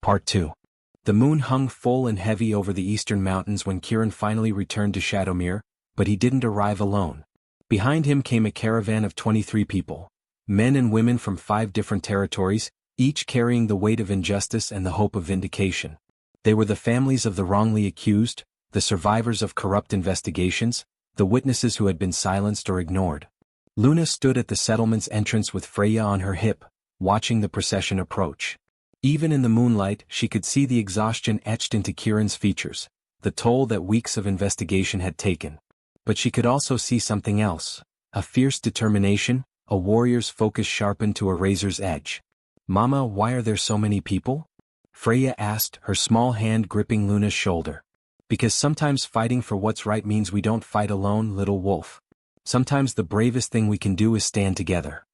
Part 2. The moon hung full and heavy over the eastern mountains when Kieran finally returned to Shadowmere, but he didn't arrive alone. Behind him came a caravan of 23 people, men and women from 5 different territories, each carrying the weight of injustice and the hope of vindication. They were the families of the wrongly accused, the survivors of corrupt investigations, the witnesses who had been silenced or ignored. Luna stood at the settlement's entrance with Freya on her hip, watching the procession approach. Even in the moonlight, she could see the exhaustion etched into Kieran's features, the toll that weeks of investigation had taken. But she could also see something else, a fierce determination, a warrior's focus sharpened to a razor's edge. "Mama, why are there so many people?" Freya asked, her small hand gripping Luna's shoulder. "Because sometimes fighting for what's right means we don't fight alone, little wolf. Sometimes the bravest thing we can do is stand together."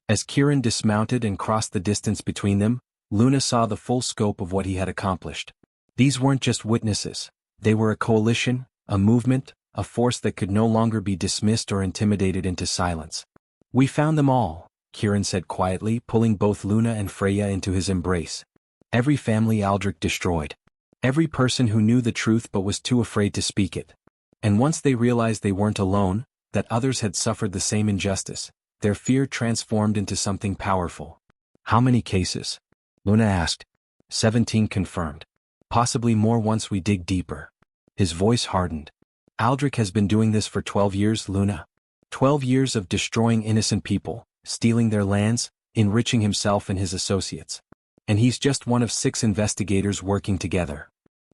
As Kieran dismounted and crossed the distance between them, Luna saw the full scope of what he had accomplished. These weren't just witnesses. They were a coalition, a movement, a force that could no longer be dismissed or intimidated into silence. "We found them all," Kieran said quietly, pulling both Luna and Freya into his embrace. "Every family Aldrich destroyed. Every person who knew the truth but was too afraid to speak it. And once they realized they weren't alone, that others had suffered the same injustice, their fear transformed into something powerful." "How many cases?" Luna asked. 17 confirmed. "Possibly more once we dig deeper." His voice hardened. "Aldrich has been doing this for 12 years, Luna. 12 years of destroying innocent people, stealing their lands, enriching himself and his associates. And he's just one of 6 investigators working together."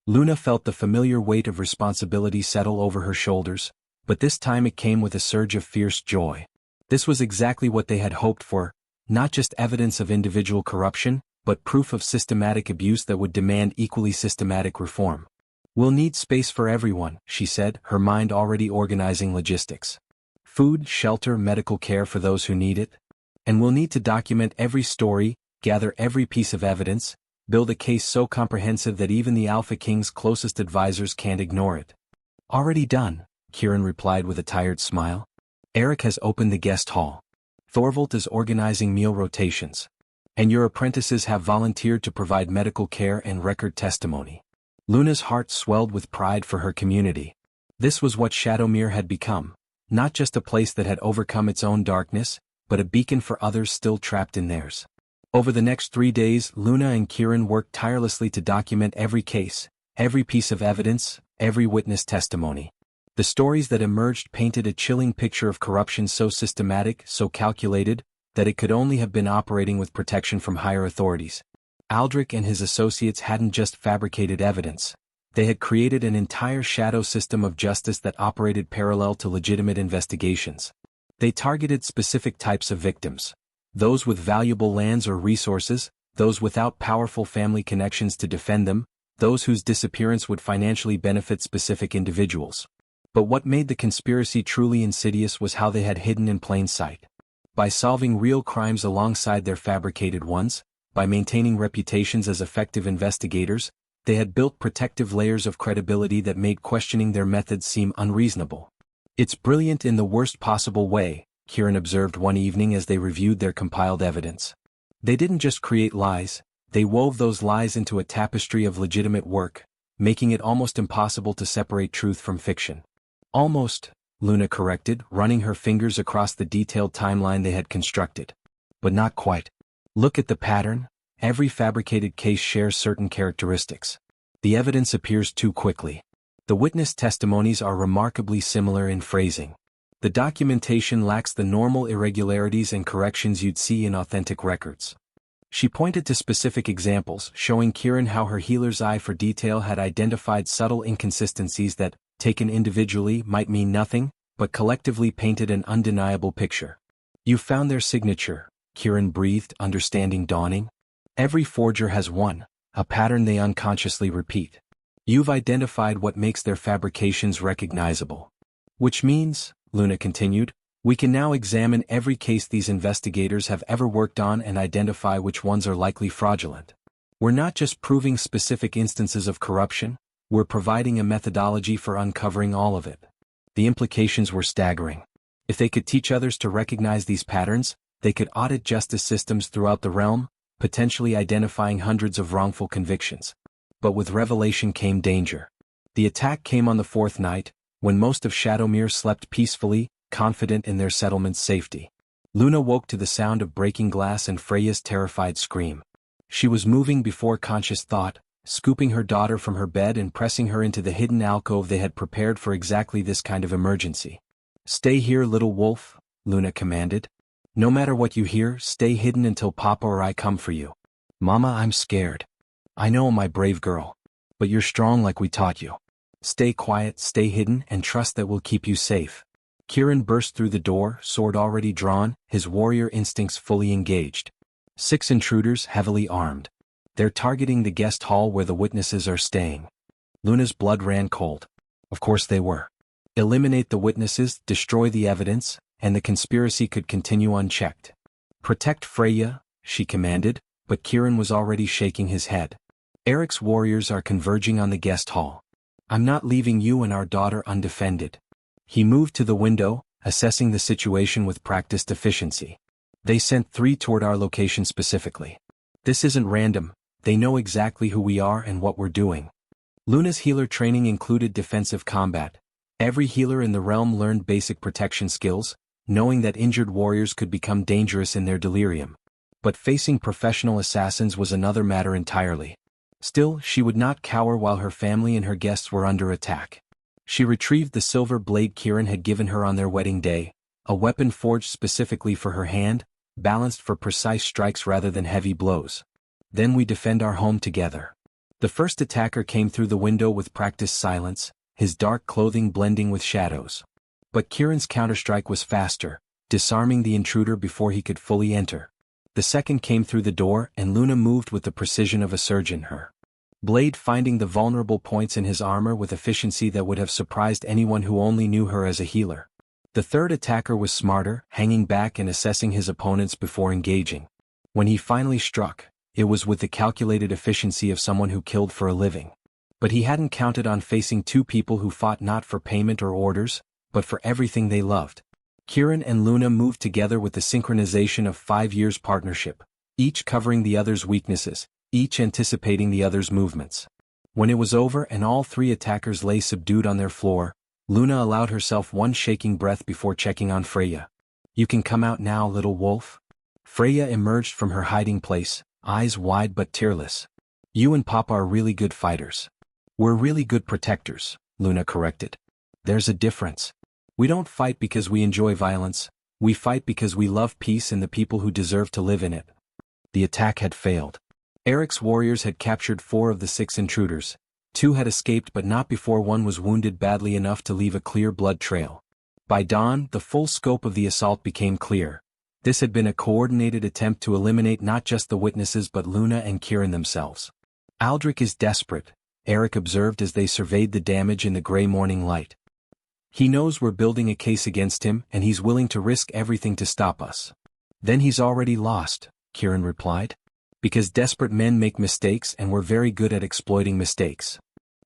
Luna felt the familiar weight of responsibility settle over her shoulders, but this time it came with a surge of fierce joy. This was exactly what they had hoped for, not just evidence of individual corruption, but proof of systematic abuse that would demand equally systematic reform. "We'll need space for everyone," she said, her mind already organizing logistics. "Food, shelter, medical care for those who need it. And we'll need to document every story, gather every piece of evidence, build a case so comprehensive that even the Alpha King's closest advisors can't ignore it." "Already done," Kieran replied with a tired smile. "Eric has opened the guest hall. Thorvald is organizing meal rotations. And your apprentices have volunteered to provide medical care and record testimony." Luna's heart swelled with pride for her community. This was what Shadowmere had become, not just a place that had overcome its own darkness, but a beacon for others still trapped in theirs. Over the next 3 days, Luna and Kieran worked tirelessly to document every case, every piece of evidence, every witness testimony. The stories that emerged painted a chilling picture of corruption so systematic, so calculated, that it could only have been operating with protection from higher authorities. Aldrich and his associates hadn't just fabricated evidence. They had created an entire shadow system of justice that operated parallel to legitimate investigations. They targeted specific types of victims. Those with valuable lands or resources, those without powerful family connections to defend them, those whose disappearance would financially benefit specific individuals. But what made the conspiracy truly insidious was how they had hidden in plain sight. By solving real crimes alongside their fabricated ones, by maintaining reputations as effective investigators, they had built protective layers of credibility that made questioning their methods seem unreasonable. "It's brilliant in the worst possible way," Kieran observed one evening as they reviewed their compiled evidence. "They didn't just create lies, they wove those lies into a tapestry of legitimate work, making it almost impossible to separate truth from fiction." "Almost," Luna corrected, running her fingers across the detailed timeline they had constructed. "But not quite. Look at the pattern. Every fabricated case shares certain characteristics. The evidence appears too quickly. The witness testimonies are remarkably similar in phrasing. The documentation lacks the normal irregularities and corrections you'd see in authentic records." She pointed to specific examples, showing Kieran how her healer's eye for detail had identified subtle inconsistencies that, taken individually, might mean nothing, but collectively painted an undeniable picture. "You found their signature," Kieran breathed, understanding dawning. "Every forger has one, a pattern they unconsciously repeat. You've identified what makes their fabrications recognizable. Which means," Luna continued, "we can now examine every case these investigators have ever worked on and identify which ones are likely fraudulent. We're not just proving specific instances of corruption, we're providing a methodology for uncovering all of it." The implications were staggering. If they could teach others to recognize these patterns, they could audit justice systems throughout the realm, potentially identifying hundreds of wrongful convictions. But with revelation came danger. The attack came on the fourth night, when most of Shadowmere slept peacefully, confident in their settlement's safety. Luna woke to the sound of breaking glass and Freya's terrified scream. She was moving before conscious thought, scooping her daughter from her bed and pressing her into the hidden alcove they had prepared for exactly this kind of emergency. "Stay here, little wolf," Luna commanded. "No matter what you hear, stay hidden until Papa or I come for you." "Mama, I'm scared." "I know, my brave girl. But you're strong like we taught you. Stay quiet, stay hidden, and trust that we'll keep you safe." Kieran burst through the door, sword already drawn, his warrior instincts fully engaged. 6 intruders heavily armed. They're targeting the guest hall where the witnesses are staying. Luna's blood ran cold. Of course they were. Eliminate the witnesses, destroy the evidence, and the conspiracy could continue unchecked. "Protect Freya," she commanded, but Kieran was already shaking his head. "Eric's warriors are converging on the guest hall. I'm not leaving you and our daughter undefended." He moved to the window, assessing the situation with practiced efficiency. "They sent 3 toward our location specifically. This isn't random, they know exactly who we are and what we're doing." Luna's healer training included defensive combat. Every healer in the realm learned basic protection skills, knowing that injured warriors could become dangerous in their delirium. But facing professional assassins was another matter entirely. Still, she would not cower while her family and her guests were under attack. She retrieved the silver blade Kieran had given her on their wedding day, a weapon forged specifically for her hand, balanced for precise strikes rather than heavy blows. "Then we defend our home together." The first attacker came through the window with practiced silence, his dark clothing blending with shadows. But Kieran's counterstrike was faster, disarming the intruder before he could fully enter. The second came through the door and Luna moved with the precision of a surgeon, her blade finding the vulnerable points in his armor with efficiency that would have surprised anyone who only knew her as a healer. The third attacker was smarter, hanging back and assessing his opponents before engaging. When he finally struck, it was with the calculated efficiency of someone who killed for a living. But he hadn't counted on facing 2 people who fought not for payment or orders, but for everything they loved. Kieran and Luna moved together with the synchronization of 5 years' partnership, each covering the other's weaknesses, each anticipating the other's movements. When it was over and all 3 attackers lay subdued on their floor, Luna allowed herself one shaking breath before checking on Freya. "You can come out now, little wolf." Freya emerged from her hiding place, eyes wide but tearless. "You and Papa are really good fighters." "We're really good protectors," Luna corrected. "There's a difference. We don't fight because we enjoy violence, we fight because we love peace and the people who deserve to live in it." The attack had failed. Eric's warriors had captured 4 of the 6 intruders. 2 had escaped but not before one was wounded badly enough to leave a clear blood trail. By dawn, the full scope of the assault became clear. This had been a coordinated attempt to eliminate not just the witnesses but Luna and Kieran themselves. "Aldrich is desperate," Eric observed as they surveyed the damage in the gray morning light. "He knows we're building a case against him and he's willing to risk everything to stop us." "Then he's already lost," Kieran replied. "Because desperate men make mistakes and we're very good at exploiting mistakes."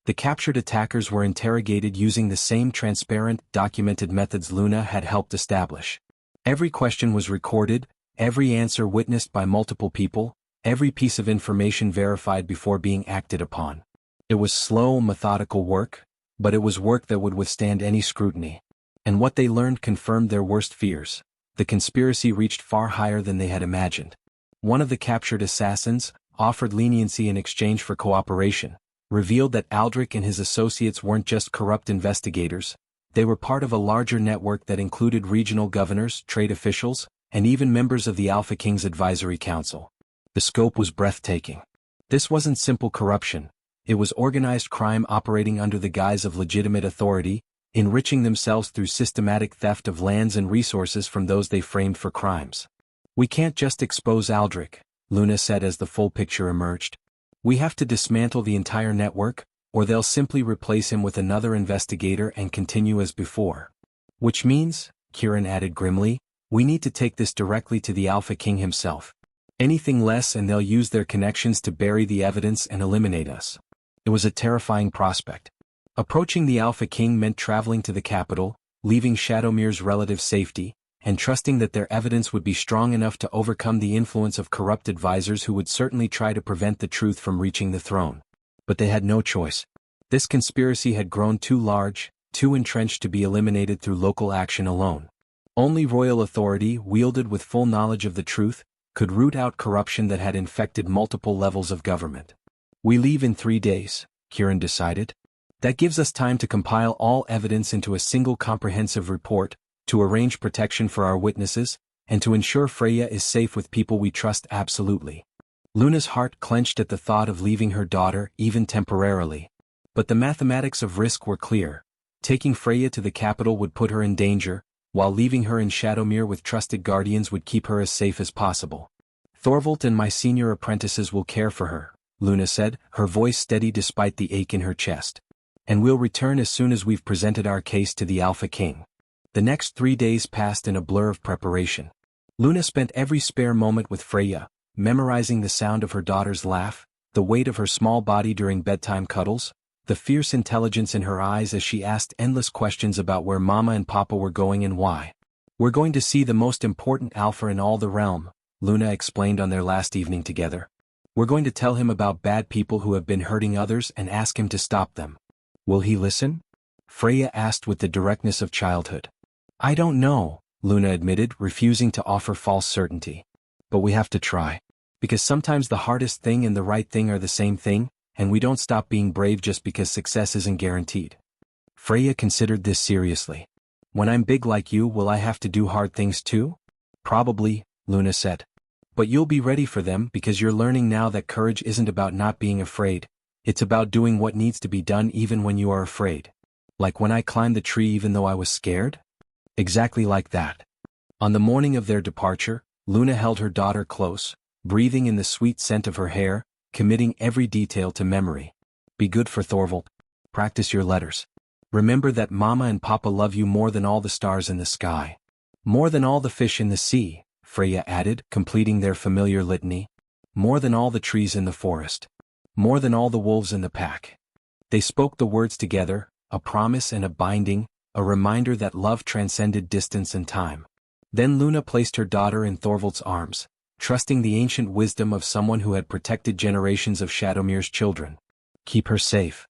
The captured attackers were interrogated using the same transparent, documented methods Luna had helped establish. Every question was recorded, every answer witnessed by multiple people, every piece of information verified before being acted upon. It was slow, methodical work, but it was work that would withstand any scrutiny. And what they learned confirmed their worst fears. The conspiracy reached far higher than they had imagined. One of the captured assassins, offered leniency in exchange for cooperation, revealed that Aldrich and his associates weren't just corrupt investigators, they were part of a larger network that included regional governors, trade officials, and even members of the Alpha King's Advisory Council. The scope was breathtaking. This wasn't simple corruption, it was organized crime operating under the guise of legitimate authority, enriching themselves through systematic theft of lands and resources from those they framed for crimes. "We can't just expose Aldrich," Luna said as the full picture emerged. "We have to dismantle the entire network, or they'll simply replace him with another investigator and continue as before." "Which means," Kieran added grimly, "we need to take this directly to the Alpha King himself. Anything less and they'll use their connections to bury the evidence and eliminate us." It was a terrifying prospect. Approaching the Alpha King meant traveling to the capital, leaving Shadowmere's relative safety, and trusting that their evidence would be strong enough to overcome the influence of corrupt advisors who would certainly try to prevent the truth from reaching the throne. But they had no choice. This conspiracy had grown too large, too entrenched to be eliminated through local action alone. Only royal authority, wielded with full knowledge of the truth, could root out corruption that had infected multiple levels of government. We leave in 3 days, Kieran decided. That gives us time to compile all evidence into a single comprehensive report, to arrange protection for our witnesses, and to ensure Freya is safe with people we trust absolutely. Luna's heart clenched at the thought of leaving her daughter, even temporarily. But the mathematics of risk were clear. Taking Freya to the capital would put her in danger, while leaving her in Shadowmere with trusted guardians would keep her as safe as possible. Thorvald and my senior apprentices will care for her, Luna said, her voice steady despite the ache in her chest. And we'll return as soon as we've presented our case to the Alpha King. The next 3 days passed in a blur of preparation. Luna spent every spare moment with Freya, memorizing the sound of her daughter's laugh, the weight of her small body during bedtime cuddles, the fierce intelligence in her eyes as she asked endless questions about where Mama and Papa were going and why. We're going to see the most important Alpha in all the realm, Luna explained on their last evening together. We're going to tell him about bad people who have been hurting others and ask him to stop them. Will he listen? Freya asked with the directness of childhood. I don't know, Luna admitted, refusing to offer false certainty. But we have to try. Because sometimes the hardest thing and the right thing are the same thing, and we don't stop being brave just because success isn't guaranteed. Freya considered this seriously. When I'm big like you, will I have to do hard things too? Probably, Luna said. But you'll be ready for them because you're learning now that courage isn't about not being afraid. It's about doing what needs to be done even when you are afraid. Like when I climbed the tree even though I was scared? Exactly like that. On the morning of their departure, Luna held her daughter close, breathing in the sweet scent of her hair, committing every detail to memory. Be good for Thorvald. Practice your letters. Remember that Mama and Papa love you more than all the stars in the sky. More than all the fish in the sea, Freya added, completing their familiar litany. More than all the trees in the forest. More than all the wolves in the pack. They spoke the words together, a promise and a binding, a reminder that love transcended distance and time. Then Luna placed her daughter in Thorvald's arms, trusting the ancient wisdom of someone who had protected generations of Shadowmere's children. Keep her safe.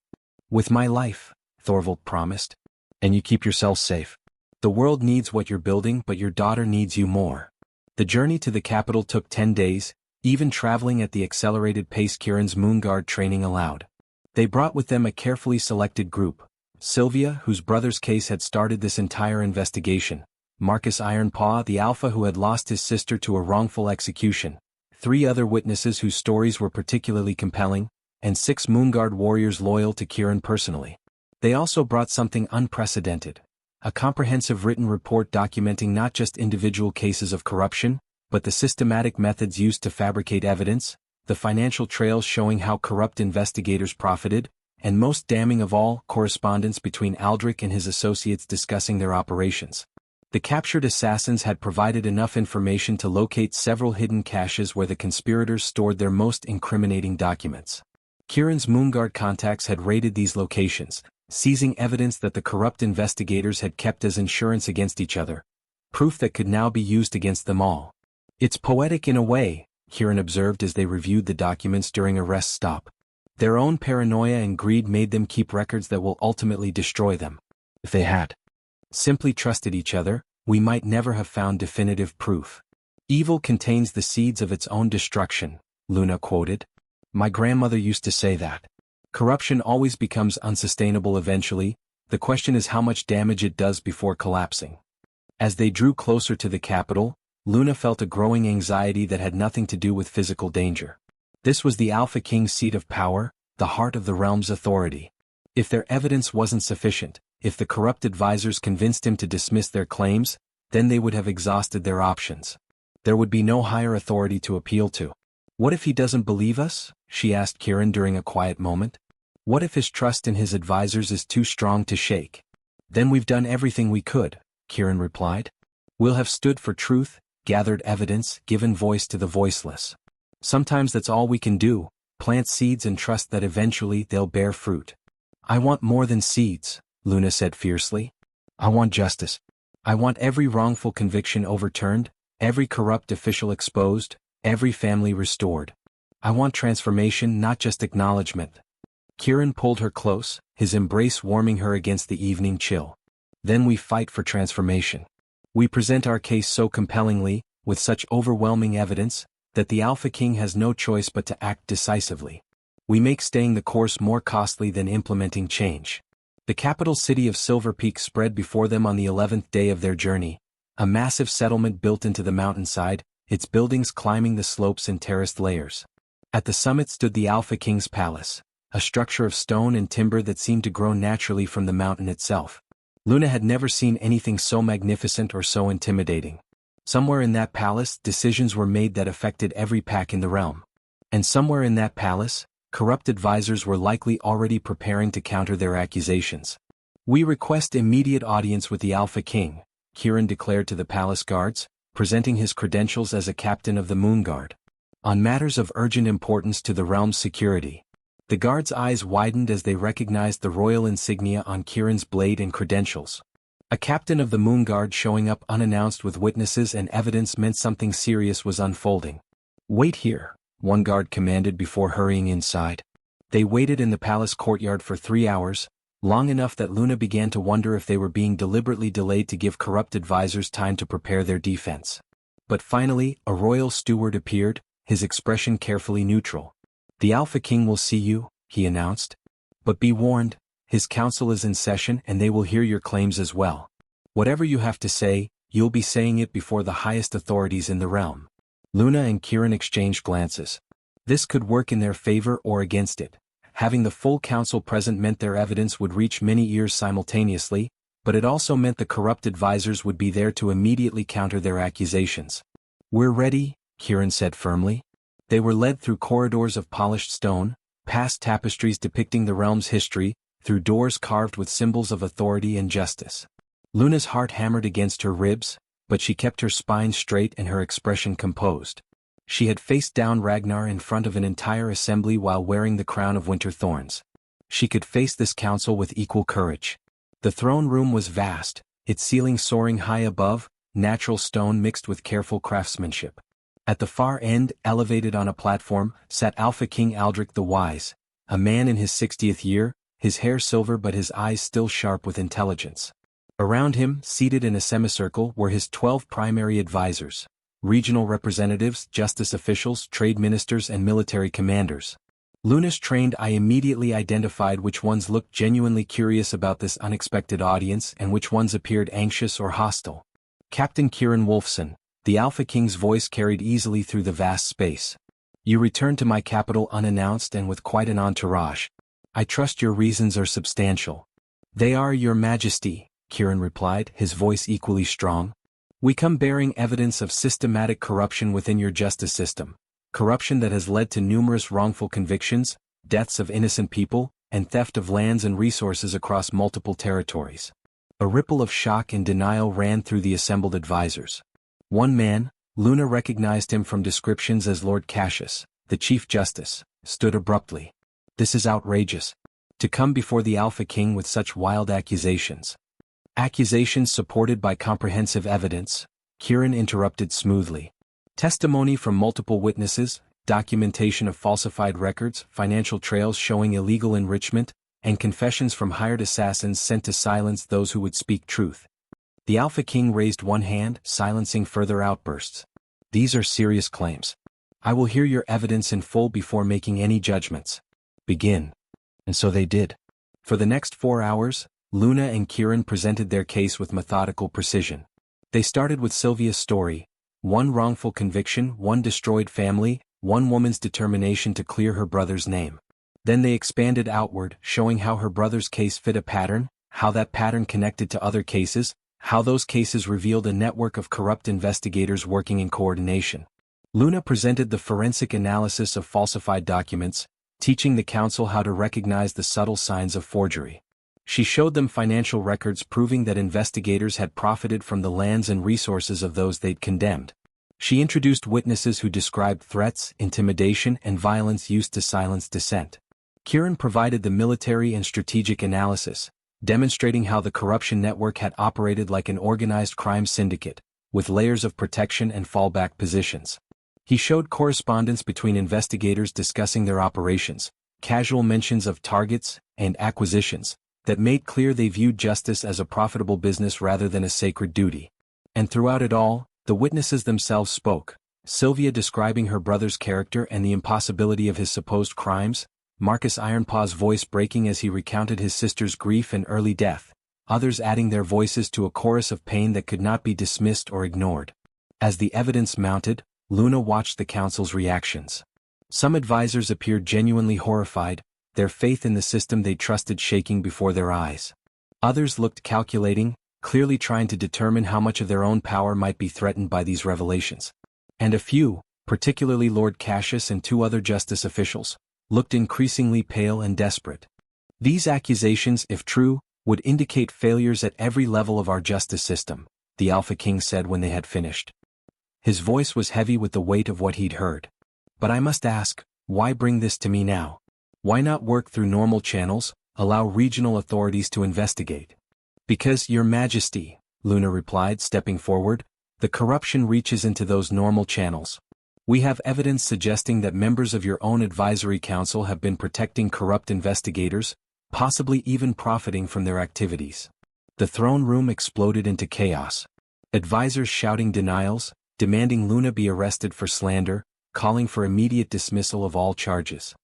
With my life, Thorvald promised. And you keep yourself safe. The world needs what you're building, but your daughter needs you more. The journey to the capital took 10 days, even traveling at the accelerated pace Kieran's Moonguard training allowed. They brought with them a carefully selected group. Sylvia, whose brother's case had started this entire investigation. Marcus Ironpaw, the Alpha who had lost his sister to a wrongful execution. 3 other witnesses whose stories were particularly compelling, and 6 Moonguard warriors loyal to Kieran personally. They also brought something unprecedented. A comprehensive written report documenting not just individual cases of corruption, but the systematic methods used to fabricate evidence, the financial trails showing how corrupt investigators profited, and most damning of all, correspondence between Aldrich and his associates discussing their operations. The captured assassins had provided enough information to locate several hidden caches where the conspirators stored their most incriminating documents. Kieran's Moonguard contacts had raided these locations, seizing evidence that the corrupt investigators had kept as insurance against each other, proof that could now be used against them all. It's poetic in a way, Kieran observed as they reviewed the documents during a rest stop. Their own paranoia and greed made them keep records that will ultimately destroy them. If they had simply trusted each other, we might never have found definitive proof. Evil contains the seeds of its own destruction, Luna quoted. My grandmother used to say that. Corruption always becomes unsustainable eventually, the question is how much damage it does before collapsing. As they drew closer to the capital, Luna felt a growing anxiety that had nothing to do with physical danger. This was the Alpha King's seat of power, the heart of the realm's authority. If their evidence wasn't sufficient, if the corrupt advisors convinced him to dismiss their claims, then they would have exhausted their options. There would be no higher authority to appeal to. What if he doesn't believe us? She asked Kieran during a quiet moment. What if his trust in his advisors is too strong to shake? Then we've done everything we could, Kieran replied. We'll have stood for truth, gathered evidence, given voice to the voiceless. Sometimes that's all we can do, plant seeds and trust that eventually they'll bear fruit. I want more than seeds, Luna said fiercely. I want justice. I want every wrongful conviction overturned, every corrupt official exposed, every family restored. I want transformation, not just acknowledgement. Kieran pulled her close, his embrace warming her against the evening chill. Then we fight for transformation. We present our case so compellingly, with such overwhelming evidence, that the Alpha King has no choice but to act decisively. We make staying the course more costly than implementing change. The capital city of Silver Peak spread before them on the 11th day of their journey, a massive settlement built into the mountainside, its buildings climbing the slopes in terraced layers. At the summit stood the Alpha King's palace, a structure of stone and timber that seemed to grow naturally from the mountain itself. Luna had never seen anything so magnificent or so intimidating. Somewhere in that palace, decisions were made that affected every pack in the realm. And somewhere in that palace, corrupt advisors were likely already preparing to counter their accusations. We request immediate audience with the Alpha King, Kieran declared to the palace guards, presenting his credentials as a captain of the Moonguard. On matters of urgent importance to the realm's security. The guards' eyes widened as they recognized the royal insignia on Kieran's blade and credentials. A captain of the Moonguard showing up unannounced with witnesses and evidence meant something serious was unfolding. "Wait here," one guard commanded before hurrying inside. They waited in the palace courtyard for 3 hours, long enough that Luna began to wonder if they were being deliberately delayed to give corrupt advisors time to prepare their defense. But finally, a royal steward appeared, his expression carefully neutral. "The Alpha King will see you," he announced. "But be warned, his council is in session and they will hear your claims as well. Whatever you have to say, you'll be saying it before the highest authorities in the realm." Luna and Kieran exchanged glances. This could work in their favor or against it. Having the full council present meant their evidence would reach many ears simultaneously, but it also meant the corrupt advisors would be there to immediately counter their accusations. "We're ready," Kieran said firmly. They were led through corridors of polished stone, past tapestries depicting the realm's history, through doors carved with symbols of authority and justice. Luna's heart hammered against her ribs, but she kept her spine straight and her expression composed. She had faced down Ragnar in front of an entire assembly while wearing the crown of winter thorns. She could face this council with equal courage. The throne room was vast, its ceiling soaring high above, natural stone mixed with careful craftsmanship. At the far end, elevated on a platform, sat Alpha King Aldrich the Wise, a man in his 60th year, his hair silver but his eyes still sharp with intelligence. Around him, seated in a semicircle, were his 12 primary advisors, regional representatives, justice officials, trade ministers and military commanders. Luna's trained eye immediately identified which ones looked genuinely curious about this unexpected audience and which ones appeared anxious or hostile. "Captain Kieran Wolfson," the Alpha King's voice carried easily through the vast space. "You returned to my capital unannounced and with quite an entourage. I trust your reasons are substantial." "They are, Your Majesty," Kieran replied, his voice equally strong. "We come bearing evidence of systematic corruption within your justice system, corruption that has led to numerous wrongful convictions, deaths of innocent people, and theft of lands and resources across multiple territories." A ripple of shock and denial ran through the assembled advisors. One man, Luna recognized him from descriptions as Lord Cassius, the Chief Justice, stood abruptly. "This is outrageous. To come before the Alpha King with such wild accusations." "Accusations supported by comprehensive evidence," Kieran interrupted smoothly. "Testimony from multiple witnesses, documentation of falsified records, financial trails showing illegal enrichment, and confessions from hired assassins sent to silence those who would speak truth." The Alpha King raised one hand, silencing further outbursts. "These are serious claims. I will hear your evidence in full before making any judgments. Begin." And so they did. For the next 4 hours, Luna and Kieran presented their case with methodical precision. They started with Sylvia's story: one wrongful conviction, one destroyed family, one woman's determination to clear her brother's name. Then they expanded outward, showing how her brother's case fit a pattern, how that pattern connected to other cases, how those cases revealed a network of corrupt investigators working in coordination. Luna presented the forensic analysis of falsified documents, teaching the council how to recognize the subtle signs of forgery. She showed them financial records proving that investigators had profited from the lands and resources of those they'd condemned. She introduced witnesses who described threats, intimidation, and violence used to silence dissent. Kieran provided the military and strategic analysis, demonstrating how the corruption network had operated like an organized crime syndicate, with layers of protection and fallback positions. He showed correspondence between investigators discussing their operations, casual mentions of targets and acquisitions, that made clear they viewed justice as a profitable business rather than a sacred duty. And throughout it all, the witnesses themselves spoke, Sylvia describing her brother's character and the impossibility of his supposed crimes, Marcus Ironpaw's voice breaking as he recounted his sister's grief and early death, others adding their voices to a chorus of pain that could not be dismissed or ignored. As the evidence mounted, Luna watched the council's reactions. Some advisors appeared genuinely horrified, their faith in the system they trusted shaking before their eyes. Others looked calculating, clearly trying to determine how much of their own power might be threatened by these revelations. And a few, particularly Lord Cassius and two other justice officials, looked increasingly pale and desperate. These accusations, if true, would indicate failures at every level of our justice system, the Alpha King said when they had finished. His voice was heavy with the weight of what he'd heard. But I must ask, why bring this to me now? Why not work through normal channels, allow regional authorities to investigate? Because, Your Majesty, Luna replied, stepping forward, the corruption reaches into those normal channels. We have evidence suggesting that members of your own advisory council have been protecting corrupt investigators, possibly even profiting from their activities. The throne room exploded into chaos. Advisors shouting denials, demanding Luna be arrested for slander, calling for immediate dismissal of all charges.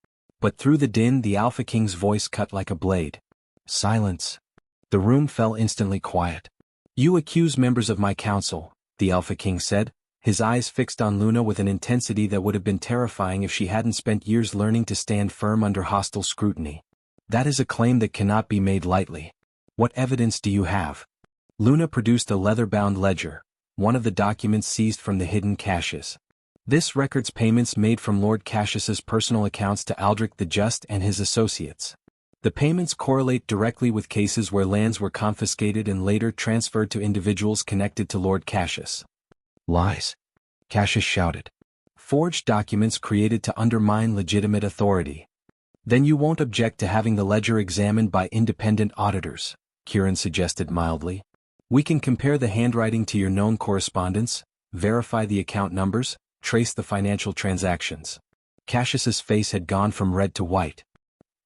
But through the din, the Alpha King's voice cut like a blade. Silence. The room fell instantly quiet. You accuse members of my council, the Alpha King said, his eyes fixed on Luna with an intensity that would have been terrifying if she hadn't spent years learning to stand firm under hostile scrutiny. That is a claim that cannot be made lightly. What evidence do you have? Luna produced a leather-bound ledger, one of the documents seized from the hidden caches. This records payments made from Lord Cassius's personal accounts to Aldrich the Just and his associates. The payments correlate directly with cases where lands were confiscated and later transferred to individuals connected to Lord Cassius. Lies. Cassius shouted. Forged documents created to undermine legitimate authority. Then you won't object to having the ledger examined by independent auditors, Kieran suggested mildly. We can compare the handwriting to your known correspondence, verify the account numbers, trace the financial transactions. Cassius's face had gone from red to white.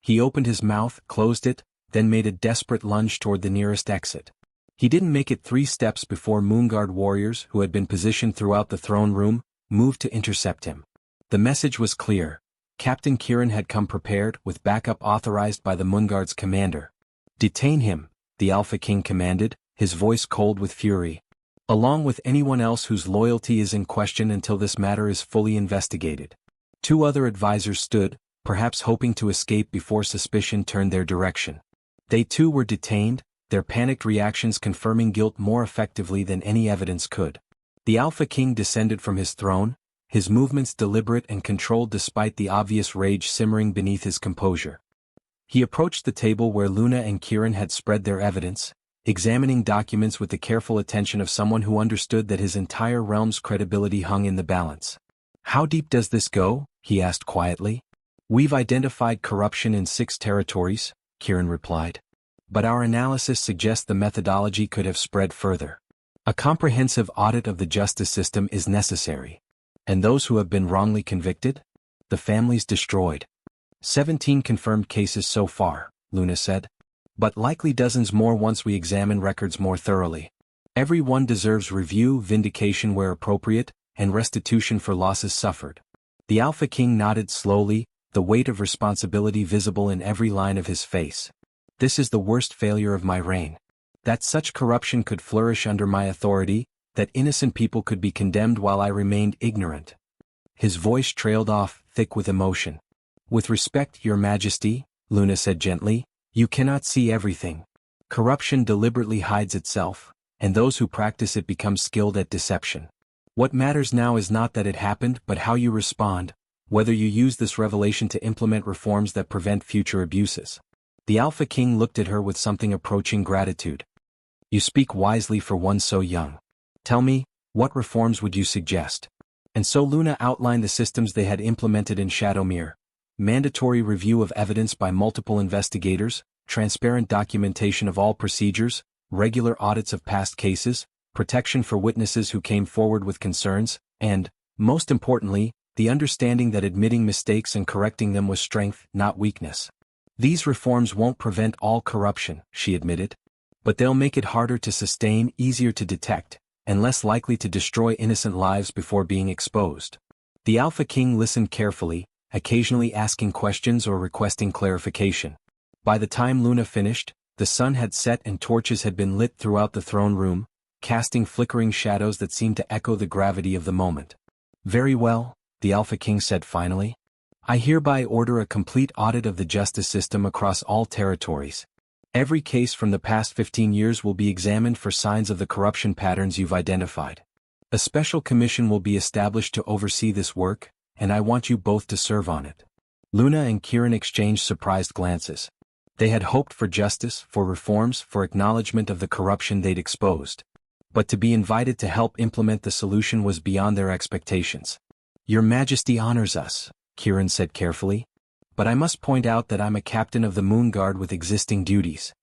He opened his mouth, closed it, then made a desperate lunge toward the nearest exit. He didn't make it 3 steps before Moonguard warriors who had been positioned throughout the throne room moved to intercept him. The message was clear. Captain Kieran had come prepared with backup authorized by the Moonguard's commander. Detain him, the Alpha King commanded, his voice cold with fury. Along with anyone else whose loyalty is in question until this matter is fully investigated. 2 other advisors stood, perhaps hoping to escape before suspicion turned their direction. They too were detained, their panicked reactions confirming guilt more effectively than any evidence could. The Alpha King descended from his throne, his movements deliberate and controlled despite the obvious rage simmering beneath his composure. He approached the table where Luna and Kieran had spread their evidence, examining documents with the careful attention of someone who understood that his entire realm's credibility hung in the balance. How deep does this go? He asked quietly. We've identified corruption in 6 territories, Kieran replied. But our analysis suggests the methodology could have spread further. A comprehensive audit of the justice system is necessary. And those who have been wrongly convicted? The families destroyed. 17 confirmed cases so far, Luna said. But likely dozens more once we examine records more thoroughly. Every one deserves review, vindication where appropriate, and restitution for losses suffered. The Alpha King nodded slowly, the weight of responsibility visible in every line of his face. This is the worst failure of my reign. That such corruption could flourish under my authority, that innocent people could be condemned while I remained ignorant. His voice trailed off, thick with emotion. With respect, Your Majesty, Luna said gently, you cannot see everything. Corruption deliberately hides itself, and those who practice it become skilled at deception. What matters now is not that it happened but how you respond, whether you use this revelation to implement reforms that prevent future abuses. The Alpha King looked at her with something approaching gratitude. You speak wisely for one so young. Tell me, what reforms would you suggest? And so Luna outlined the systems they had implemented in Shadowmere. Mandatory review of evidence by multiple investigators, transparent documentation of all procedures, regular audits of past cases, protection for witnesses who came forward with concerns, and, most importantly, the understanding that admitting mistakes and correcting them was strength, not weakness. These reforms won't prevent all corruption, she admitted. But they'll make it harder to sustain, easier to detect, and less likely to destroy innocent lives before being exposed. The Alpha King listened carefully, occasionally asking questions or requesting clarification. By the time Luna finished, the sun had set and torches had been lit throughout the throne room, casting flickering shadows that seemed to echo the gravity of the moment. Very well, the Alpha King said finally. I hereby order a complete audit of the justice system across all territories. Every case from the past 15 years will be examined for signs of the corruption patterns you've identified. A special commission will be established to oversee this work, and I want you both to serve on it. Luna and Kieran exchanged surprised glances. They had hoped for justice, for reforms, for acknowledgement of the corruption they'd exposed. But to be invited to help implement the solution was beyond their expectations. Your Majesty honors us, Kieran said carefully. But I must point out that I'm a captain of the Moonguard with existing duties.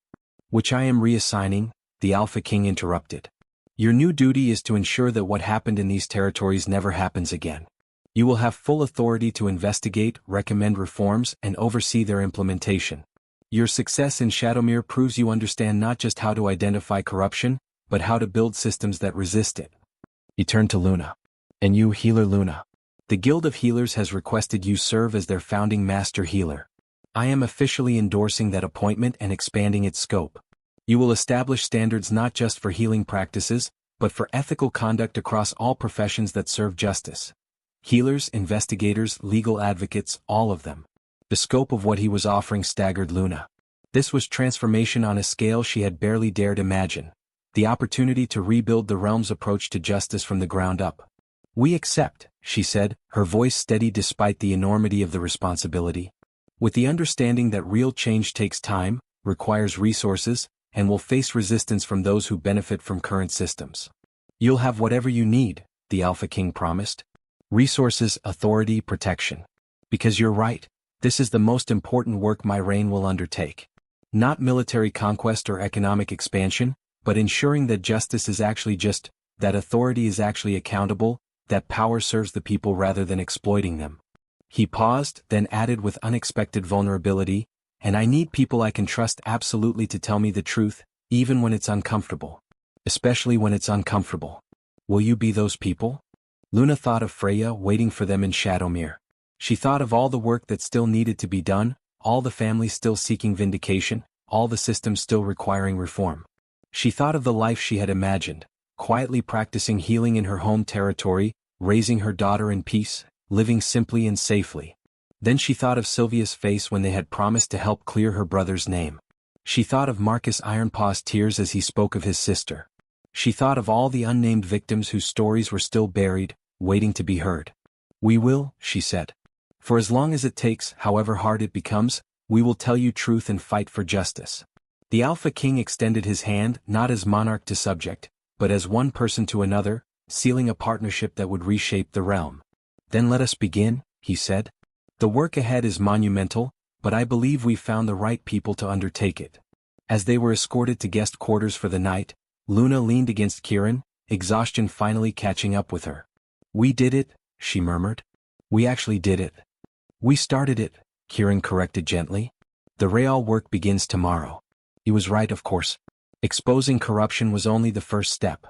Which I am reassigning, the Alpha King interrupted. Your new duty is to ensure that what happened in these territories never happens again. You will have full authority to investigate, recommend reforms, and oversee their implementation. Your success in Shadowmere proves you understand not just how to identify corruption, but how to build systems that resist it. He turned to Luna. And you, Healer Luna. The Guild of Healers has requested you serve as their founding master healer. I am officially endorsing that appointment and expanding its scope. You will establish standards not just for healing practices, but for ethical conduct across all professions that serve justice. Healers, investigators, legal advocates, all of them. The scope of what he was offering staggered Luna. This was transformation on a scale she had barely dared imagine. The opportunity to rebuild the realm's approach to justice from the ground up. We accept, she said, her voice steady despite the enormity of the responsibility. With the understanding that real change takes time, requires resources, and will face resistance from those who benefit from current systems. You'll have whatever you need, the Alpha King promised. Resources, authority, protection. Because you're right, this is the most important work my reign will undertake. Not military conquest or economic expansion, but ensuring that justice is actually just, that authority is actually accountable, that power serves the people rather than exploiting them. He paused, then added with unexpected vulnerability, and I need people I can trust absolutely to tell me the truth, even when it's uncomfortable. Especially when it's uncomfortable. Will you be those people? Luna thought of Freya waiting for them in Shadowmere. She thought of all the work that still needed to be done, all the families still seeking vindication, all the systems still requiring reform. She thought of the life she had imagined, quietly practicing healing in her home territory, raising her daughter in peace, living simply and safely. Then she thought of Sylvia's face when they had promised to help clear her brother's name. She thought of Marcus Ironpaw's tears as he spoke of his sister. She thought of all the unnamed victims whose stories were still buried, waiting to be heard. We will, she said. For as long as it takes, however hard it becomes, we will tell you truth and fight for justice. The Alpha King extended his hand, not as monarch to subject, but as one person to another, sealing a partnership that would reshape the realm. Then let us begin, he said. The work ahead is monumental, but I believe we've found the right people to undertake it. As they were escorted to guest quarters for the night, Luna leaned against Kieran, exhaustion finally catching up with her. We did it, she murmured. We actually did it. We started it, Kieran corrected gently. The real work begins tomorrow. He was right, of course. Exposing corruption was only the first step.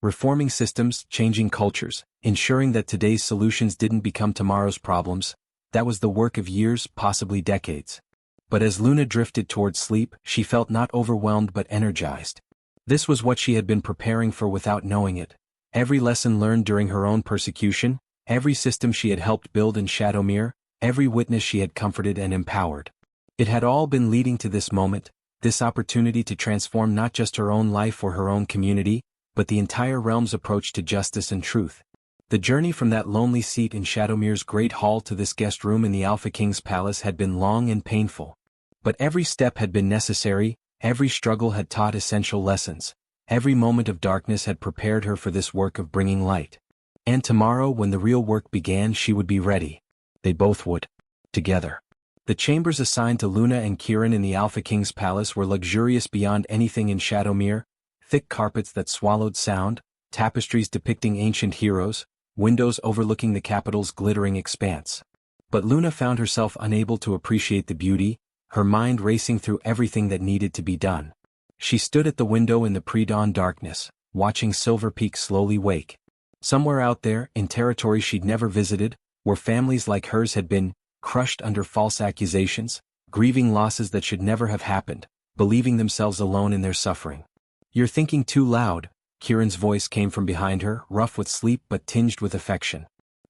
Reforming systems, changing cultures, ensuring that today's solutions didn't become tomorrow's problems, that was the work of years, possibly decades. But as Luna drifted towards sleep, she felt not overwhelmed but energized. This was what she had been preparing for without knowing it. Every lesson learned during her own persecution, every system she had helped build in Shadowmere, every witness she had comforted and empowered. It had all been leading to this moment, this opportunity to transform not just her own life or her own community, but the entire realm's approach to justice and truth. The journey from that lonely seat in Shadowmere's great hall to this guest room in the Alpha King's palace had been long and painful. But every step had been necessary, every struggle had taught essential lessons, every moment of darkness had prepared her for this work of bringing light. And tomorrow, when the real work began, she would be ready. They both would. Together. The chambers assigned to Luna and Kieran in the Alpha King's palace were luxurious beyond anything in Shadowmere: thick carpets that swallowed sound, tapestries depicting ancient heroes, windows overlooking the capital's glittering expanse. But Luna found herself unable to appreciate the beauty, her mind racing through everything that needed to be done. She stood at the window in the pre-dawn darkness, watching Silver Peak slowly wake. Somewhere out there, in territory she'd never visited, where families like hers had been crushed under false accusations, grieving losses that should never have happened, believing themselves alone in their suffering. "You're thinking too loud," Kieran's voice came from behind her, rough with sleep but tinged with affection.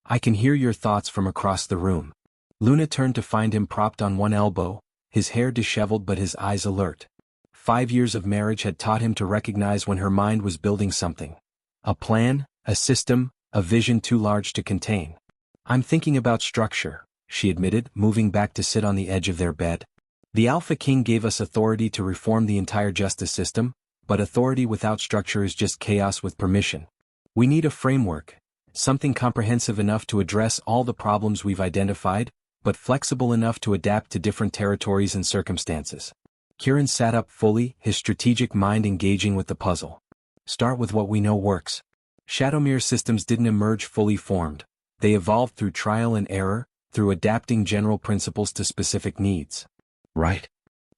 "I can hear your thoughts from across the room." Luna turned to find him propped on one elbow, his hair disheveled but his eyes alert. 5 years of marriage had taught him to recognize when her mind was building something. A plan, a system, a vision too large to contain. "I'm thinking about structure," she admitted, moving back to sit on the edge of their bed. "The Alpha King gave us authority to reform the entire justice system, but authority without structure is just chaos with permission. We need a framework, something comprehensive enough to address all the problems we've identified, but flexible enough to adapt to different territories and circumstances." Kieran sat up fully, his strategic mind engaging with the puzzle. "Start with what we know works." Shadowmere systems didn't emerge fully formed. They evolved through trial and error, through adapting general principles to specific needs. "Right."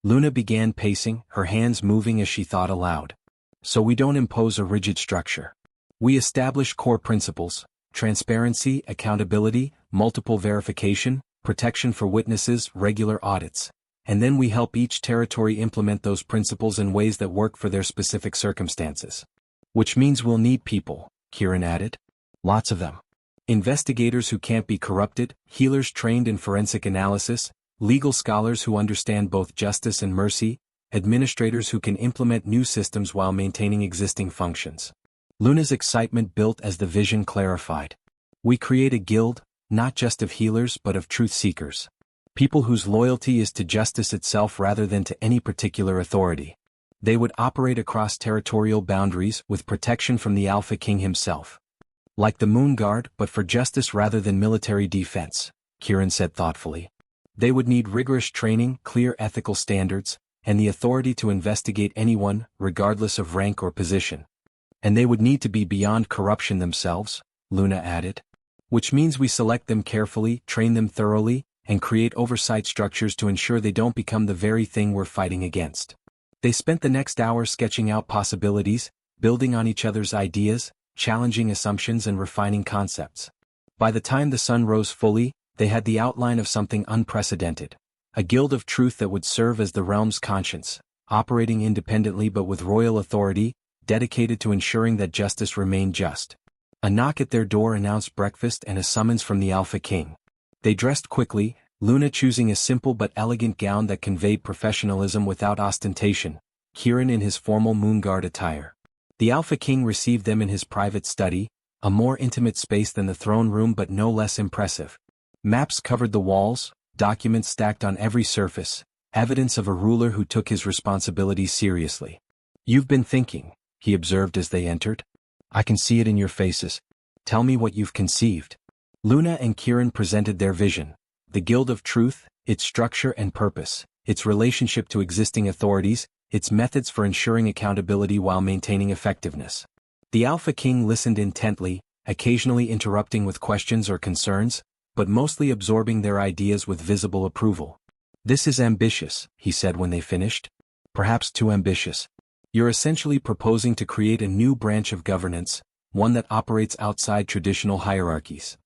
Luna began pacing, her hands moving as she thought aloud. "So we don't impose a rigid structure. We establish core principles: transparency, accountability, multiple verification, protection for witnesses, regular audits. And then we help each territory implement those principles in ways that work for their specific circumstances. Which means we'll need people," Kieran added. "Lots of them. Investigators who can't be corrupted, healers trained in forensic analysis, legal scholars who understand both justice and mercy, administrators who can implement new systems while maintaining existing functions." Luna's excitement built as the vision clarified. "We create a guild, not just of healers but of truth seekers. People whose loyalty is to justice itself rather than to any particular authority. They would operate across territorial boundaries with protection from the Alpha King himself. Like the Moonguard, but for justice rather than military defense," Kieran said thoughtfully. "They would need rigorous training, clear ethical standards, and the authority to investigate anyone, regardless of rank or position. And they would need to be beyond corruption themselves," Luna added. "Which means we select them carefully, train them thoroughly, and create oversight structures to ensure they don't become the very thing we're fighting against." They spent the next hour sketching out possibilities, building on each other's ideas, challenging assumptions and refining concepts. By the time the sun rose fully, they had the outline of something unprecedented. A guild of truth that would serve as the realm's conscience, operating independently but with royal authority, dedicated to ensuring that justice remained just. A knock at their door announced breakfast and a summons from the Alpha King. They dressed quickly, Luna choosing a simple but elegant gown that conveyed professionalism without ostentation, Kieran in his formal Moonguard attire. The Alpha King received them in his private study, a more intimate space than the throne room but no less impressive. Maps covered the walls, documents stacked on every surface, evidence of a ruler who took his responsibilities seriously. "You've been thinking," he observed as they entered. "I can see it in your faces. Tell me what you've conceived." Luna and Kieran presented their vision: the Guild of Truth, its structure and purpose, its relationship to existing authorities, its methods for ensuring accountability while maintaining effectiveness. The Alpha King listened intently, occasionally interrupting with questions or concerns, but mostly absorbing their ideas with visible approval. "This is ambitious," he said when they finished. "Perhaps too ambitious. You're essentially proposing to create a new branch of governance, one that operates outside traditional hierarchies."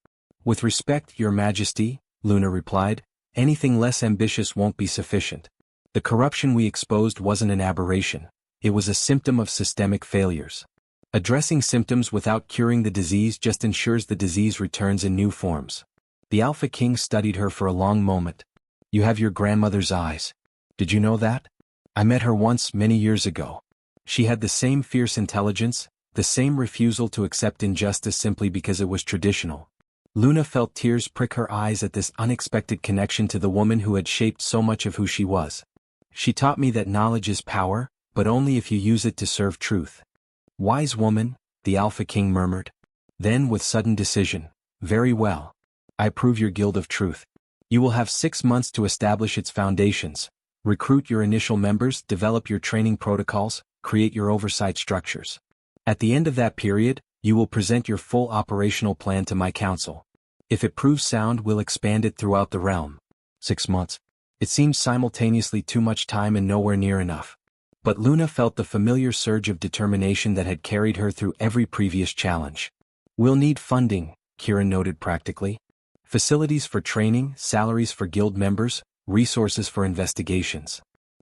"With respect, Your Majesty," Luna replied, "anything less ambitious won't be sufficient. The corruption we exposed wasn't an aberration, it was a symptom of systemic failures. Addressing symptoms without curing the disease just ensures the disease returns in new forms." The Alpha King studied her for a long moment. "You have your grandmother's eyes. Did you know that? I met her once many years ago. She had the same fierce intelligence, the same refusal to accept injustice simply because it was traditional." Luna felt tears prick her eyes at this unexpected connection to the woman who had shaped so much of who she was. "She taught me that knowledge is power, but only if you use it to serve truth." "Wise woman," the Alpha King murmured. Then with sudden decision, "Very well. I approve your Guild of Truth. You will have 6 months to establish its foundations, recruit your initial members, develop your training protocols, create your oversight structures. At the end of that period, you will present your full operational plan to my council. If it proves sound, we'll expand it throughout the realm. 6 months. It seems simultaneously too much time and nowhere near enough. But Luna felt the familiar surge of determination that had carried her through every previous challenge. We'll need funding, Kieran noted practically. Facilities for training, salaries for guild members, resources for investigations.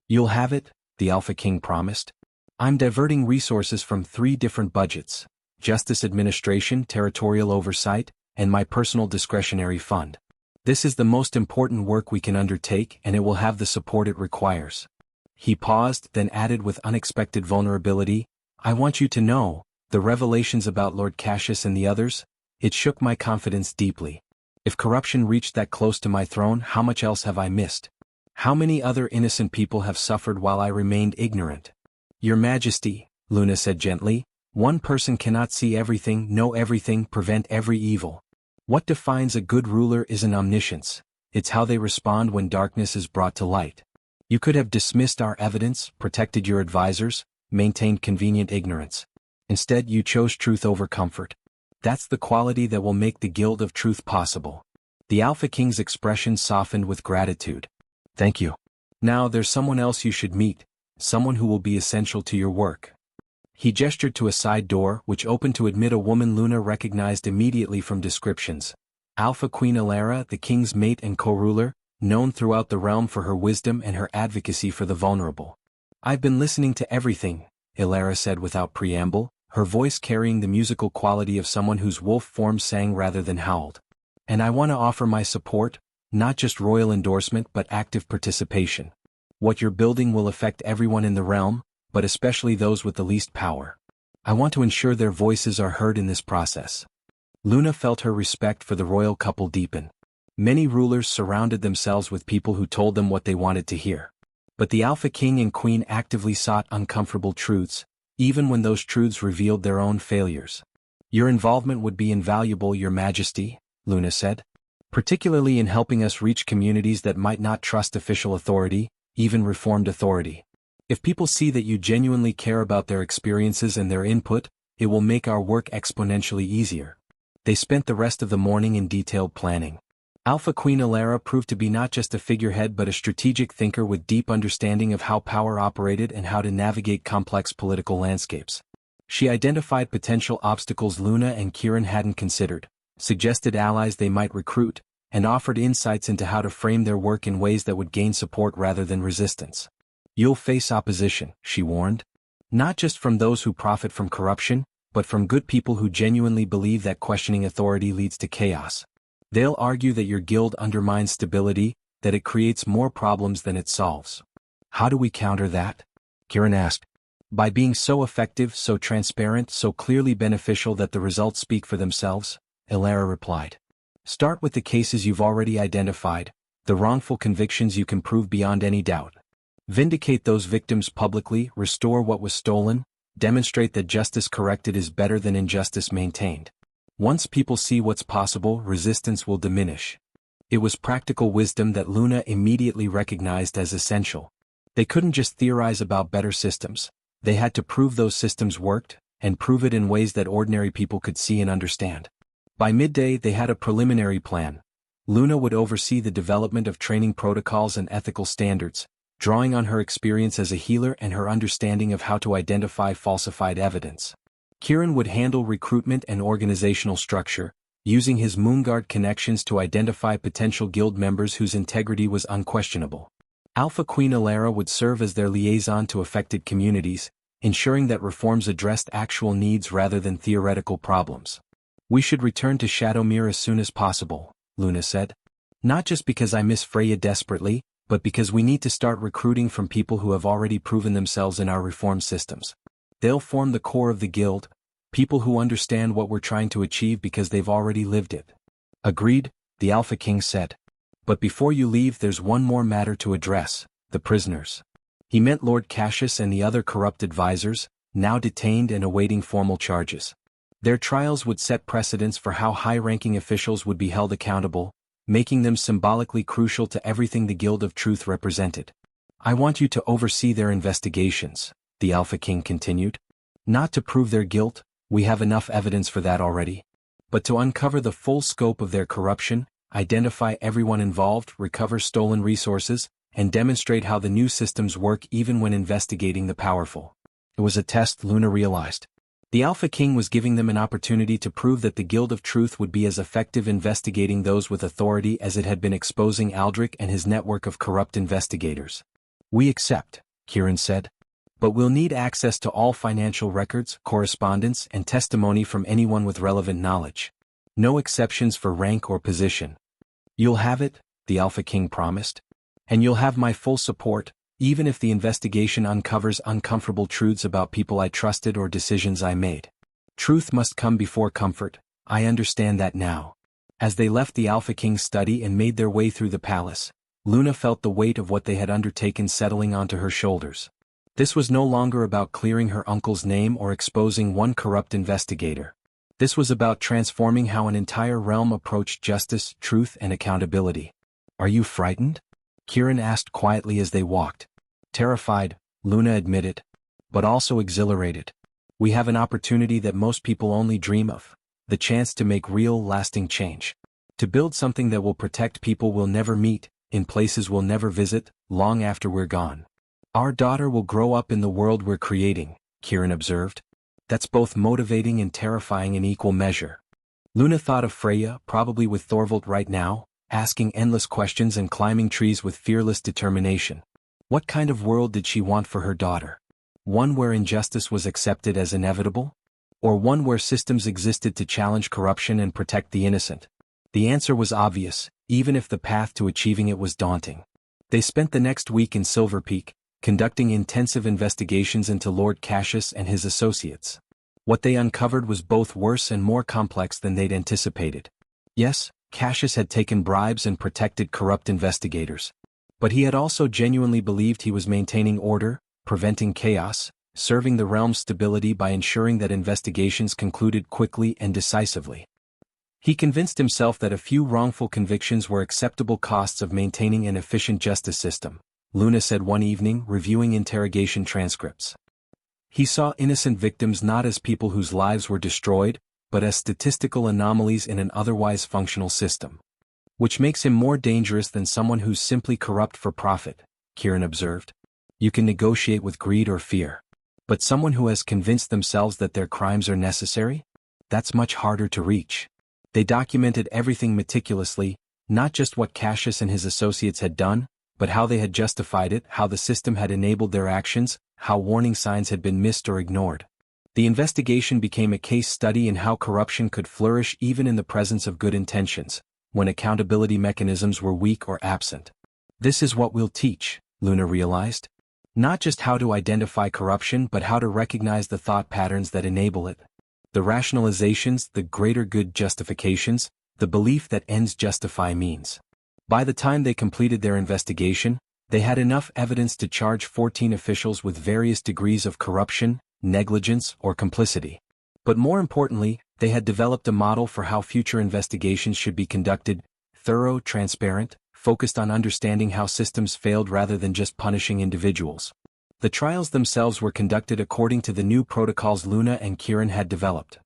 You'll have it, the Alpha King promised. I'm diverting resources from 3 different budgets: Justice Administration, Territorial Oversight, and my personal discretionary fund. This is the most important work we can undertake, and it will have the support it requires. He paused, then added with unexpected vulnerability, I want you to know, the revelations about Lord Cassius and the others, it shook my confidence deeply. If corruption reached that close to my throne, how much else have I missed? How many other innocent people have suffered while I remained ignorant? Your Majesty, Luna said gently, one person cannot see everything, know everything, prevent every evil. What defines a good ruler isn't omniscience, it's how they respond when darkness is brought to light. You could have dismissed our evidence, protected your advisors, maintained convenient ignorance. Instead, you chose truth over comfort. That's the quality that will make the Guild of Truth possible. The Alpha King's expression softened with gratitude. Thank you. Now there's someone else you should meet, someone who will be essential to your work. He gestured to a side door, which opened to admit a woman Luna recognized immediately from descriptions. Alpha Queen Elara, the king's mate and co-ruler, known throughout the realm for her wisdom and her advocacy for the vulnerable. I've been listening to everything, Elara said without preamble, her voice carrying the musical quality of someone whose wolf form sang rather than howled. And I want to offer my support, not just royal endorsement but active participation. What you're building will affect everyone in the realm, but especially those with the least power. I want to ensure their voices are heard in this process. Luna felt her respect for the royal couple deepen. Many rulers surrounded themselves with people who told them what they wanted to hear. But the Alpha King and Queen actively sought uncomfortable truths, even when those truths revealed their own failures. Your involvement would be invaluable, Your Majesty, Luna said. Particularly in helping us reach communities that might not trust official authority, even reformed authority. If people see that you genuinely care about their experiences and their input, it will make our work exponentially easier. They spent the rest of the morning in detailed planning. Alpha Queen Elara proved to be not just a figurehead but a strategic thinker with deep understanding of how power operated and how to navigate complex political landscapes. She identified potential obstacles Luna and Kieran hadn't considered, suggested allies they might recruit, and offered insights into how to frame their work in ways that would gain support rather than resistance. You'll face opposition, she warned. Not just from those who profit from corruption, but from good people who genuinely believe that questioning authority leads to chaos. They'll argue that your guild undermines stability, that it creates more problems than it solves. How do we counter that? Kieran asked. By being so effective, so transparent, so clearly beneficial that the results speak for themselves, Elara replied. Start with the cases you've already identified, the wrongful convictions you can prove beyond any doubt. Vindicate those victims publicly, restore what was stolen, demonstrate that justice corrected is better than injustice maintained. Once people see what's possible, resistance will diminish. It was practical wisdom that Luna immediately recognized as essential. They couldn't just theorize about better systems, they had to prove those systems worked, and prove it in ways that ordinary people could see and understand. By midday they had a preliminary plan. Luna would oversee the development of training protocols and ethical standards, drawing on her experience as a healer and her understanding of how to identify falsified evidence. Kieran would handle recruitment and organizational structure, using his Moonguard connections to identify potential guild members whose integrity was unquestionable. Alpha Queen Elara would serve as their liaison to affected communities, ensuring that reforms addressed actual needs rather than theoretical problems. We should return to Shadowmere as soon as possible, Luna said. Not just because I miss Freya desperately, but because we need to start recruiting from people who have already proven themselves in our reform systems. They'll form the core of the guild, people who understand what we're trying to achieve because they've already lived it. Agreed, the Alpha King said. But before you leave there's one more matter to address, the prisoners. He meant Lord Cassius and the other corrupt advisors, now detained and awaiting formal charges. Their trials would set precedents for how high-ranking officials would be held accountable, making them symbolically crucial to everything the Guild of Truth represented. "I want you to oversee their investigations," the Alpha King continued. "Not to prove their guilt, we have enough evidence for that already. But to uncover the full scope of their corruption, identify everyone involved, recover stolen resources, and demonstrate how the new systems work even when investigating the powerful." It was a test, Luna realized. The Alpha King was giving them an opportunity to prove that the Guild of Truth would be as effective investigating those with authority as it had been exposing Aldrich and his network of corrupt investigators. "We accept," Kieran said. "But we'll need access to all financial records, correspondence, and testimony from anyone with relevant knowledge. No exceptions for rank or position." "You'll have it," the Alpha King promised. "And you'll have my full support, even if the investigation uncovers uncomfortable truths about people I trusted or decisions I made. Truth must come before comfort, I understand that now." As they left the Alpha King's study and made their way through the palace, Luna felt the weight of what they had undertaken settling onto her shoulders. This was no longer about clearing her uncle's name or exposing one corrupt investigator. This was about transforming how an entire realm approached justice, truth, and accountability. "Are you frightened?" Kieran asked quietly as they walked. "Terrified," Luna admitted, "but also exhilarated. We have an opportunity that most people only dream of, the chance to make real, lasting change. To build something that will protect people we'll never meet, in places we'll never visit, long after we're gone. Our daughter will grow up in the world we're creating," Kieran observed. "That's both motivating and terrifying in equal measure." Luna thought of Freya, probably with Thorvald right now, asking endless questions and climbing trees with fearless determination. What kind of world did she want for her daughter? One where injustice was accepted as inevitable? Or one where systems existed to challenge corruption and protect the innocent? The answer was obvious, even if the path to achieving it was daunting. They spent the next week in Silver Peak, conducting intensive investigations into Lord Cassius and his associates. What they uncovered was both worse and more complex than they'd anticipated. Yes, Cassius had taken bribes and protected corrupt investigators. But he had also genuinely believed he was maintaining order, preventing chaos, serving the realm's stability by ensuring that investigations concluded quickly and decisively. He convinced himself that a few wrongful convictions were acceptable costs of maintaining an efficient justice system, Luna said one evening, reviewing interrogation transcripts. He saw innocent victims not as people whose lives were destroyed, but as statistical anomalies in an otherwise functional system. "Which makes him more dangerous than someone who's simply corrupt for profit," Kieran observed. "You can negotiate with greed or fear. But someone who has convinced themselves that their crimes are necessary? That's much harder to reach." They documented everything meticulously, not just what Cassius and his associates had done, but how they had justified it, how the system had enabled their actions, how warning signs had been missed or ignored. The investigation became a case study in how corruption could flourish even in the presence of good intentions, when accountability mechanisms were weak or absent. "This is what we'll teach," Luna realized. "Not just how to identify corruption but how to recognize the thought patterns that enable it. The rationalizations, the greater good justifications, the belief that ends justify means." By the time they completed their investigation, they had enough evidence to charge 14 officials with various degrees of corruption, negligence, or complicity. But more importantly, they had developed a model for how future investigations should be conducted: thorough, transparent, focused on understanding how systems failed rather than just punishing individuals. The trials themselves were conducted according to the new protocols Luna and Kieran had developed.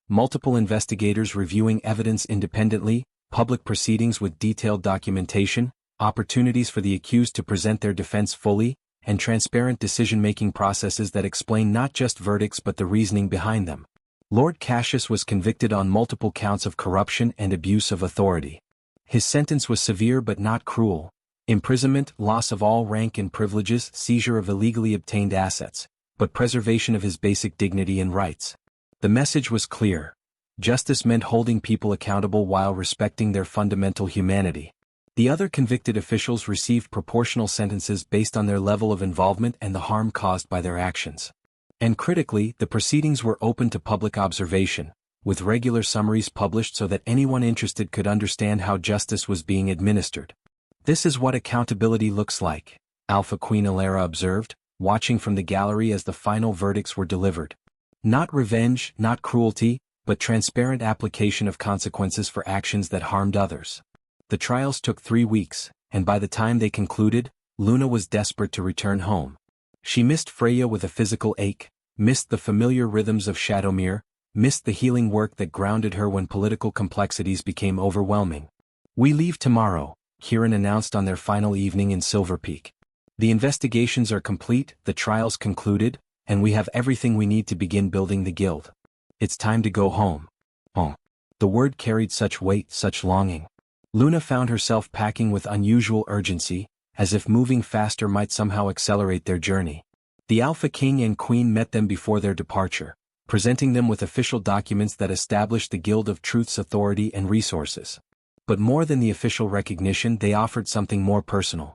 Multiple investigators reviewing evidence independently, public proceedings with detailed documentation, opportunities for the accused to present their defense fully, and transparent decision-making processes that explain not just verdicts but the reasoning behind them. Lord Cassius was convicted on multiple counts of corruption and abuse of authority. His sentence was severe but not cruel: imprisonment, loss of all rank and privileges, seizure of illegally obtained assets, but preservation of his basic dignity and rights. The message was clear. Justice meant holding people accountable while respecting their fundamental humanity. The other convicted officials received proportional sentences based on their level of involvement and the harm caused by their actions. And critically, the proceedings were open to public observation, with regular summaries published so that anyone interested could understand how justice was being administered. "This is what accountability looks like," Alpha Queen Alara observed, watching from the gallery as the final verdicts were delivered. "Not revenge, not cruelty, but transparent application of consequences for actions that harmed others." The trials took 3 weeks, and by the time they concluded, Luna was desperate to return home. She missed Freya with a physical ache, missed the familiar rhythms of Shadowmere, missed the healing work that grounded her when political complexities became overwhelming. "We leave tomorrow," Kieran announced on their final evening in Silver Peak. "The investigations are complete, the trials concluded, and we have everything we need to begin building the guild. It's time to go home." Oh. The word carried such weight, such longing. Luna found herself packing with unusual urgency, as if moving faster might somehow accelerate their journey. The Alpha King and Queen met them before their departure, presenting them with official documents that established the Guild of Truth's authority and resources. But more than the official recognition, they offered something more personal.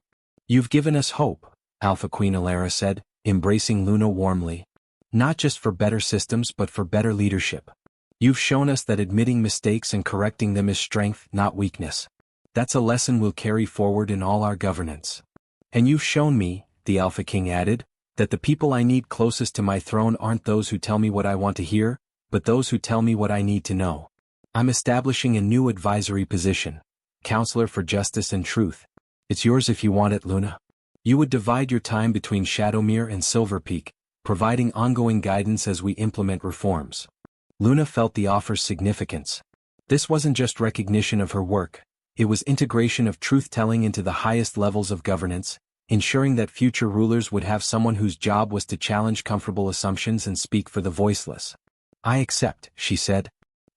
"You've given us hope," Alpha Queen Alara said, embracing Luna warmly. "Not just for better systems but for better leadership. You've shown us that admitting mistakes and correcting them is strength, not weakness. That's a lesson we'll carry forward in all our governance. And you've shown me," the Alpha King added, "that the people I need closest to my throne aren't those who tell me what I want to hear, but those who tell me what I need to know. I'm establishing a new advisory position, Counselor for Justice and Truth. It's yours if you want it, Luna. You would divide your time between Shadowmere and Silver Peak, providing ongoing guidance as we implement reforms." Luna felt the offer's significance. This wasn't just recognition of her work, it was integration of truth-telling into the highest levels of governance, ensuring that future rulers would have someone whose job was to challenge comfortable assumptions and speak for the voiceless. "I accept," she said,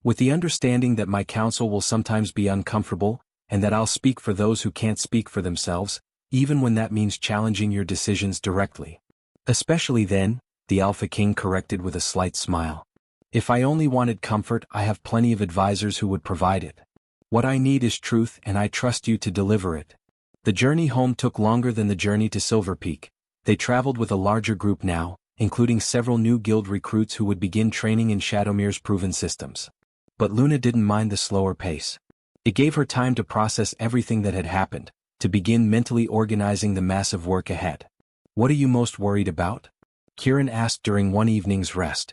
"with the understanding that my counsel will sometimes be uncomfortable, and that I'll speak for those who can't speak for themselves, even when that means challenging your decisions directly." "Especially then," the Alpha King corrected with a slight smile. "If I only wanted comfort, I have plenty of advisors who would provide it. What I need is truth, and I trust you to deliver it." The journey home took longer than the journey to Silver Peak. They traveled with a larger group now, including several new guild recruits who would begin training in Shadowmere's proven systems. But Luna didn't mind the slower pace. It gave her time to process everything that had happened, to begin mentally organizing the massive work ahead. "What are you most worried about?" Kieran asked during one evening's rest.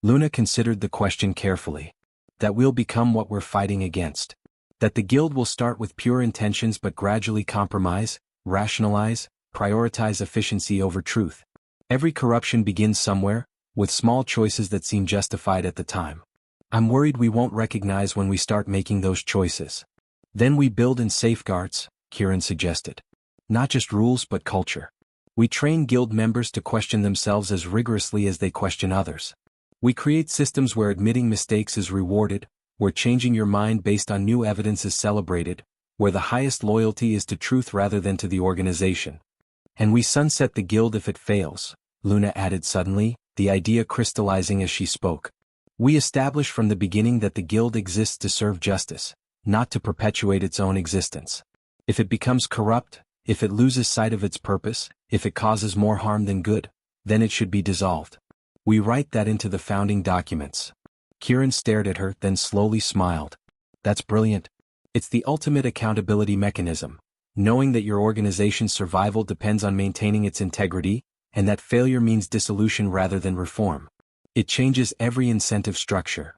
Luna considered the question carefully. "That we'll become what we're fighting against. That the guild will start with pure intentions but gradually compromise, rationalize, prioritize efficiency over truth. Every corruption begins somewhere, with small choices that seem justified at the time. I'm worried we won't recognize when we start making those choices. Then we build in safeguards," Kieran suggested. "Not just rules but culture. We train guild members to question themselves as rigorously as they question others. We create systems where admitting mistakes is rewarded, where changing your mind based on new evidence is celebrated, where the highest loyalty is to truth rather than to the organization. And we sunset the guild if it fails," Luna added suddenly, the idea crystallizing as she spoke. "We establish from the beginning that the guild exists to serve justice, not to perpetuate its own existence. If it becomes corrupt, if it loses sight of its purpose, if it causes more harm than good, then it should be dissolved. We write that into the founding documents." Kieran stared at her, then slowly smiled. "That's brilliant. It's the ultimate accountability mechanism, knowing that your organization's survival depends on maintaining its integrity, and that failure means dissolution rather than reform. It changes every incentive structure."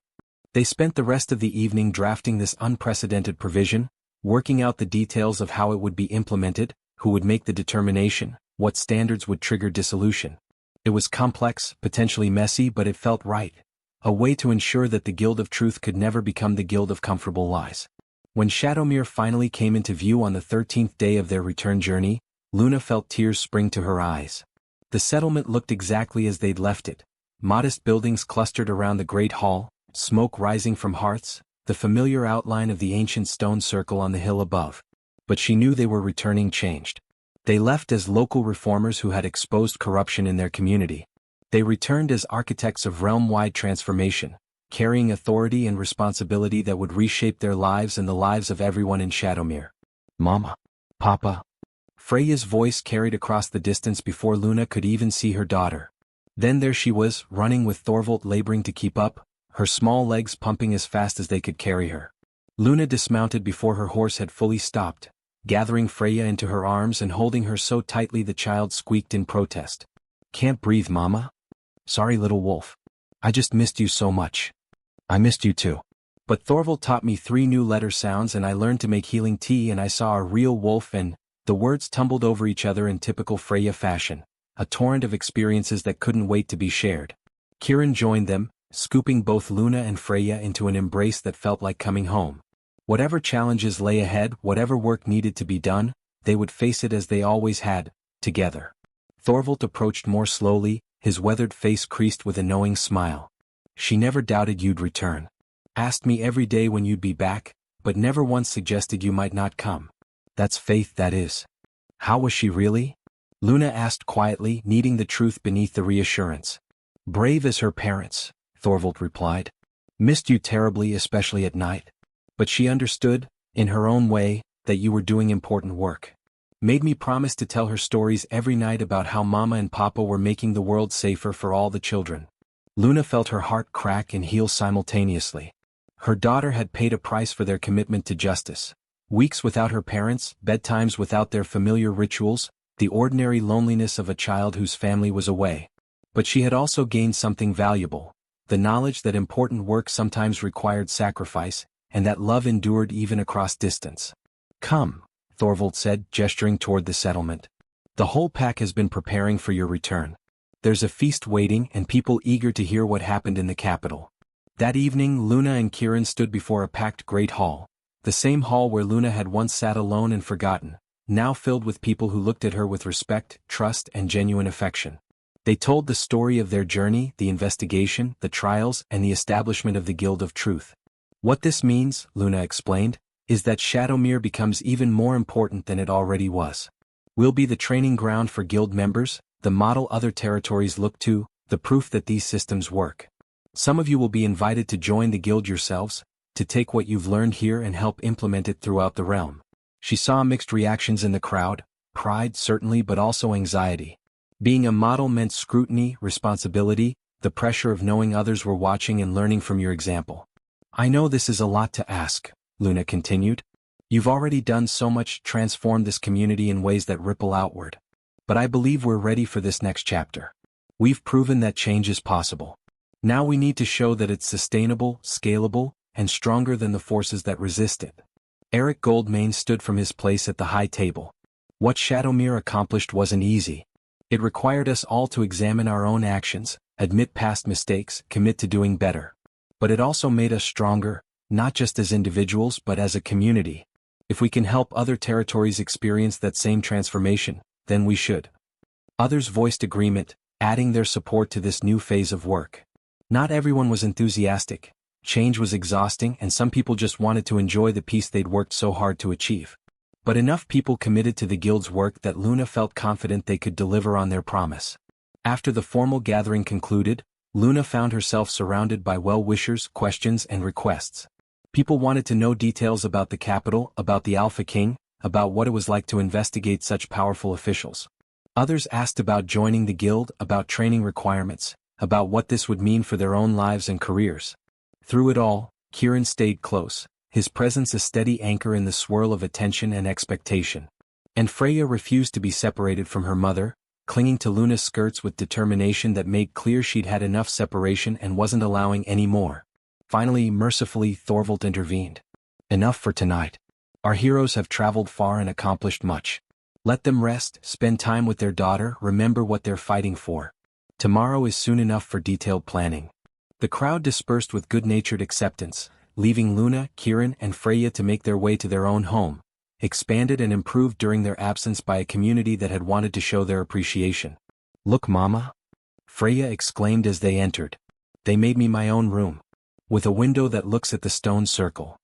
They spent the rest of the evening drafting this unprecedented provision, working out the details of how it would be implemented, who would make the determination, what standards would trigger dissolution. It was complex, potentially messy, but it felt right. A way to ensure that the Guild of Truth could never become the Guild of Comfortable Lies. When Shadowmere finally came into view on the 13th day of their return journey, Luna felt tears spring to her eyes. The settlement looked exactly as they'd left it. Modest buildings clustered around the Great Hall, smoke rising from hearths, the familiar outline of the ancient stone circle on the hill above. But she knew they were returning changed. They left as local reformers who had exposed corruption in their community. They returned as architects of realm-wide transformation, carrying authority and responsibility that would reshape their lives and the lives of everyone in Shadowmere. "Mama. Papa." Freya's voice carried across the distance before Luna could even see her daughter. Then there she was, running with Thorvald laboring to keep up, her small legs pumping as fast as they could carry her. Luna dismounted before her horse had fully stopped, gathering Freya into her arms and holding her so tightly the child squeaked in protest. "Can't breathe, Mama? Sorry, little wolf. I just missed you so much." "I missed you too." But Thorvald taught me 3 new letter sounds and I learned to make healing tea and I saw a real wolf and, the words tumbled over each other in typical Freya fashion, a torrent of experiences that couldn't wait to be shared. Kieran joined them, scooping both Luna and Freya into an embrace that felt like coming home. Whatever challenges lay ahead, whatever work needed to be done, they would face it as they always had, together. Thorvald approached more slowly, his weathered face creased with a knowing smile. She never doubted you'd return. Asked me every day when you'd be back, but never once suggested you might not come. That's faith, that is. How was she really? Luna asked quietly, needing the truth beneath the reassurance. Brave as her parents, Thorvald replied. Missed you terribly, especially at night. But she understood, in her own way, that you were doing important work. Made me promise to tell her stories every night about how Mama and Papa were making the world safer for all the children. Luna felt her heart crack and heal simultaneously. Her daughter had paid a price for their commitment to justice. Weeks without her parents, bedtimes without their familiar rituals, the ordinary loneliness of a child whose family was away. But she had also gained something valuable, the knowledge that important work sometimes required sacrifice, and that love endured even across distance. Come, Thorvald said, gesturing toward the settlement. The whole pack has been preparing for your return. There's a feast waiting and people eager to hear what happened in the capital. That evening Luna and Kieran stood before a packed great hall, the same hall where Luna had once sat alone and forgotten, now filled with people who looked at her with respect, trust, and genuine affection. They told the story of their journey, the investigation, the trials, and the establishment of the Guild of Truth. What this means, Luna explained, is that Shadowmere becomes even more important than it already was. We'll be the training ground for Guild members, the model other territories look to, the proof that these systems work. Some of you will be invited to join the Guild yourselves, to take what you've learned here and help implement it throughout the realm. She saw mixed reactions in the crowd, pride certainly but also anxiety. Being a model meant scrutiny, responsibility, the pressure of knowing others were watching and learning from your example. I know this is a lot to ask, Luna continued. You've already done so much, transformed this community in ways that ripple outward. But I believe we're ready for this next chapter. We've proven that change is possible. Now we need to show that it's sustainable, scalable, and stronger than the forces that resist it. Eric Goldmane stood from his place at the high table. What Shadowmere accomplished wasn't easy. It required us all to examine our own actions, admit past mistakes, commit to doing better. But it also made us stronger, not just as individuals but as a community. If we can help other territories experience that same transformation, then we should. Others voiced agreement, adding their support to this new phase of work. Not everyone was enthusiastic. Change was exhausting and some people just wanted to enjoy the peace they'd worked so hard to achieve. But enough people committed to the Guild's work that Luna felt confident they could deliver on their promise. After the formal gathering concluded, Luna found herself surrounded by well-wishers, questions, and requests. People wanted to know details about the capital, about the Alpha King, about what it was like to investigate such powerful officials. Others asked about joining the Guild, about training requirements, about what this would mean for their own lives and careers. Through it all, Kieran stayed close, his presence a steady anchor in the swirl of attention and expectation. And Freya refused to be separated from her mother, clinging to Luna's skirts with determination that made clear she'd had enough separation and wasn't allowing any more. Finally, mercifully, Thorvald intervened. Enough for tonight. Our heroes have traveled far and accomplished much. Let them rest, spend time with their daughter, remember what they're fighting for. Tomorrow is soon enough for detailed planning. The crowd dispersed with good-natured acceptance, leaving Luna, Kieran, and Freya to make their way to their own home, expanded and improved during their absence by a community that had wanted to show their appreciation. Look, Mama! Freya exclaimed as they entered. They made me my own room, with a window that looks at the stone circle.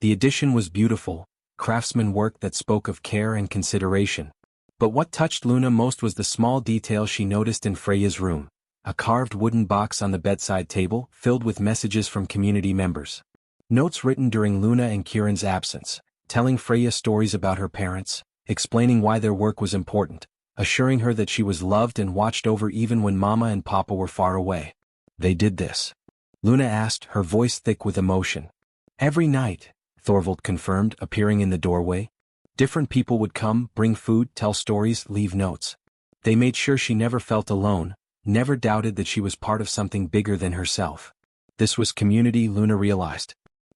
The addition was beautiful, craftsman work that spoke of care and consideration. But what touched Luna most was the small detail she noticed in Freya's room, a carved wooden box on the bedside table filled with messages from community members. Notes written during Luna and Kieran's absence, telling Freya stories about her parents, explaining why their work was important, assuring her that she was loved and watched over even when Mama and Papa were far away. They did this? Luna asked, her voice thick with emotion. Every night, Thorvald confirmed, appearing in the doorway. Different people would come, bring food, tell stories, leave notes. They made sure she never felt alone, never doubted that she was part of something bigger than herself. This was community, Luna realized.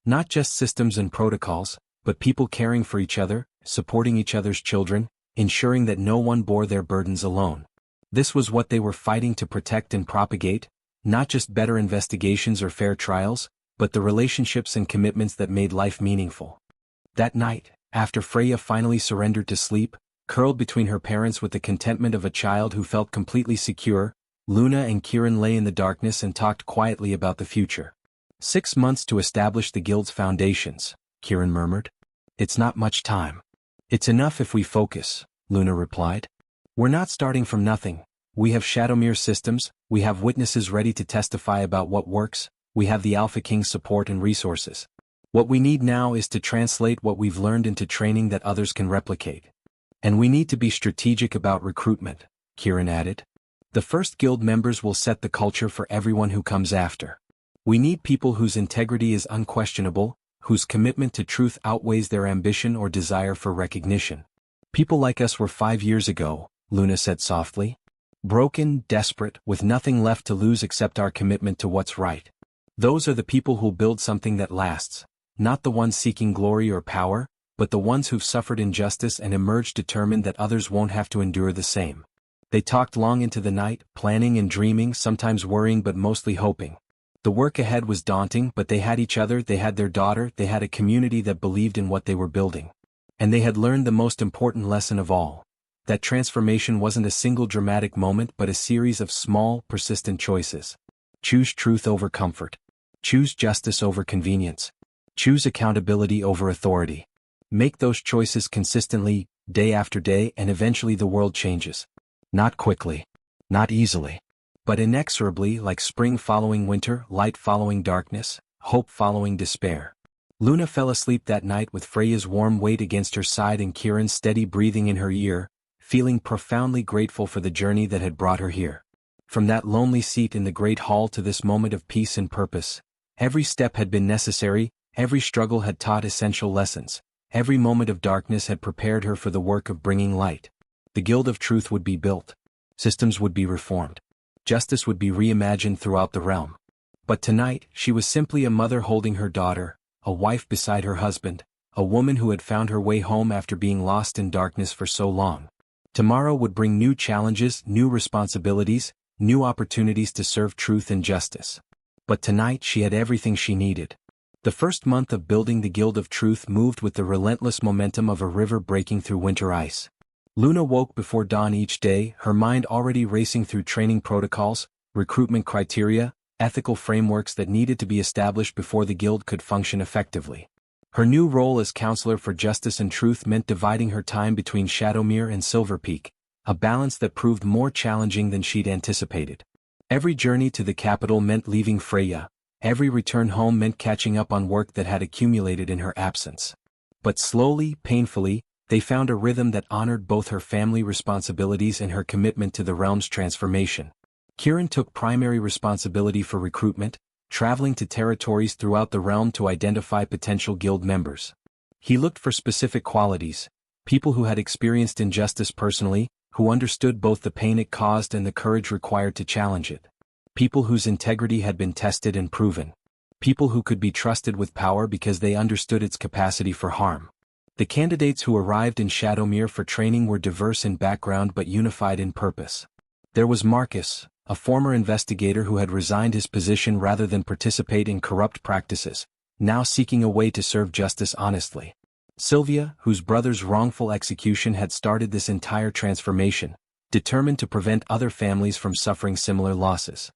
Not just systems and protocols, but people caring for each other, supporting each other's children, ensuring that no one bore their burdens alone. This was what they were fighting to protect and propagate, not just better investigations or fair trials, but the relationships and commitments that made life meaningful. That night, after Freya finally surrendered to sleep, curled between her parents with the contentment of a child who felt completely secure, Luna and Kieran lay in the darkness and talked quietly about the future. 6 months to establish the guild's foundations, Kieran murmured. It's not much time. It's enough if we focus, Luna replied. We're not starting from nothing. We have Shadowmere systems, we have witnesses ready to testify about what works, we have the Alpha King's support and resources. What we need now is to translate what we've learned into training that others can replicate. And we need to be strategic about recruitment, Kieran added. The first guild members will set the culture for everyone who comes after. We need people whose integrity is unquestionable, whose commitment to truth outweighs their ambition or desire for recognition. People like us were 5 years ago, Luna said softly. Broken, desperate, with nothing left to lose except our commitment to what's right. Those are the people who'll build something that lasts, not the ones seeking glory or power, but the ones who've suffered injustice and emerged determined that others won't have to endure the same. They talked long into the night, planning and dreaming, sometimes worrying but mostly hoping. The work ahead was daunting, but they had each other, they had their daughter, they had a community that believed in what they were building. And they had learned the most important lesson of all. That transformation wasn't a single dramatic moment but a series of small, persistent choices. Choose truth over comfort. Choose justice over convenience. Choose accountability over authority. Make those choices consistently, day after day, and eventually the world changes. Not quickly. Not easily. But inexorably, like spring following winter, light following darkness, hope following despair. Luna fell asleep that night with Freya's warm weight against her side and Kieran's steady breathing in her ear, feeling profoundly grateful for the journey that had brought her here. From that lonely seat in the great hall to this moment of peace and purpose, every step had been necessary, every struggle had taught essential lessons, every moment of darkness had prepared her for the work of bringing light. The Guild of Truth would be built. Systems would be reformed. Justice would be reimagined throughout the realm. But tonight, she was simply a mother holding her daughter, a wife beside her husband, a woman who had found her way home after being lost in darkness for so long. Tomorrow would bring new challenges, new responsibilities, new opportunities to serve truth and justice. But tonight she had everything she needed. The first month of building the Guild of Truth moved with the relentless momentum of a river breaking through winter ice. Luna woke before dawn each day, her mind already racing through training protocols, recruitment criteria, ethical frameworks that needed to be established before the Guild could function effectively. Her new role as counselor for justice and truth meant dividing her time between Shadowmere and Silver Peak, a balance that proved more challenging than she'd anticipated. Every journey to the capital meant leaving Freya, every return home meant catching up on work that had accumulated in her absence. But slowly, painfully, they found a rhythm that honored both her family responsibilities and her commitment to the realm's transformation. Kieran took primary responsibility for recruitment, traveling to territories throughout the realm to identify potential guild members. He looked for specific qualities, people who had experienced injustice personally, who understood both the pain it caused and the courage required to challenge it. People whose integrity had been tested and proven. People who could be trusted with power because they understood its capacity for harm. The candidates who arrived in Shadowmere for training were diverse in background but unified in purpose. There was Marcus, a former investigator who had resigned his position rather than participate in corrupt practices, now seeking a way to serve justice honestly. Sylvia, whose brother's wrongful execution had started this entire transformation, determined to prevent other families from suffering similar losses.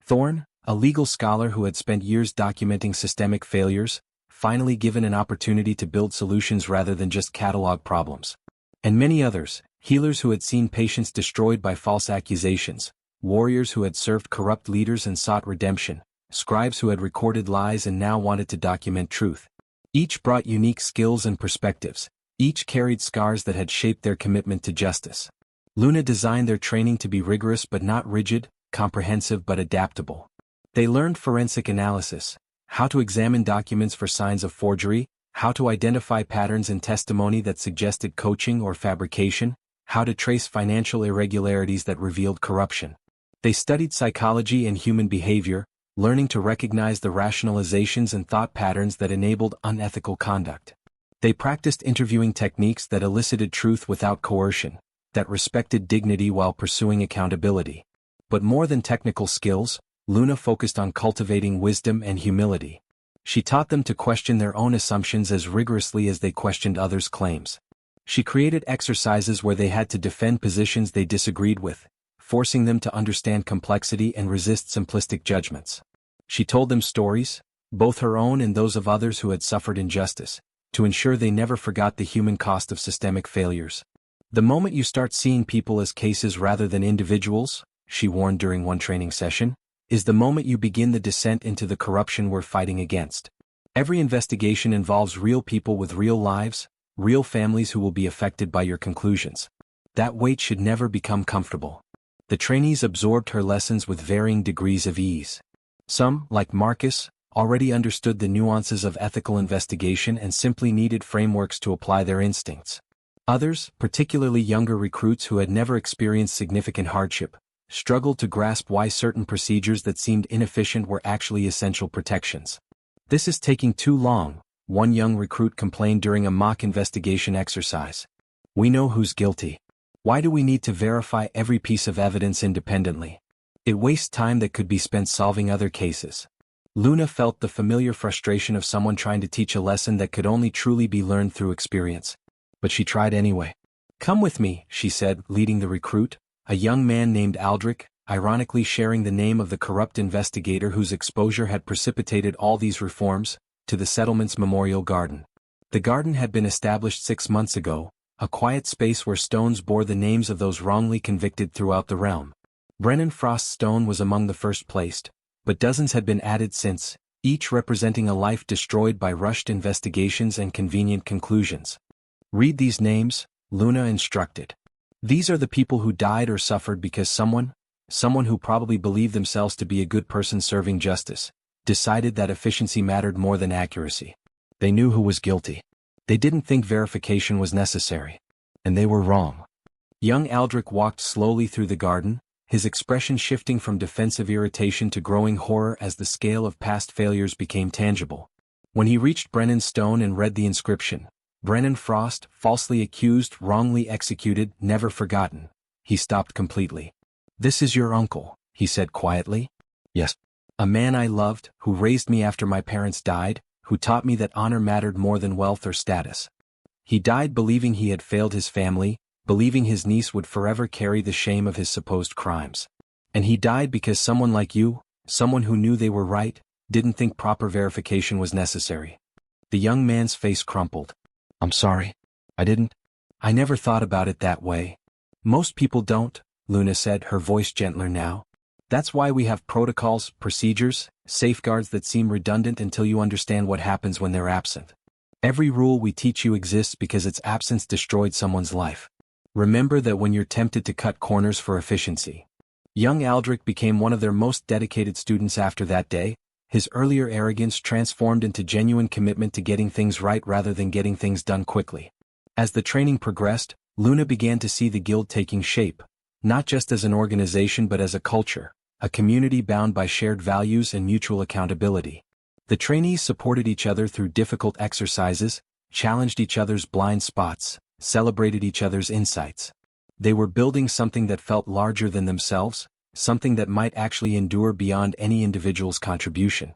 Thorn, a legal scholar who had spent years documenting systemic failures, finally given an opportunity to build solutions rather than just catalog problems. And many others, healers who had seen patients destroyed by false accusations, warriors who had served corrupt leaders and sought redemption, scribes who had recorded lies and now wanted to document truth. Each brought unique skills and perspectives, each carried scars that had shaped their commitment to justice. Luna designed their training to be rigorous but not rigid, comprehensive but adaptable. They learned forensic analysis, how to examine documents for signs of forgery, how to identify patterns in testimony that suggested coaching or fabrication, how to trace financial irregularities that revealed corruption. They studied psychology and human behavior, learning to recognize the rationalizations and thought patterns that enabled unethical conduct. They practiced interviewing techniques that elicited truth without coercion, that respected dignity while pursuing accountability. But more than technical skills, Luna focused on cultivating wisdom and humility. She taught them to question their own assumptions as rigorously as they questioned others' claims. She created exercises where they had to defend positions they disagreed with, forcing them to understand complexity and resist simplistic judgments. She told them stories, both her own and those of others who had suffered injustice, to ensure they never forgot the human cost of systemic failures. The moment you start seeing people as cases rather than individuals, she warned during one training session, is the moment you begin the descent into the corruption we're fighting against. Every investigation involves real people with real lives, real families who will be affected by your conclusions. That weight should never become comfortable. The trainees absorbed her lessons with varying degrees of ease. Some, like Marcus, already understood the nuances of ethical investigation and simply needed frameworks to apply their instincts. Others, particularly younger recruits who had never experienced significant hardship, struggled to grasp why certain procedures that seemed inefficient were actually essential protections. "This is taking too long," one young recruit complained during a mock investigation exercise. "We know who's guilty. Why do we need to verify every piece of evidence independently? It wastes time that could be spent solving other cases." Luna felt the familiar frustration of someone trying to teach a lesson that could only truly be learned through experience. But she tried anyway. "Come with me," she said, leading the recruit, a young man named Aldrich, ironically sharing the name of the corrupt investigator whose exposure had precipitated all these reforms, to the settlement's memorial garden. The garden had been established 6 months ago, a quiet space where stones bore the names of those wrongly convicted throughout the realm. Brennan Frost's stone was among the first placed, but dozens had been added since, each representing a life destroyed by rushed investigations and convenient conclusions. "Read these names," Luna instructed. "These are the people who died or suffered because someone who probably believed themselves to be a good person serving justice, decided that efficiency mattered more than accuracy. They knew who was guilty. They didn't think verification was necessary. And they were wrong." Young Aldrich walked slowly through the garden, his expression shifting from defensive irritation to growing horror as the scale of past failures became tangible. When he reached Brennan's stone and read the inscription, "Brennan Frost, falsely accused, wrongly executed, never forgotten," he stopped completely. "This is your uncle," he said quietly. "Yes. A man I loved, who raised me after my parents died, who taught me that honor mattered more than wealth or status. He died believing he had failed his family, believing his niece would forever carry the shame of his supposed crimes. And he died because someone like you, someone who knew they were right, didn't think proper verification was necessary." The young man's face crumpled. "I'm sorry. I never thought about it that way." "Most people don't," Luna said, her voice gentler now. "That's why we have protocols, procedures, safeguards that seem redundant until you understand what happens when they're absent. Every rule we teach you exists because its absence destroyed someone's life. Remember that when you're tempted to cut corners for efficiency." Young Aldrich became one of their most dedicated students after that day, his earlier arrogance transformed into genuine commitment to getting things right rather than getting things done quickly. As the training progressed, Luna began to see the guild taking shape, not just as an organization but as a culture, a community bound by shared values and mutual accountability. The trainees supported each other through difficult exercises, challenged each other's blind spots, celebrated each other's insights. They were building something that felt larger than themselves, something that might actually endure beyond any individual's contribution.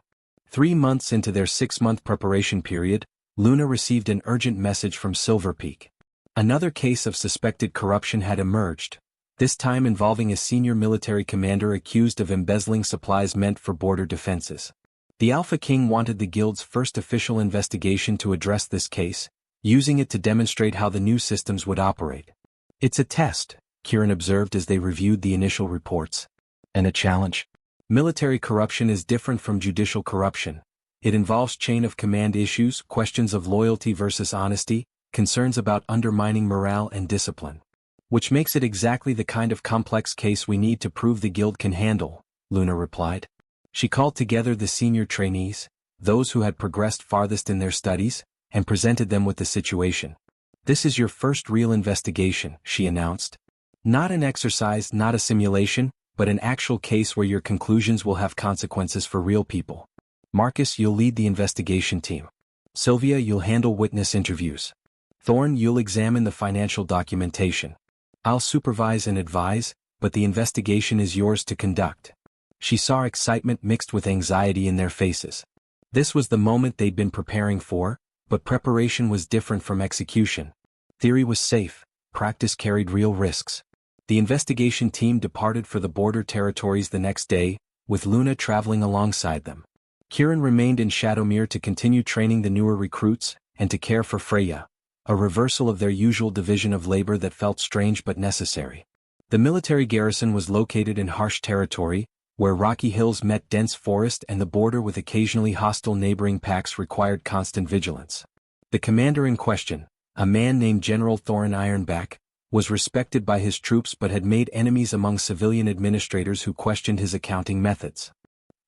3 months into their 6-month preparation period, Luna received an urgent message from Silver Peak. Another case of suspected corruption had emerged, this time involving a senior military commander accused of embezzling supplies meant for border defenses. The Alpha King wanted the guild's first official investigation to address this case, using it to demonstrate how the new systems would operate. "It's a test," Kieran observed as they reviewed the initial reports. "And a challenge. Military corruption is different from judicial corruption. It involves chain of command issues, questions of loyalty versus honesty, concerns about undermining morale and discipline. Which makes it exactly the kind of complex case we need to prove the guild can handle," Luna replied. She called together the senior trainees, those who had progressed farthest in their studies, and presented them with the situation. "This is your first real investigation," she announced. "Not an exercise, not a simulation, but an actual case where your conclusions will have consequences for real people. Marcus, you'll lead the investigation team. Sylvia, you'll handle witness interviews. Thorn, you'll examine the financial documentation. I'll supervise and advise, but the investigation is yours to conduct. She saw excitement mixed with anxiety in their faces. This was the moment they'd been preparing for, but preparation was different from execution. Theory was safe, practice carried real risks. The investigation team departed for the border territories the next day, with Luna traveling alongside them. Kieran remained in Shadowmere to continue training the newer recruits, and to care for Freya, a reversal of their usual division of labor that felt strange but necessary. The military garrison was located in harsh territory, where rocky hills met dense forest and the border with occasionally hostile neighboring packs required constant vigilance. The commander in question, a man named General Thorin Ironback, was respected by his troops but had made enemies among civilian administrators who questioned his accounting methods.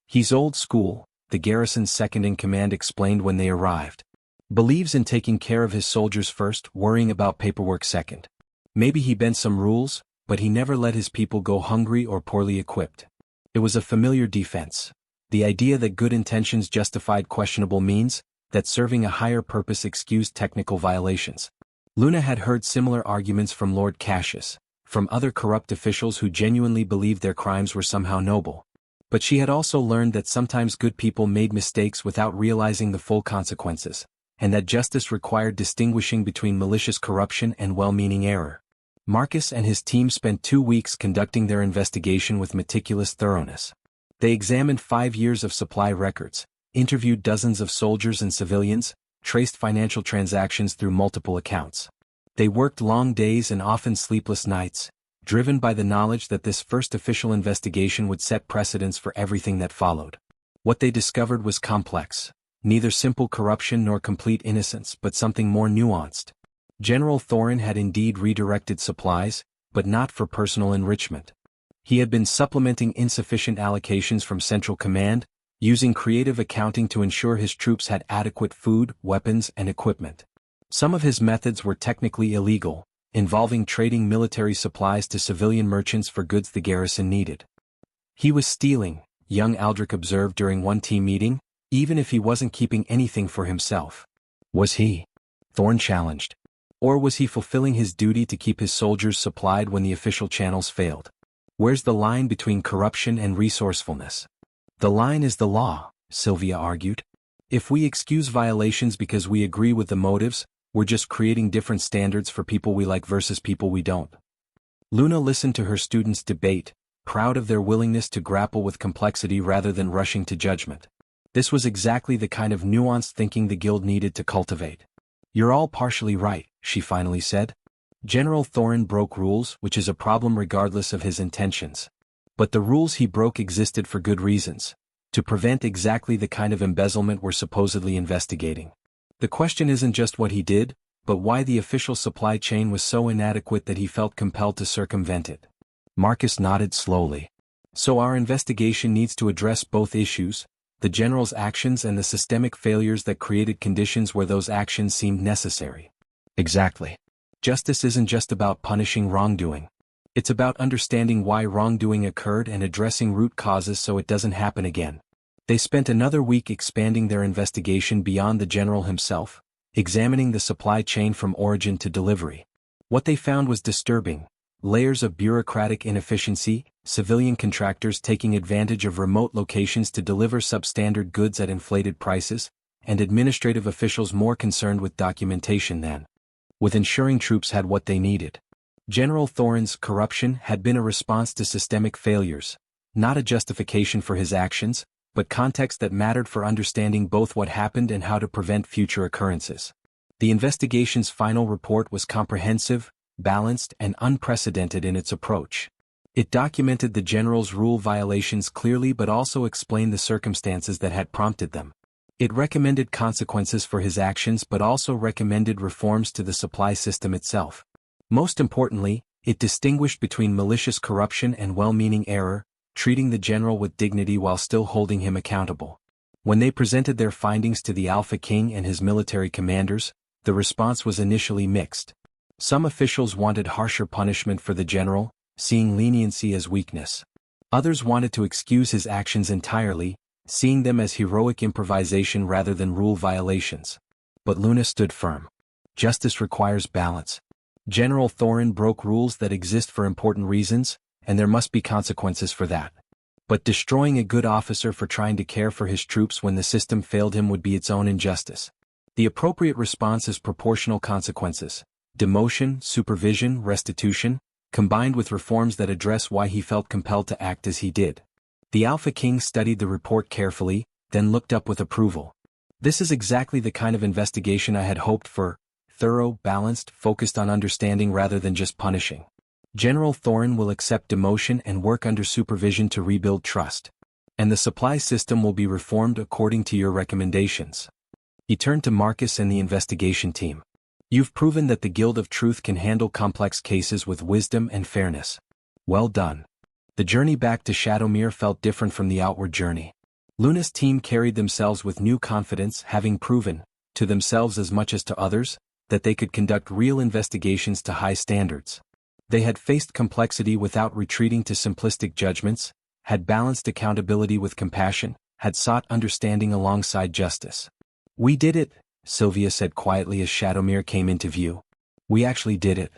He's old school, the garrison's second-in-command explained when they arrived. Believes in taking care of his soldiers first, worrying about paperwork second. Maybe he bent some rules, but he never let his people go hungry or poorly equipped. It was a familiar defense. The idea that good intentions justified questionable means, that serving a higher purpose excused technical violations. Luna had heard similar arguments from Lord Cassius, from other corrupt officials who genuinely believed their crimes were somehow noble. But she had also learned that sometimes good people made mistakes without realizing the full consequences, and that justice required distinguishing between malicious corruption and well-meaning error. Marcus and his team spent 2 weeks conducting their investigation with meticulous thoroughness. They examined 5 years of supply records, interviewed dozens of soldiers and civilians, traced financial transactions through multiple accounts. They worked long days and often sleepless nights, driven by the knowledge that this first official investigation would set precedents for everything that followed. What they discovered was complex, neither simple corruption nor complete innocence but something more nuanced. General Thorin had indeed redirected supplies, but not for personal enrichment. He had been supplementing insufficient allocations from Central Command, using creative accounting to ensure his troops had adequate food, weapons, and equipment. Some of his methods were technically illegal, involving trading military supplies to civilian merchants for goods the garrison needed. He was stealing, young Aldrich observed during one team meeting, even if he wasn't keeping anything for himself. Was he? Thorn challenged. Or was he fulfilling his duty to keep his soldiers supplied when the official channels failed? Where's the line between corruption and resourcefulness? The line is the law, Sylvia argued. If we excuse violations because we agree with the motives, we're just creating different standards for people we like versus people we don't. Luna listened to her students debate, proud of their willingness to grapple with complexity rather than rushing to judgment. This was exactly the kind of nuanced thinking the guild needed to cultivate. You're all partially right, she finally said. General Thorin broke rules, which is a problem regardless of his intentions. But the rules he broke existed for good reasons, to prevent exactly the kind of embezzlement we're supposedly investigating. The question isn't just what he did, but why the official supply chain was so inadequate that he felt compelled to circumvent it. Marcus nodded slowly. So our investigation needs to address both issues, the general's actions and the systemic failures that created conditions where those actions seemed necessary. Exactly. Justice isn't just about punishing wrongdoing. It's about understanding why wrongdoing occurred and addressing root causes so it doesn't happen again. They spent another week expanding their investigation beyond the general himself, examining the supply chain from origin to delivery. What they found was disturbing: layers of bureaucratic inefficiency, civilian contractors taking advantage of remote locations to deliver substandard goods at inflated prices, and administrative officials more concerned with documentation than with ensuring troops had what they needed. General Thorin's corruption had been a response to systemic failures, not a justification for his actions, but context that mattered for understanding both what happened and how to prevent future occurrences. The investigation's final report was comprehensive, balanced, and unprecedented in its approach. It documented the general's rule violations clearly but also explained the circumstances that had prompted them. It recommended consequences for his actions but also recommended reforms to the supply system itself. Most importantly, it distinguished between malicious corruption and well-meaning error, treating the general with dignity while still holding him accountable. When they presented their findings to the Alpha King and his military commanders, the response was initially mixed. Some officials wanted harsher punishment for the general, seeing leniency as weakness. Others wanted to excuse his actions entirely, seeing them as heroic improvisation rather than rule violations. But Luna stood firm. Justice requires balance. General Thorin broke rules that exist for important reasons, and there must be consequences for that. But destroying a good officer for trying to care for his troops when the system failed him would be its own injustice. The appropriate response is proportional consequences. Demotion, supervision, restitution, combined with reforms that address why he felt compelled to act as he did. The Alpha King studied the report carefully, then looked up with approval. This is exactly the kind of investigation I had hoped for, thorough, balanced, focused on understanding rather than just punishing. General Thorin will accept demotion and work under supervision to rebuild trust. And the supply system will be reformed according to your recommendations. He turned to Marcus and the investigation team. You've proven that the Guild of Truth can handle complex cases with wisdom and fairness. Well done. The journey back to Shadowmere felt different from the outward journey. Luna's team carried themselves with new confidence, having proven, to themselves as much as to others, that they could conduct real investigations to high standards. They had faced complexity without retreating to simplistic judgments, had balanced accountability with compassion, had sought understanding alongside justice. We did it, Sylvia said quietly as Shadowmere came into view. We actually did it.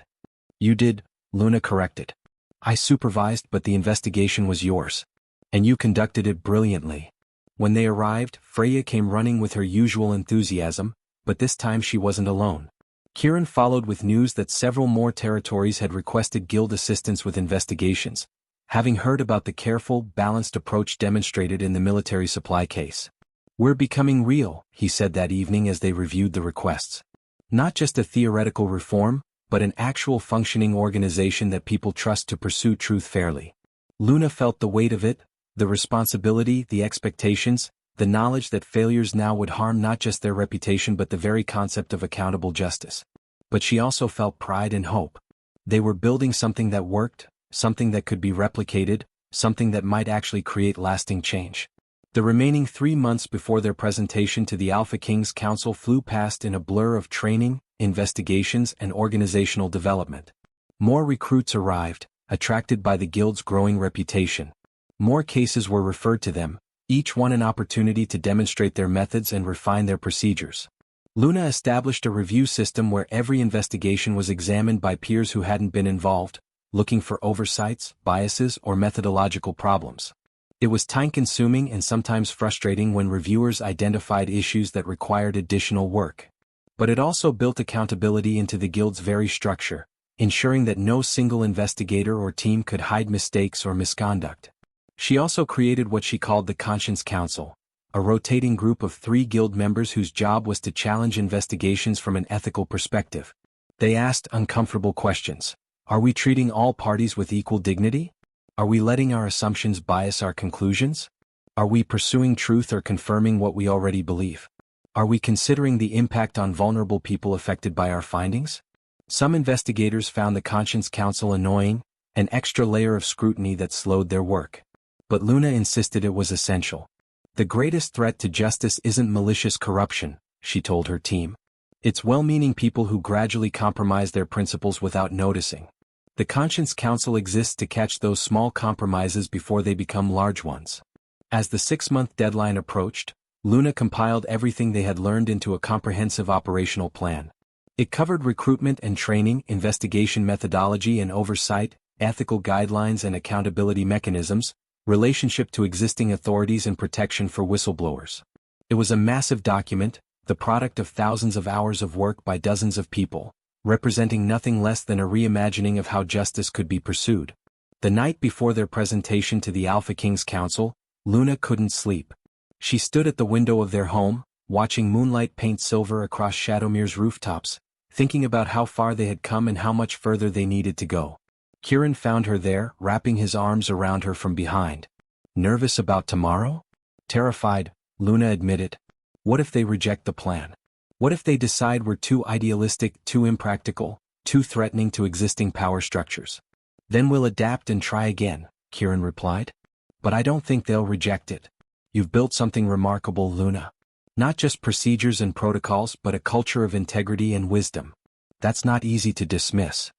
You did, Luna corrected. I supervised, but the investigation was yours. And you conducted it brilliantly. When they arrived, Freya came running with her usual enthusiasm, but this time she wasn't alone. Kieran followed with news that several more territories had requested guild assistance with investigations, having heard about the careful, balanced approach demonstrated in the military supply case. We're becoming real, he said that evening as they reviewed the requests. Not just a theoretical reform, but an actual functioning organization that people trust to pursue truth fairly. Luna felt the weight of it, the responsibility, the expectations, the knowledge that failures now would harm not just their reputation but the very concept of accountable justice. But she also felt pride and hope. They were building something that worked, something that could be replicated, something that might actually create lasting change. The remaining 3 months before their presentation to the Alpha King's Council flew past in a blur of training, investigations, and organizational development. More recruits arrived, attracted by the guild's growing reputation. More cases were referred to them, each one an opportunity to demonstrate their methods and refine their procedures. Luna established a review system where every investigation was examined by peers who hadn't been involved, looking for oversights, biases, or methodological problems. It was time-consuming and sometimes frustrating when reviewers identified issues that required additional work. But it also built accountability into the guild's very structure, ensuring that no single investigator or team could hide mistakes or misconduct. She also created what she called the Conscience Council, a rotating group of 3 guild members whose job was to challenge investigations from an ethical perspective. They asked uncomfortable questions. Are we treating all parties with equal dignity? Are we letting our assumptions bias our conclusions? Are we pursuing truth or confirming what we already believe? Are we considering the impact on vulnerable people affected by our findings? Some investigators found the Conscience Council annoying, an extra layer of scrutiny that slowed their work. But Luna insisted it was essential. The greatest threat to justice isn't malicious corruption, she told her team. It's well-meaning people who gradually compromise their principles without noticing. The Conscience Council exists to catch those small compromises before they become large ones. As the 6-month deadline approached, Luna compiled everything they had learned into a comprehensive operational plan. It covered recruitment and training, investigation methodology and oversight, ethical guidelines and accountability mechanisms, relationship to existing authorities and protection for whistleblowers. It was a massive document, the product of thousands of hours of work by dozens of people, representing nothing less than a reimagining of how justice could be pursued. The night before their presentation to the Alpha King's Council, Luna couldn't sleep. She stood at the window of their home, watching moonlight paint silver across Shadowmere's rooftops, thinking about how far they had come and how much further they needed to go. Kieran found her there, wrapping his arms around her from behind. Nervous about tomorrow? Terrified, Luna admitted. What if they reject the plan? What if they decide we're too idealistic, too impractical, too threatening to existing power structures? Then we'll adapt and try again, Kieran replied. But I don't think they'll reject it. You've built something remarkable, Luna. Not just procedures and protocols, but a culture of integrity and wisdom. That's not easy to dismiss.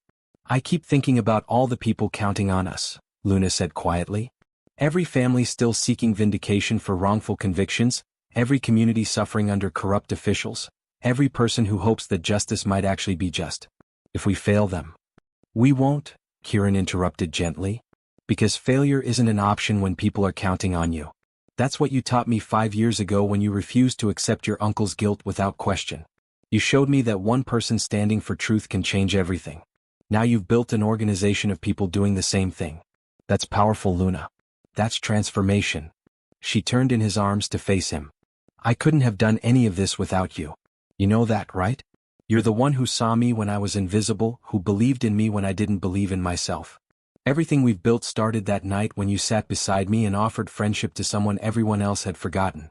I keep thinking about all the people counting on us, Luna said quietly. Every family still seeking vindication for wrongful convictions, every community suffering under corrupt officials, every person who hopes that justice might actually be just. If we fail them. We won't, Kieran interrupted gently. Because failure isn't an option when people are counting on you. That's what you taught me 5 years ago when you refused to accept your uncle's guilt without question. You showed me that one person standing for truth can change everything. Now you've built an organization of people doing the same thing. That's powerful, Luna. That's transformation. She turned in his arms to face him. I couldn't have done any of this without you. You know that, right? You're the one who saw me when I was invisible, who believed in me when I didn't believe in myself. Everything we've built started that night when you sat beside me and offered friendship to someone everyone else had forgotten.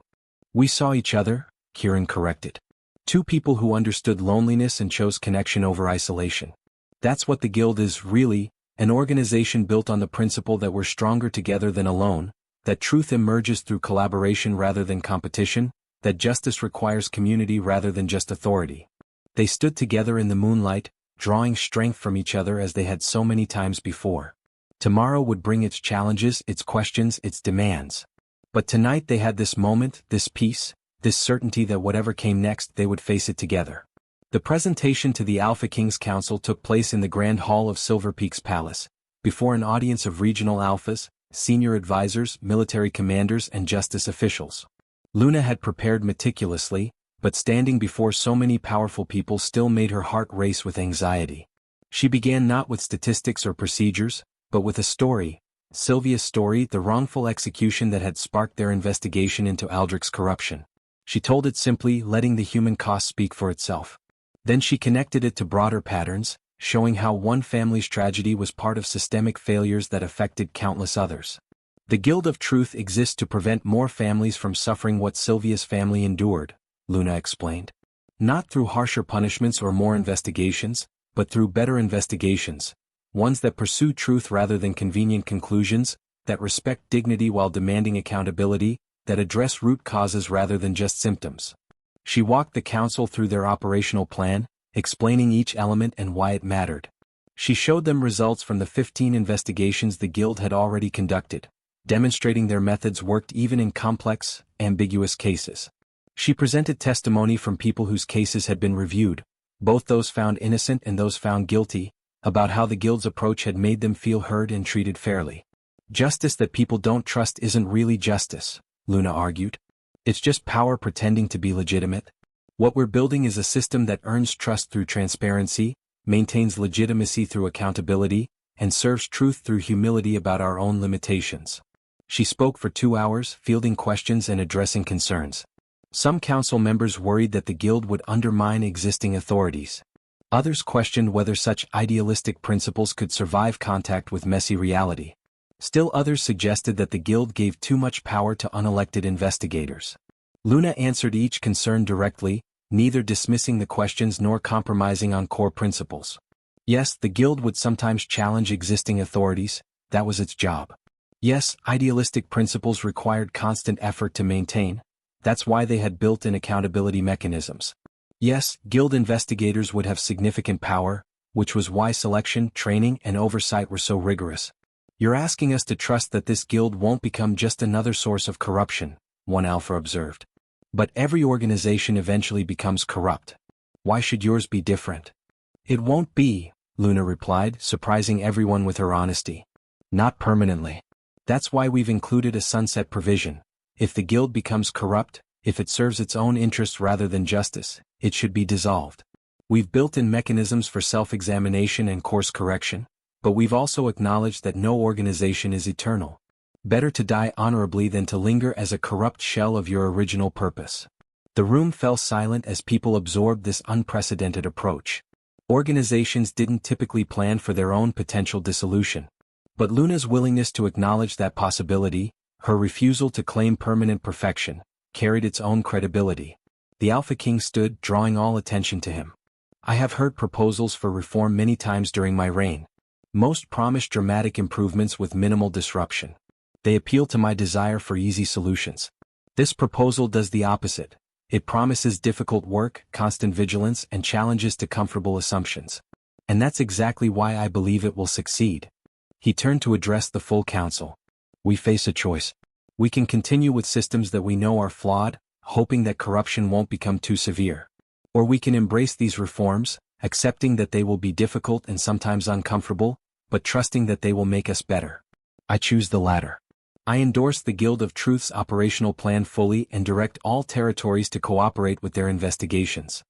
We saw each other, Kieran corrected. Two people who understood loneliness and chose connection over isolation. That's what the Guild is, really, an organization built on the principle that we're stronger together than alone, that truth emerges through collaboration rather than competition, that justice requires community rather than just authority. They stood together in the moonlight, drawing strength from each other as they had so many times before. Tomorrow would bring its challenges, its questions, its demands. But tonight they had this moment, this peace, this certainty that whatever came next they would face it together. The presentation to the Alpha Kings Council took place in the Grand Hall of Silver Peak's palace, before an audience of regional alphas, senior advisors, military commanders and justice officials. Luna had prepared meticulously, but standing before so many powerful people still made her heart race with anxiety. She began not with statistics or procedures, but with a story, Sylvia's story, the wrongful execution that had sparked their investigation into Aldrich's corruption. She told it simply, letting the human cost speak for itself. Then she connected it to broader patterns, showing how one family's tragedy was part of systemic failures that affected countless others. The Guild of Truth exists to prevent more families from suffering what Sylvia's family endured, Luna explained. Not through harsher punishments or more investigations, but through better investigations. Ones that pursue truth rather than convenient conclusions, that respect dignity while demanding accountability, that address root causes rather than just symptoms. She walked the council through their operational plan, explaining each element and why it mattered. She showed them results from the 15 investigations the Guild had already conducted, demonstrating their methods worked even in complex, ambiguous cases. She presented testimony from people whose cases had been reviewed, both those found innocent and those found guilty, about how the Guild's approach had made them feel heard and treated fairly. Justice that people don't trust isn't really justice, Luna argued. It's just power pretending to be legitimate. What we're building is a system that earns trust through transparency, maintains legitimacy through accountability, and serves truth through humility about our own limitations. She spoke for 2 hours, fielding questions and addressing concerns. Some council members worried that the Guild would undermine existing authorities. Others questioned whether such idealistic principles could survive contact with messy reality. Still others suggested that the Guild gave too much power to unelected investigators. Luna answered each concern directly, neither dismissing the questions nor compromising on core principles. Yes, the Guild would sometimes challenge existing authorities, that was its job. Yes, idealistic principles required constant effort to maintain, that's why they had built-in accountability mechanisms. Yes, Guild investigators would have significant power, which was why selection, training, and oversight were so rigorous. You're asking us to trust that this Guild won't become just another source of corruption, one alpha observed. But every organization eventually becomes corrupt. Why should yours be different? It won't be, Luna replied, surprising everyone with her honesty. Not permanently. That's why we've included a sunset provision. If the Guild becomes corrupt, if it serves its own interests rather than justice, it should be dissolved. We've built in mechanisms for self-examination and course correction, but we've also acknowledged that no organization is eternal. Better to die honorably than to linger as a corrupt shell of your original purpose. The room fell silent as people absorbed this unprecedented approach. Organizations didn't typically plan for their own potential dissolution. But Luna's willingness to acknowledge that possibility, her refusal to claim permanent perfection, carried its own credibility. The Alpha King stood, drawing all attention to him. I have heard proposals for reform many times during my reign. Most promise dramatic improvements with minimal disruption. They appeal to my desire for easy solutions. This proposal does the opposite. It promises difficult work, constant vigilance, and challenges to comfortable assumptions. And that's exactly why I believe it will succeed. He turned to address the full council. We face a choice. We can continue with systems that we know are flawed, hoping that corruption won't become too severe. Or we can embrace these reforms, accepting that they will be difficult and sometimes uncomfortable, but trusting that they will make us better. I choose the latter. I endorse the Guild of Truth's operational plan fully and direct all territories to cooperate with their investigations.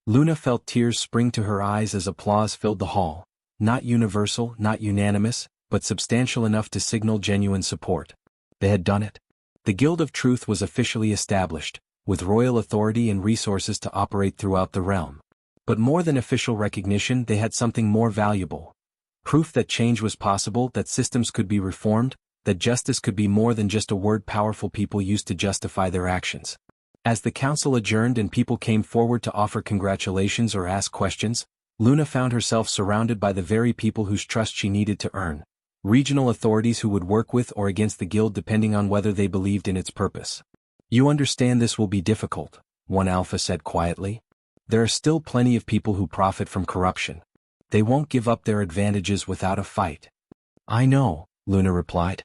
Luna felt tears spring to her eyes as applause filled the hall. Not universal, not unanimous, but substantial enough to signal genuine support. They had done it. The Guild of Truth was officially established, with royal authority and resources to operate throughout the realm. But more than official recognition, they had something more valuable. Proof that change was possible, that systems could be reformed, that justice could be more than just a word powerful people used to justify their actions. As the council adjourned and people came forward to offer congratulations or ask questions, Luna found herself surrounded by the very people whose trust she needed to earn. Regional authorities who would work with or against the guild depending on whether they believed in its purpose. You understand this will be difficult, one alpha said quietly. There are still plenty of people who profit from corruption. They won't give up their advantages without a fight. I know, Luna replied.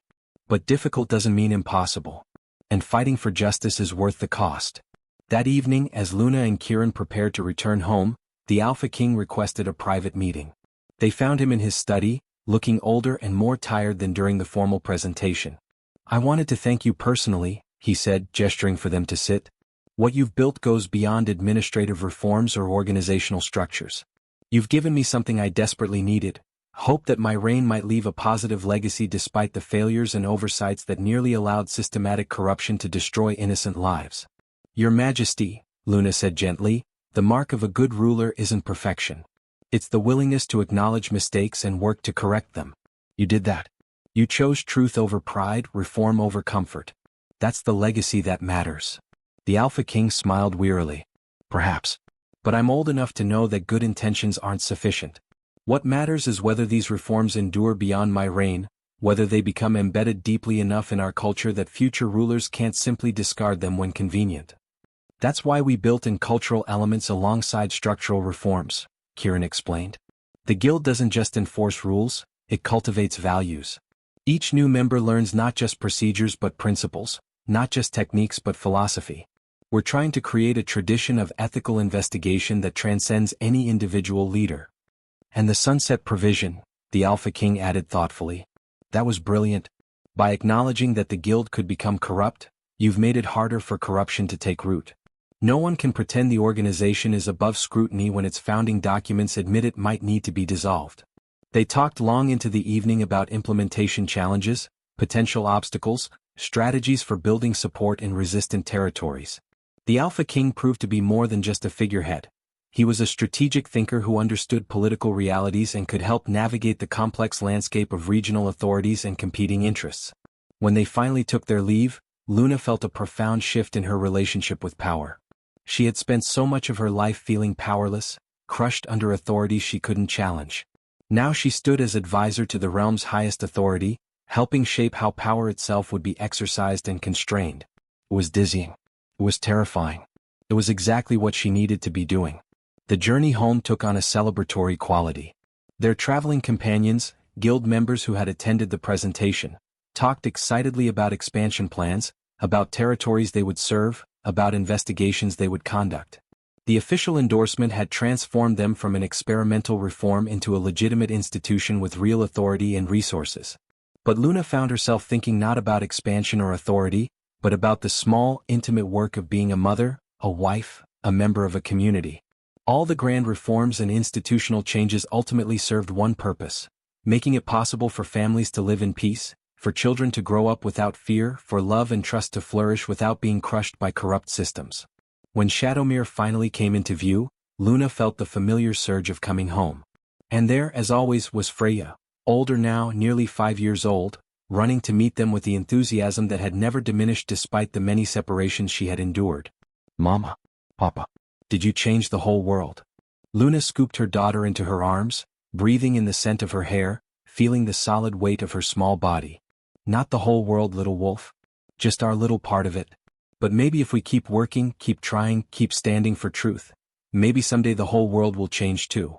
But difficult doesn't mean impossible. And fighting for justice is worth the cost. That evening, as Luna and Kieran prepared to return home, the Alpha King requested a private meeting. They found him in his study, looking older and more tired than during the formal presentation. I wanted to thank you personally, he said, gesturing for them to sit. What you've built goes beyond administrative reforms or organizational structures. You've given me something I desperately needed, hope that my reign might leave a positive legacy despite the failures and oversights that nearly allowed systematic corruption to destroy innocent lives. Your Majesty, Luna said gently, the mark of a good ruler isn't perfection. It's the willingness to acknowledge mistakes and work to correct them. You did that. You chose truth over pride, reform over comfort. That's the legacy that matters. The Alpha King smiled wearily. Perhaps. But I'm old enough to know that good intentions aren't sufficient. What matters is whether these reforms endure beyond my reign, whether they become embedded deeply enough in our culture that future rulers can't simply discard them when convenient. That's why we built in cultural elements alongside structural reforms, Kieran explained. The guild doesn't just enforce rules, it cultivates values. Each new member learns not just procedures but principles, not just techniques but philosophy. We're trying to create a tradition of ethical investigation that transcends any individual leader. And the sunset provision, the Alpha King added thoughtfully. That was brilliant. By acknowledging that the guild could become corrupt, you've made it harder for corruption to take root. No one can pretend the organization is above scrutiny when its founding documents admit it might need to be dissolved. They talked long into the evening about implementation challenges, potential obstacles, strategies for building support in resistant territories. The Alpha King proved to be more than just a figurehead. He was a strategic thinker who understood political realities and could help navigate the complex landscape of regional authorities and competing interests. When they finally took their leave, Luna felt a profound shift in her relationship with power. She had spent so much of her life feeling powerless, crushed under authorities she couldn't challenge. Now she stood as advisor to the realm's highest authority, helping shape how power itself would be exercised and constrained. It was dizzying. It was terrifying. It was exactly what she needed to be doing. The journey home took on a celebratory quality. Their traveling companions, guild members who had attended the presentation, talked excitedly about expansion plans, about territories they would serve, about investigations they would conduct. The official endorsement had transformed them from an experimental reform into a legitimate institution with real authority and resources. But Luna found herself thinking not about expansion or authority, but about the small, intimate work of being a mother, a wife, a member of a community. All the grand reforms and institutional changes ultimately served one purpose: making it possible for families to live in peace, for children to grow up without fear, for love and trust to flourish without being crushed by corrupt systems. When Shadowmere finally came into view, Luna felt the familiar surge of coming home. And there, as always, was Freya, older now, nearly 5 years old, running to meet them with the enthusiasm that had never diminished despite the many separations she had endured. Mama, Papa, did you change the whole world? Luna scooped her daughter into her arms, breathing in the scent of her hair, feeling the solid weight of her small body. Not the whole world, little wolf. Just our little part of it. But maybe if we keep working, keep trying, keep standing for truth, maybe someday the whole world will change too.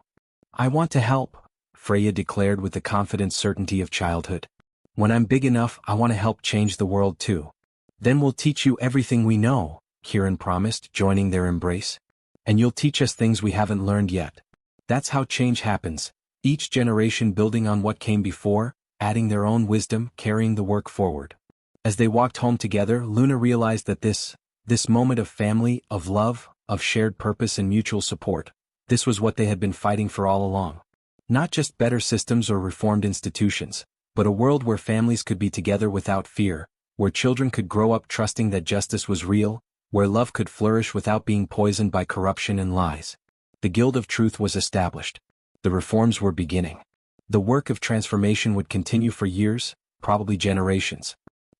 I want to help, Freya declared with the confident certainty of childhood. When I'm big enough, I want to help change the world too. Then we'll teach you everything we know, Kieran promised, joining their embrace. And you'll teach us things we haven't learned yet. That's how change happens, each generation building on what came before, adding their own wisdom, carrying the work forward. As they walked home together, Luna realized that this moment of family, of love, of shared purpose and mutual support, this was what they had been fighting for all along. Not just better systems or reformed institutions, but a world where families could be together without fear, where children could grow up trusting that justice was real, where love could flourish without being poisoned by corruption and lies. The Guild of Truth was established. The reforms were beginning. The work of transformation would continue for years, probably generations.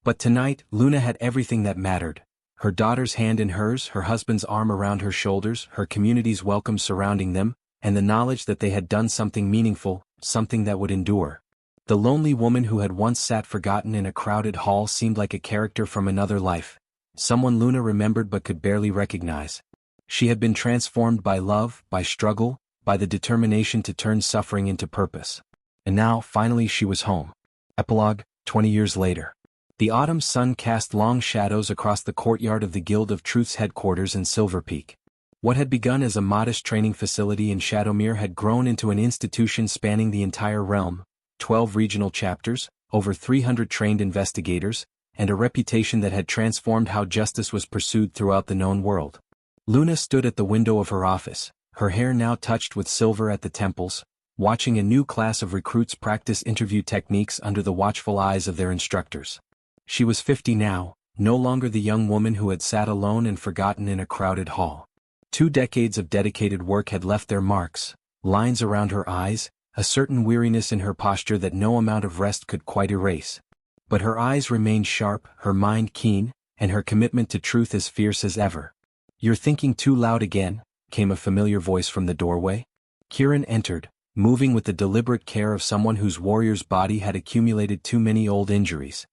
But tonight, Luna had everything that mattered. Her daughter's hand in hers, her husband's arm around her shoulders, her community's welcome surrounding them, and the knowledge that they had done something meaningful, something that would endure. The lonely woman who had once sat forgotten in a crowded hall seemed like a character from another life, someone Luna remembered but could barely recognize. She had been transformed by love, by struggle, by the determination to turn suffering into purpose. And now, finally, she was home. Epilogue, 20 years later. The autumn sun cast long shadows across the courtyard of the Guild of Truth's headquarters in Silver Peak. What had begun as a modest training facility in Shadowmere had grown into an institution spanning the entire realm, 12 regional chapters, over 300 trained investigators, and a reputation that had transformed how justice was pursued throughout the known world. Luna stood at the window of her office, her hair now touched with silver at the temples, watching a new class of recruits practice interview techniques under the watchful eyes of their instructors. She was 50 now, no longer the young woman who had sat alone and forgotten in a crowded hall. 2 decades of dedicated work had left their marks, lines around her eyes, a certain weariness in her posture that no amount of rest could quite erase. But her eyes remained sharp, her mind keen, and her commitment to truth as fierce as ever. "You're thinking too loud again," came a familiar voice from the doorway. Kieran entered, moving with the deliberate care of someone whose warrior's body had accumulated too many old injuries.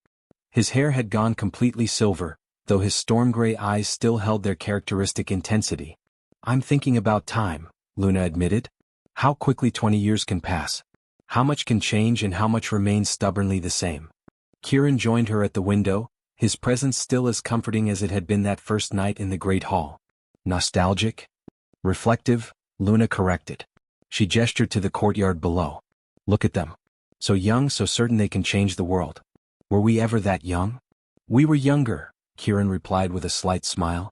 His hair had gone completely silver, though his storm-gray eyes still held their characteristic intensity. "I'm thinking about time," Luna admitted. "How quickly 20 years can pass. How much can change and how much remains stubbornly the same." Kieran joined her at the window, his presence still as comforting as it had been that first night in the Great Hall. "Nostalgic? Reflective?" Luna corrected. She gestured to the courtyard below. "Look at them. So young, so certain they can change the world. Were we ever that young?" "We were younger," Kieran replied with a slight smile.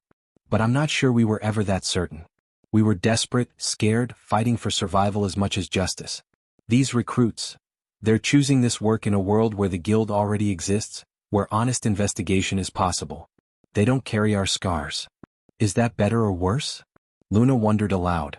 "But I'm not sure we were ever that certain. We were desperate, scared, fighting for survival as much as justice. These recruits, they're choosing this work in a world where the guild already exists, where honest investigation is possible. They don't carry our scars. Is that better or worse?" Luna wondered aloud.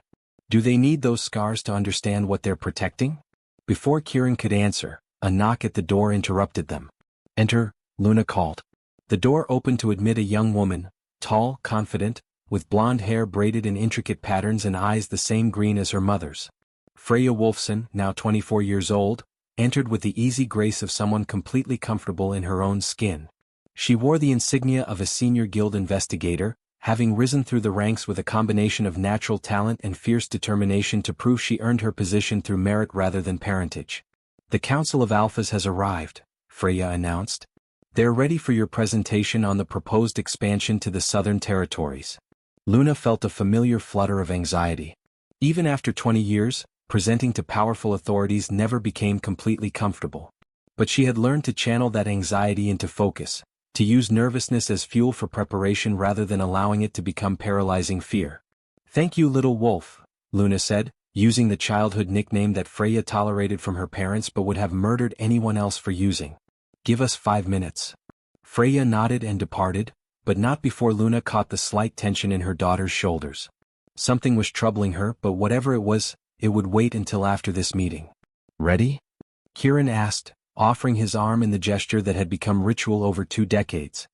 Do they need those scars to understand what they're protecting? Before Kieran could answer, a knock at the door interrupted them. "Enter," Luna called. The door opened to admit a young woman, tall, confident, with blonde hair braided in intricate patterns and eyes the same green as her mother's. Freya Wolfson, now 24 years old, entered with the easy grace of someone completely comfortable in her own skin. She wore the insignia of a senior guild investigator, having risen through the ranks with a combination of natural talent and fierce determination to prove she earned her position through merit rather than parentage. "The Council of Alphas has arrived," Freya announced. "They're ready for your presentation on the proposed expansion to the Southern Territories." Luna felt a familiar flutter of anxiety. Even after 20 years, presenting to powerful authorities never became completely comfortable. But she had learned to channel that anxiety into focus, to use nervousness as fuel for preparation rather than allowing it to become paralyzing fear. "Thank you, little wolf," Luna said, using the childhood nickname that Freya tolerated from her parents but would have murdered anyone else for using. "Give us 5 minutes." Freya nodded and departed, but not before Luna caught the slight tension in her daughter's shoulders. Something was troubling her, but whatever it was, it would wait until after this meeting. "Ready?" Kieran asked, offering his arm in the gesture that had become ritual over 2 decades.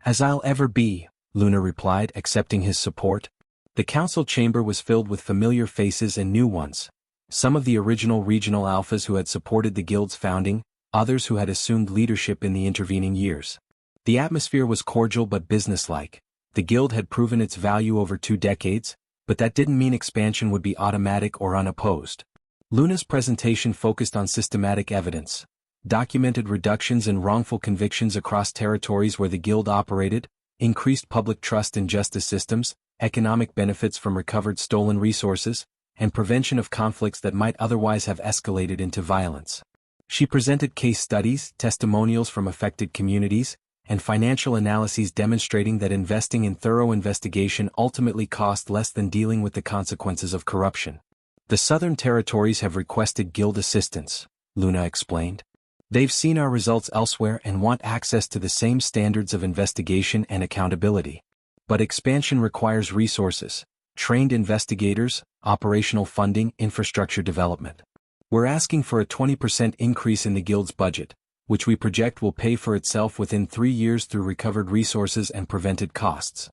"As I'll ever be," Luna replied, accepting his support. The council chamber was filled with familiar faces and new ones. Some of the original regional alphas who had supported the guild's founding, others who had assumed leadership in the intervening years. The atmosphere was cordial but businesslike. The guild had proven its value over 2 decades, but that didn't mean expansion would be automatic or unopposed. Luna's presentation focused on systematic evidence, documented reductions in wrongful convictions across territories where the guild operated, increased public trust in justice systems, economic benefits from recovered stolen resources, and prevention of conflicts that might otherwise have escalated into violence. She presented case studies, testimonials from affected communities, and financial analyses demonstrating that investing in thorough investigation ultimately cost less than dealing with the consequences of corruption. The Southern Territories have requested guild assistance, Luna explained. They've seen our results elsewhere and want access to the same standards of investigation and accountability. But expansion requires resources, trained investigators, operational funding, infrastructure development. We're asking for a 20% increase in the guild's budget, which we project will pay for itself within 3 years through recovered resources and prevented costs.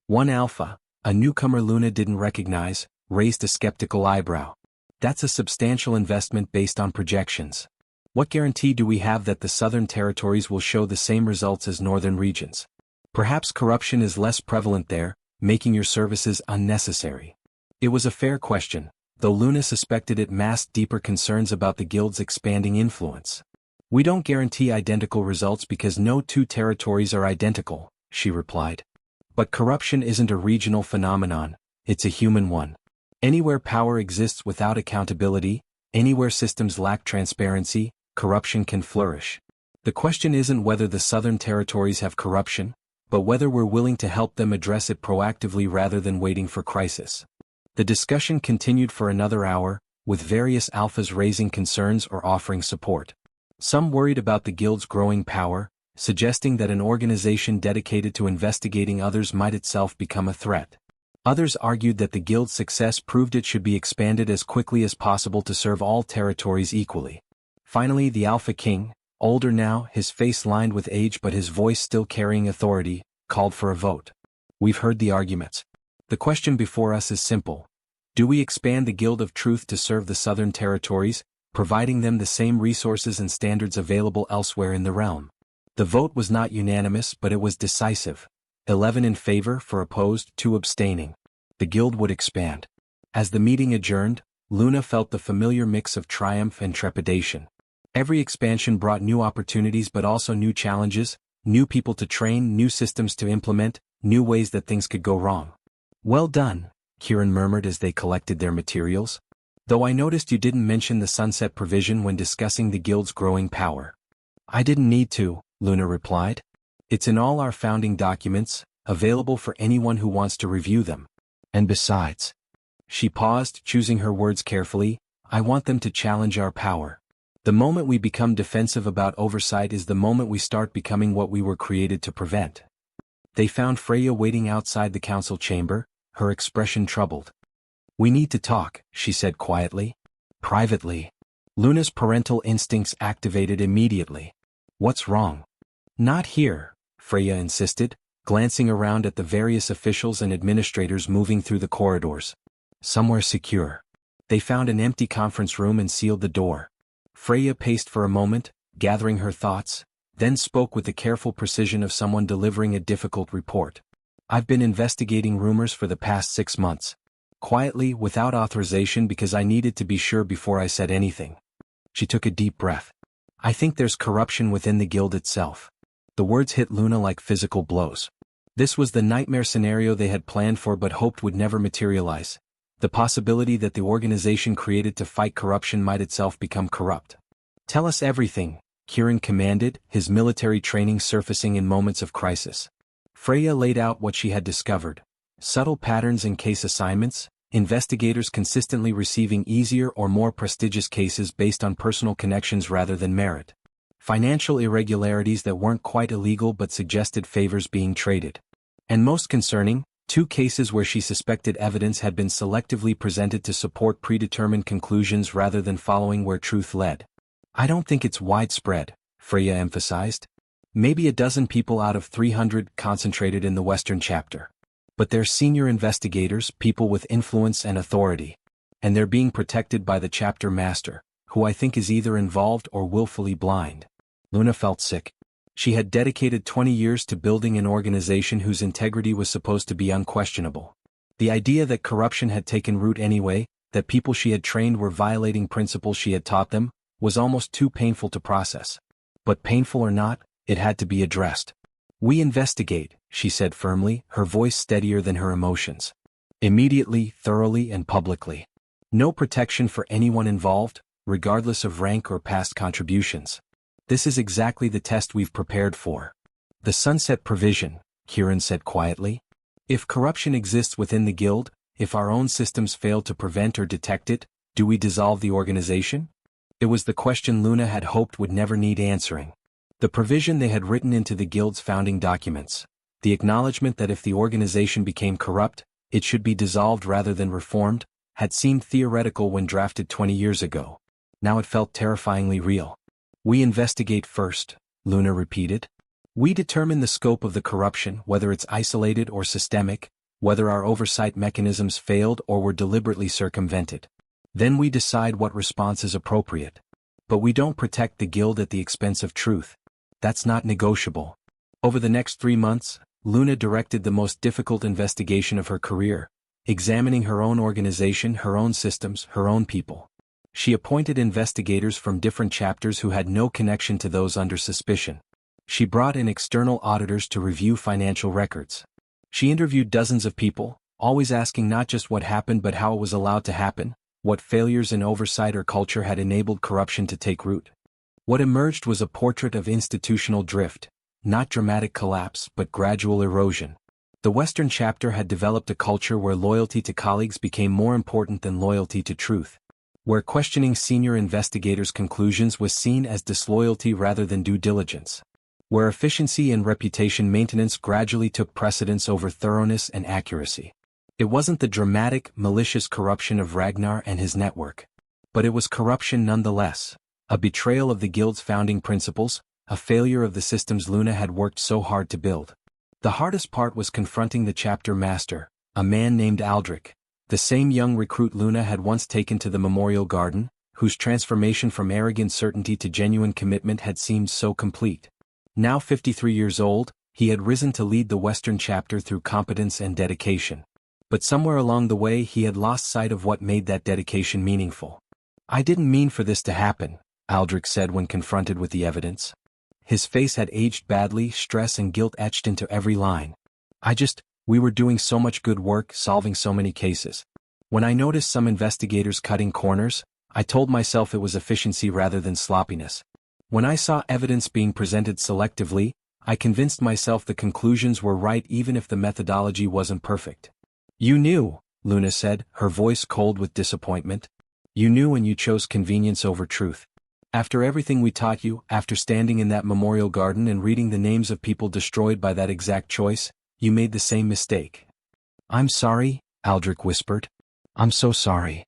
One Alpha, a newcomer Luna didn't recognize, raised a skeptical eyebrow. That's a substantial investment based on projections. What guarantee do we have that the Southern Territories will show the same results as Northern regions? Perhaps corruption is less prevalent there, making your services unnecessary. It was a fair question, though Luna suspected it masked deeper concerns about the guild's expanding influence. We don't guarantee identical results because no two territories are identical, she replied. But corruption isn't a regional phenomenon, it's a human one. Anywhere power exists without accountability, anywhere systems lack transparency, corruption can flourish. The question isn't whether the Southern Territories have corruption, but whether we're willing to help them address it proactively rather than waiting for crisis. The discussion continued for another hour, with various alphas raising concerns or offering support. Some worried about the guild's growing power, suggesting that an organization dedicated to investigating others might itself become a threat. Others argued that the guild's success proved it should be expanded as quickly as possible to serve all territories equally. Finally, the Alpha King, older now, his face lined with age but his voice still carrying authority, called for a vote. We've heard the arguments. The question before us is simple. Do we expand the Guild of Truth to serve the Southern Territories, providing them the same resources and standards available elsewhere in the realm? The vote was not unanimous, but it was decisive. 11 in favor, 4 opposed, 2 abstaining. The guild would expand. As the meeting adjourned, Luna felt the familiar mix of triumph and trepidation. Every expansion brought new opportunities but also new challenges, new people to train, new systems to implement, new ways that things could go wrong. Well done, Kieran murmured as they collected their materials. Though I noticed you didn't mention the sunset provision when discussing the guild's growing power. I didn't need to, Luna replied. It's in all our founding documents, available for anyone who wants to review them. And besides. She paused, choosing her words carefully, I want them to challenge our power. The moment we become defensive about oversight is the moment we start becoming what we were created to prevent. They found Freya waiting outside the council chamber, her expression troubled. We need to talk, she said quietly. Privately. Luna's parental instincts activated immediately. What's wrong? Not here, Freya insisted, glancing around at the various officials and administrators moving through the corridors. Somewhere secure. They found an empty conference room and sealed the door. Freya paced for a moment, gathering her thoughts, then spoke with the careful precision of someone delivering a difficult report. I've been investigating rumors for the past 6 months. Quietly, without authorization because I needed to be sure before I said anything. She took a deep breath. I think there's corruption within the guild itself. The words hit Luna like physical blows. This was the nightmare scenario they had planned for but hoped would never materialize. The possibility that the organization created to fight corruption might itself become corrupt. Tell us everything, Kieran commanded, his military training surfacing in moments of crisis. Freya laid out what she had discovered. Subtle patterns in case assignments, investigators consistently receiving easier or more prestigious cases based on personal connections rather than merit. Financial irregularities that weren't quite illegal but suggested favors being traded. And most concerning, 2 cases where she suspected evidence had been selectively presented to support predetermined conclusions rather than following where truth led. I don't think it's widespread, Freya emphasized. Maybe a dozen people out of 300 concentrated in the Western chapter. But they're senior investigators, people with influence and authority. And they're being protected by the chapter master, who I think is either involved or willfully blind. Luna felt sick. She had dedicated 20 years to building an organization whose integrity was supposed to be unquestionable. The idea that corruption had taken root anyway, that people she had trained were violating principles she had taught them, was almost too painful to process. But painful or not, it had to be addressed. "We investigate," she said firmly, her voice steadier than her emotions. "Immediately, thoroughly and publicly. No protection for anyone involved, regardless of rank or past contributions. This is exactly the test we've prepared for." "The sunset provision," Kieran said quietly. "If corruption exists within the guild, if our own systems fail to prevent or detect it, do we dissolve the organization?" It was the question Luna had hoped would never need answering. The provision they had written into the guild's founding documents. The acknowledgement that if the organization became corrupt, it should be dissolved rather than reformed, had seemed theoretical when drafted 20 years ago. Now it felt terrifyingly real. "We investigate first," Luna repeated. "We determine the scope of the corruption, whether it's isolated or systemic, whether our oversight mechanisms failed or were deliberately circumvented. Then we decide what response is appropriate. But we don't protect the guild at the expense of truth. That's not negotiable." Over the next 3 months, Luna directed the most difficult investigation of her career, examining her own organization, her own systems, her own people. She appointed investigators from different chapters who had no connection to those under suspicion. She brought in external auditors to review financial records. She interviewed dozens of people, always asking not just what happened but how it was allowed to happen, what failures in oversight or culture had enabled corruption to take root. What emerged was a portrait of institutional drift, not dramatic collapse but gradual erosion. The Western chapter had developed a culture where loyalty to colleagues became more important than loyalty to truth, where questioning senior investigators' conclusions was seen as disloyalty rather than due diligence, where efficiency and reputation maintenance gradually took precedence over thoroughness and accuracy. It wasn't the dramatic, malicious corruption of Ragnar and his network. But it was corruption nonetheless, a betrayal of the guild's founding principles, a failure of the systems Luna had worked so hard to build. The hardest part was confronting the chapter master, a man named Aldrich, the same young recruit Luna had once taken to the memorial garden, whose transformation from arrogant certainty to genuine commitment had seemed so complete. Now 53 years old, he had risen to lead the Western chapter through competence and dedication. But somewhere along the way he had lost sight of what made that dedication meaningful. "I didn't mean for this to happen," Aldrich said when confronted with the evidence. His face had aged badly, stress and guilt etched into every line. We were doing so much good work, solving so many cases. When I noticed some investigators cutting corners, I told myself it was efficiency rather than sloppiness. When I saw evidence being presented selectively, I convinced myself the conclusions were right even if the methodology wasn't perfect." "You knew," Luna said, her voice cold with disappointment. "You knew and you chose convenience over truth. After everything we taught you, after standing in that memorial garden and reading the names of people destroyed by that exact choice, you made the same mistake." "I'm sorry," Aldrich whispered. "I'm so sorry."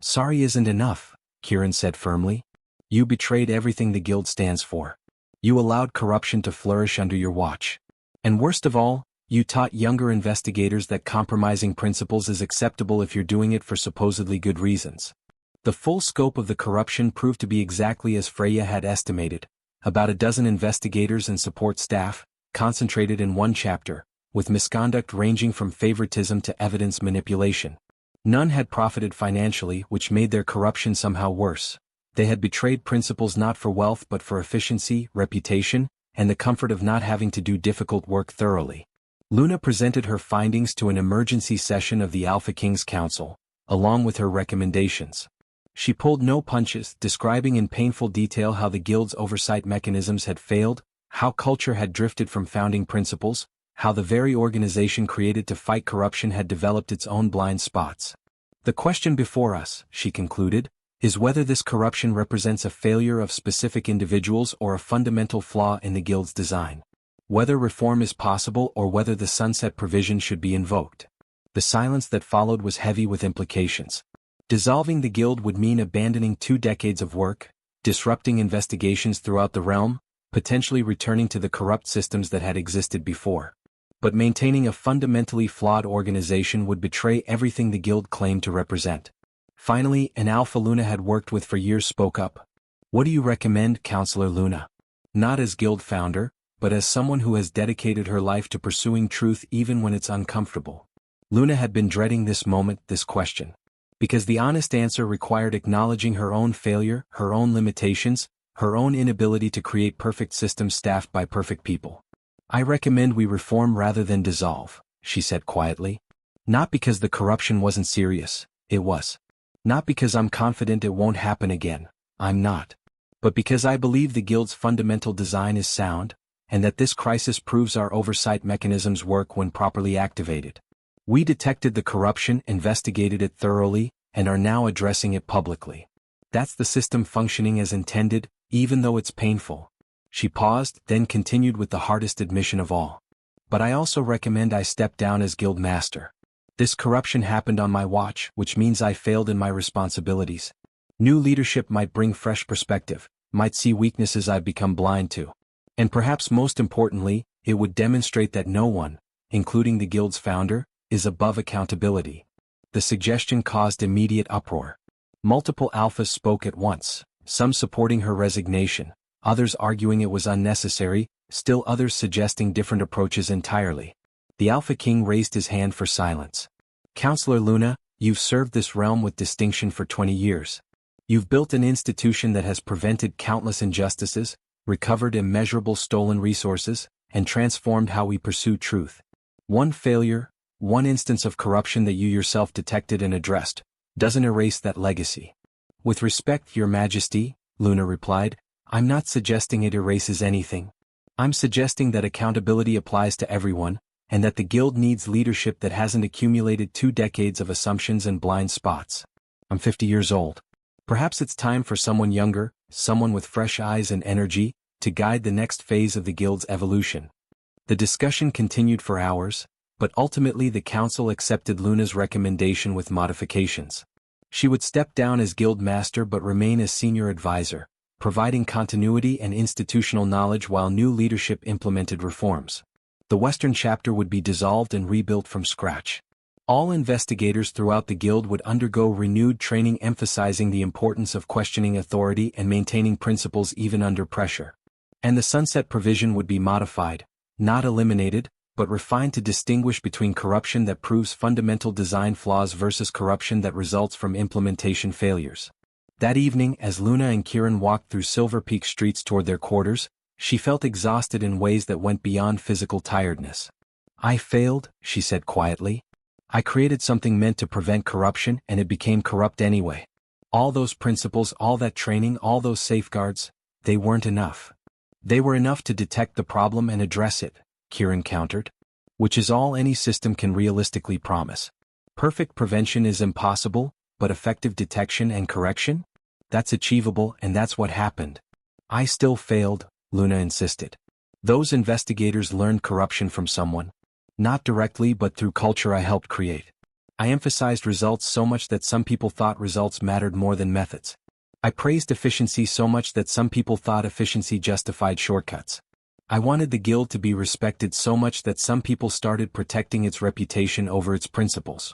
"Sorry isn't enough," Kieran said firmly. "You betrayed everything the guild stands for. You allowed corruption to flourish under your watch. And worst of all, you taught younger investigators that compromising principles is acceptable if you're doing it for supposedly good reasons." The full scope of the corruption proved to be exactly as Freya had estimated, about a dozen investigators and support staff, concentrated in one chapter, with misconduct ranging from favoritism to evidence manipulation. None had profited financially, which made their corruption somehow worse. They had betrayed principles not for wealth but for efficiency, reputation, and the comfort of not having to do difficult work thoroughly. Luna presented her findings to an emergency session of the Alpha King's Council, along with her recommendations. She pulled no punches, describing in painful detail how the guild's oversight mechanisms had failed, how culture had drifted from founding principles, how the very organization created to fight corruption had developed its own blind spots. "The question before us," she concluded, "is whether this corruption represents a failure of specific individuals or a fundamental flaw in the guild's design. Whether reform is possible or whether the sunset provision should be invoked." The silence that followed was heavy with implications. Dissolving the guild would mean abandoning 2 decades of work, disrupting investigations throughout the realm, potentially returning to the corrupt systems that had existed before. But maintaining a fundamentally flawed organization would betray everything the guild claimed to represent. Finally, an Alpha Luna had worked with for years spoke up. "What do you recommend, Counselor Luna? Not as guild founder, but as someone who has dedicated her life to pursuing truth even when it's uncomfortable." Luna had been dreading this moment, this question. Because the honest answer required acknowledging her own failure, her own limitations, her own inability to create perfect systems staffed by perfect people. I recommend we reform rather than dissolve, she said quietly. Not because the corruption wasn't serious, it was. Not because I'm confident it won't happen again, I'm not. But because I believe the Guild's fundamental design is sound, and that this crisis proves our oversight mechanisms work when properly activated. We detected the corruption, investigated it thoroughly, and are now addressing it publicly. That's the system functioning as intended, even though it's painful. She paused, then continued with the hardest admission of all. But I also recommend I step down as Guild Master. This corruption happened on my watch, which means I failed in my responsibilities. New leadership might bring fresh perspective, might see weaknesses I've become blind to. And perhaps most importantly, it would demonstrate that no one, including the Guild's founder, is above accountability. The suggestion caused immediate uproar. Multiple alphas spoke at once, some supporting her resignation, others arguing it was unnecessary, still others suggesting different approaches entirely. The Alpha King raised his hand for silence. Counselor Luna, you've served this realm with distinction for 20 years. You've built an institution that has prevented countless injustices, recovered immeasurable stolen resources, and transformed how we pursue truth. One failure, one instance of corruption that you yourself detected and addressed, doesn't erase that legacy. With respect, Your Majesty, Luna replied, I'm not suggesting it erases anything. I'm suggesting that accountability applies to everyone, and that the Guild needs leadership that hasn't accumulated 2 decades of assumptions and blind spots. I'm 50 years old. Perhaps it's time for someone younger, someone with fresh eyes and energy, to guide the next phase of the Guild's evolution. The discussion continued for hours, but ultimately the Council accepted Luna's recommendation with modifications. She would step down as Guild Master but remain as Senior Advisor, providing continuity and institutional knowledge while new leadership implemented reforms. The Western chapter would be dissolved and rebuilt from scratch. All investigators throughout the Guild would undergo renewed training emphasizing the importance of questioning authority and maintaining principles even under pressure. And the sunset provision would be modified, not eliminated, but refined to distinguish between corruption that proves fundamental design flaws versus corruption that results from implementation failures. That evening, as Luna and Kieran walked through Silver Peak streets toward their quarters, she felt exhausted in ways that went beyond physical tiredness. I failed, she said quietly. I created something meant to prevent corruption and it became corrupt anyway. All those principles, all that training, all those safeguards, they weren't enough. They were enough to detect the problem and address it, Kieran countered. Which is all any system can realistically promise. Perfect prevention is impossible, but effective detection and correction? That's achievable, and that's what happened. I still failed, Luna insisted. Those investigators learned corruption from someone. Not directly but through culture I helped create. I emphasized results so much that some people thought results mattered more than methods. I praised efficiency so much that some people thought efficiency justified shortcuts. I wanted the Guild to be respected so much that some people started protecting its reputation over its principles.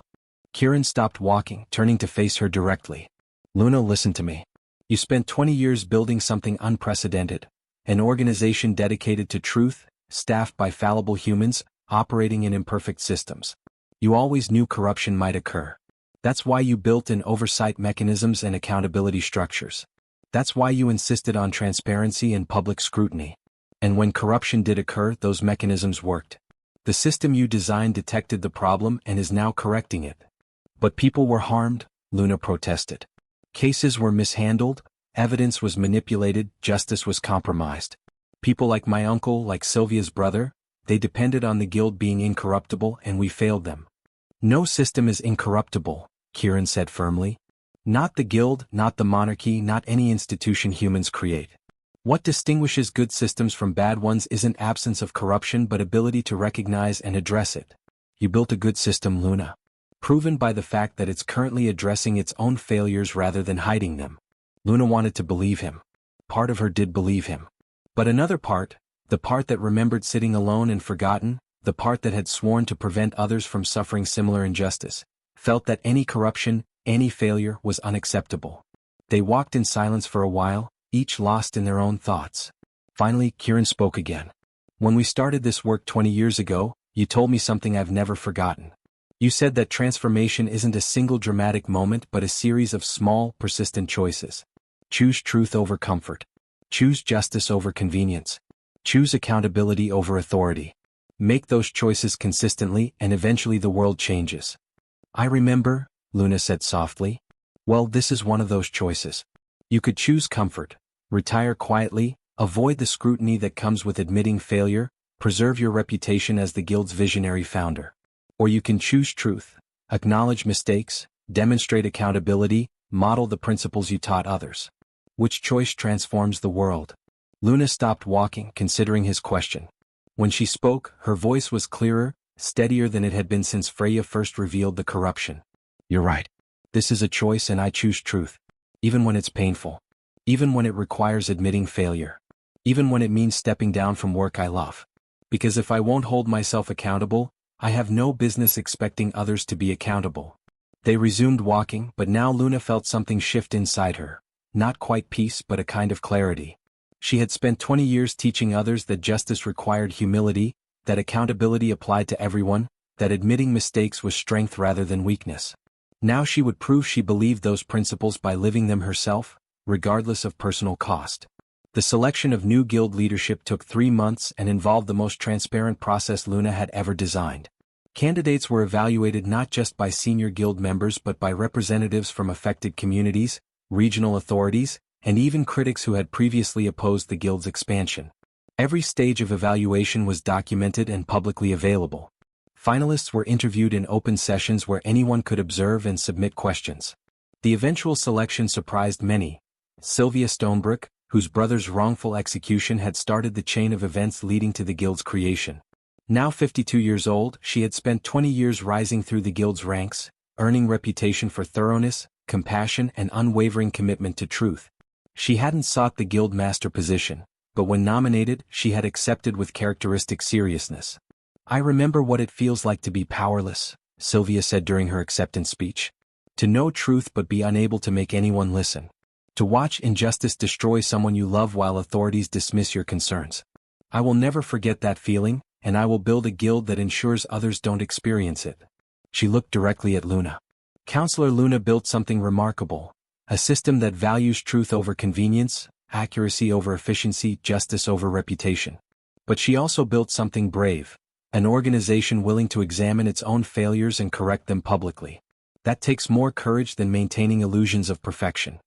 Kieran stopped walking, turning to face her directly. Luna, listen to me. You spent 20 years building something unprecedented. An organization dedicated to truth, staffed by fallible humans, operating in imperfect systems. You always knew corruption might occur. That's why you built in oversight mechanisms and accountability structures. That's why you insisted on transparency and public scrutiny. And when corruption did occur, those mechanisms worked. The system you designed detected the problem and is now correcting it. But people were harmed, Luna protested. Cases were mishandled, evidence was manipulated, justice was compromised. People like my uncle, like Sylvia's brother, they depended on the Guild being incorruptible and we failed them. No system is incorruptible, Kieran said firmly. Not the Guild, not the monarchy, not any institution humans create. What distinguishes good systems from bad ones isn't absence of corruption but ability to recognize and address it. You built a good system, Luna. Proven by the fact that it's currently addressing its own failures rather than hiding them. Luna wanted to believe him. Part of her did believe him. But another part, the part that remembered sitting alone and forgotten, the part that had sworn to prevent others from suffering similar injustice, felt that any corruption, any failure was unacceptable. They walked in silence for a while, each lost in their own thoughts. Finally, Kieran spoke again. When we started this work 20 years ago, you told me something I've never forgotten. You said that transformation isn't a single dramatic moment but a series of small, persistent choices. Choose truth over comfort. Choose justice over convenience. Choose accountability over authority. Make those choices consistently and eventually the world changes. I remember, Luna said softly. Well, this is one of those choices. You could choose comfort, retire quietly, avoid the scrutiny that comes with admitting failure, preserve your reputation as the guild's visionary founder. Or you can choose truth, acknowledge mistakes, demonstrate accountability, model the principles you taught others. Which choice transforms the world? Luna stopped walking, considering his question. When she spoke, her voice was clearer, steadier than it had been since Freya first revealed the corruption. You're right. This is a choice and I choose truth. Even when it's painful. Even when it requires admitting failure. Even when it means stepping down from work I love. Because if I won't hold myself accountable, I have no business expecting others to be accountable. They resumed walking, but now Luna felt something shift inside her. Not quite peace but a kind of clarity. She had spent 20 years teaching others that justice required humility, that accountability applied to everyone, that admitting mistakes was strength rather than weakness. Now she would prove she believed those principles by living them herself, regardless of personal cost. The selection of new guild leadership took 3 months and involved the most transparent process Luna had ever designed. Candidates were evaluated not just by senior guild members but by representatives from affected communities, regional authorities, and even critics who had previously opposed the guild's expansion. Every stage of evaluation was documented and publicly available. Finalists were interviewed in open sessions where anyone could observe and submit questions. The eventual selection surprised many. Sylvia Stonebrook, whose brother's wrongful execution had started the chain of events leading to the guild's creation. Now 52 years old, she had spent 20 years rising through the guild's ranks, earning reputation for thoroughness, compassion and unwavering commitment to truth. She hadn't sought the guild master position, but when nominated, she had accepted with characteristic seriousness. I remember what it feels like to be powerless, Sylvia said during her acceptance speech. To know truth but be unable to make anyone listen. To watch injustice destroy someone you love while authorities dismiss your concerns. I will never forget that feeling, and I will build a guild that ensures others don't experience it. She looked directly at Luna. Counselor Luna built something remarkable. A system that values truth over convenience, accuracy over efficiency, justice over reputation. But she also built something brave. An organization willing to examine its own failures and correct them publicly. That takes more courage than maintaining illusions of perfection.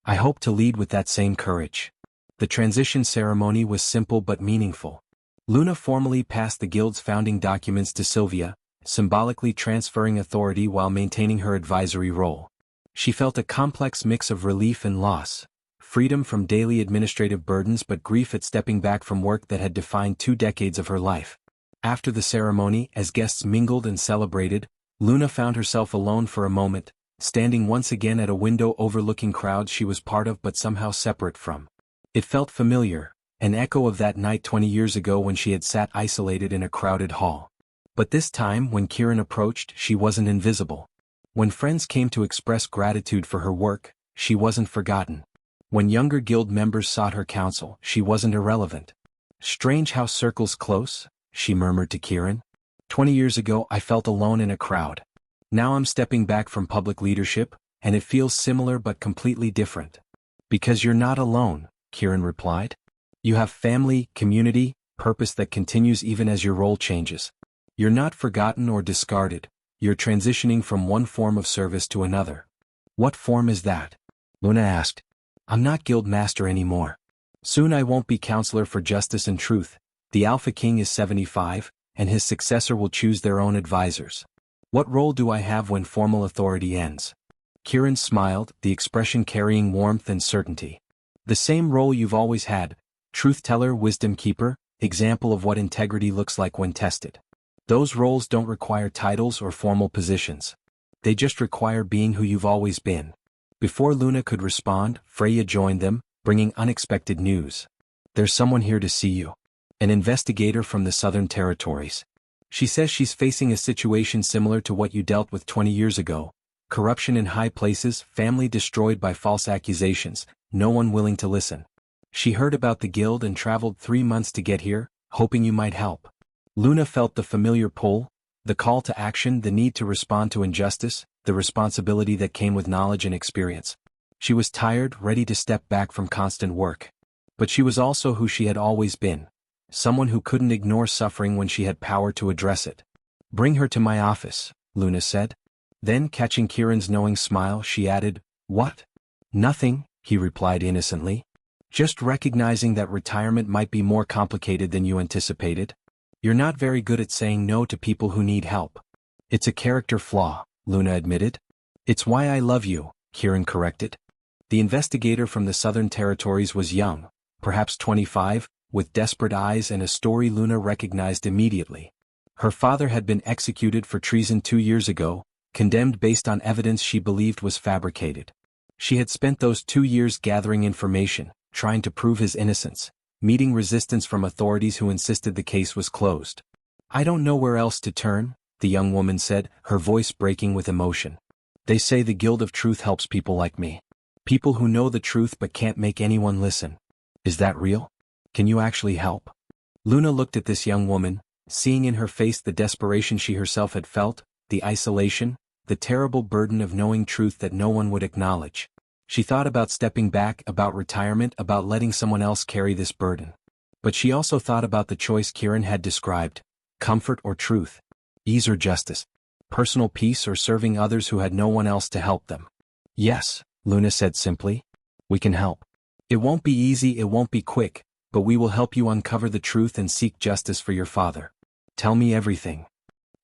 I hope to lead with that same courage. The transition ceremony was simple but meaningful. Luna formally passed the guild's founding documents to Sylvia, symbolically transferring authority while maintaining her advisory role. She felt a complex mix of relief and loss, freedom from daily administrative burdens but grief at stepping back from work that had defined 2 decades of her life. After the ceremony, as guests mingled and celebrated, Luna found herself alone for a moment, standing once again at a window overlooking crowds she was part of but somehow separate from. It felt familiar, an echo of that night 20 years ago when she had sat isolated in a crowded hall. But this time, when Kieran approached, she wasn't invisible. When friends came to express gratitude for her work, she wasn't forgotten. When younger guild members sought her counsel, she wasn't irrelevant. Strange how circles close, she murmured to Kieran. 20 years ago I felt alone in a crowd. Now I'm stepping back from public leadership, and it feels similar but completely different. Because you're not alone, Kieran replied. You have family, community, purpose that continues even as your role changes. You're not forgotten or discarded, you're transitioning from one form of service to another. What form is that? Luna asked. I'm not guild master anymore. Soon I won't be counselor for justice and truth. The Alpha King is 75, and his successor will choose their own advisors. What role do I have when formal authority ends? Kieran smiled, the expression carrying warmth and certainty. The same role you've always had, truth teller, wisdom keeper, example of what integrity looks like when tested. Those roles don't require titles or formal positions. They just require being who you've always been. Before Luna could respond, Freya joined them, bringing unexpected news. There's someone here to see you. An investigator from the Southern Territories. She says she's facing a situation similar to what you dealt with 20 years ago. Corruption in high places, family destroyed by false accusations, no one willing to listen. She heard about the guild and traveled 3 months to get here, hoping you might help. Luna felt the familiar pull, The call to action, the need to respond to injustice, the responsibility that came with knowledge and experience. She was tired, ready to step back from constant work. But she was also who she had always been. Someone who couldn't ignore suffering when she had power to address it. "Bring her to my office," Luna said. Then, catching Kieran's knowing smile, she added, "What?" "Nothing," he replied innocently. "Just recognizing that retirement might be more complicated than you anticipated. You're not very good at saying no to people who need help." "It's a character flaw," Luna admitted. "It's why I love you," Kieran corrected. The investigator from the Southern Territories was young, perhaps 25, with desperate eyes and a story Luna recognized immediately. Her father had been executed for treason 2 years ago, condemned based on evidence she believed was fabricated. She had spent those 2 years gathering information, trying to prove his innocence, meeting resistance from authorities who insisted the case was closed. "I don't know where else to turn," the young woman said, her voice breaking with emotion. "They say the Guild of Truth helps people like me. People who know the truth but can't make anyone listen. Is that real? Can you actually help?" Luna looked at this young woman, seeing in her face the desperation she herself had felt, the isolation, the terrible burden of knowing truth that no one would acknowledge. She thought about stepping back, about retirement, about letting someone else carry this burden. But she also thought about the choice Kieran had described: comfort or truth, ease or justice, personal peace or serving others who had no one else to help them. "Yes," Luna said simply. "We can help. It won't be easy, it won't be quick, but we will help you uncover the truth and seek justice for your father. Tell me everything."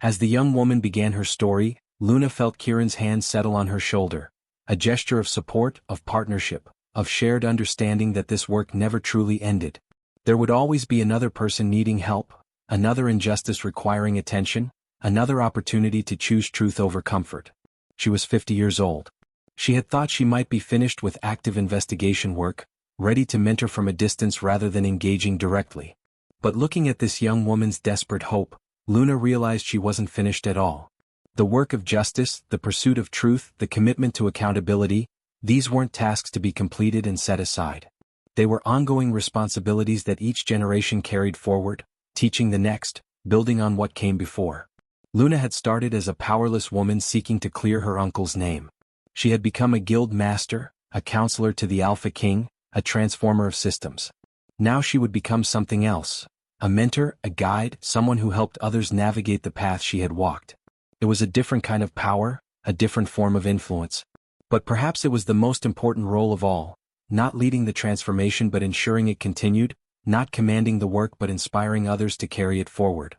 As the young woman began her story, Luna felt Kieran's hand settle on her shoulder, a gesture of support, of partnership, of shared understanding that this work never truly ended. There would always be another person needing help, another injustice requiring attention, another opportunity to choose truth over comfort. She was 50 years old. She had thought she might be finished with active investigation work, ready to mentor from a distance rather than engaging directly. But looking at this young woman's desperate hope, Luna realized she wasn't finished at all. The work of justice, the pursuit of truth, the commitment to accountability, these weren't tasks to be completed and set aside. They were ongoing responsibilities that each generation carried forward, teaching the next, building on what came before. Luna had started as a powerless woman seeking to clear her uncle's name. She had become a guild master, a counselor to the Alpha King, a transformer of systems. Now she would become something else: a mentor, a guide, someone who helped others navigate the path she had walked. It was a different kind of power, a different form of influence. But perhaps it was the most important role of all, not leading the transformation but ensuring it continued, not commanding the work but inspiring others to carry it forward.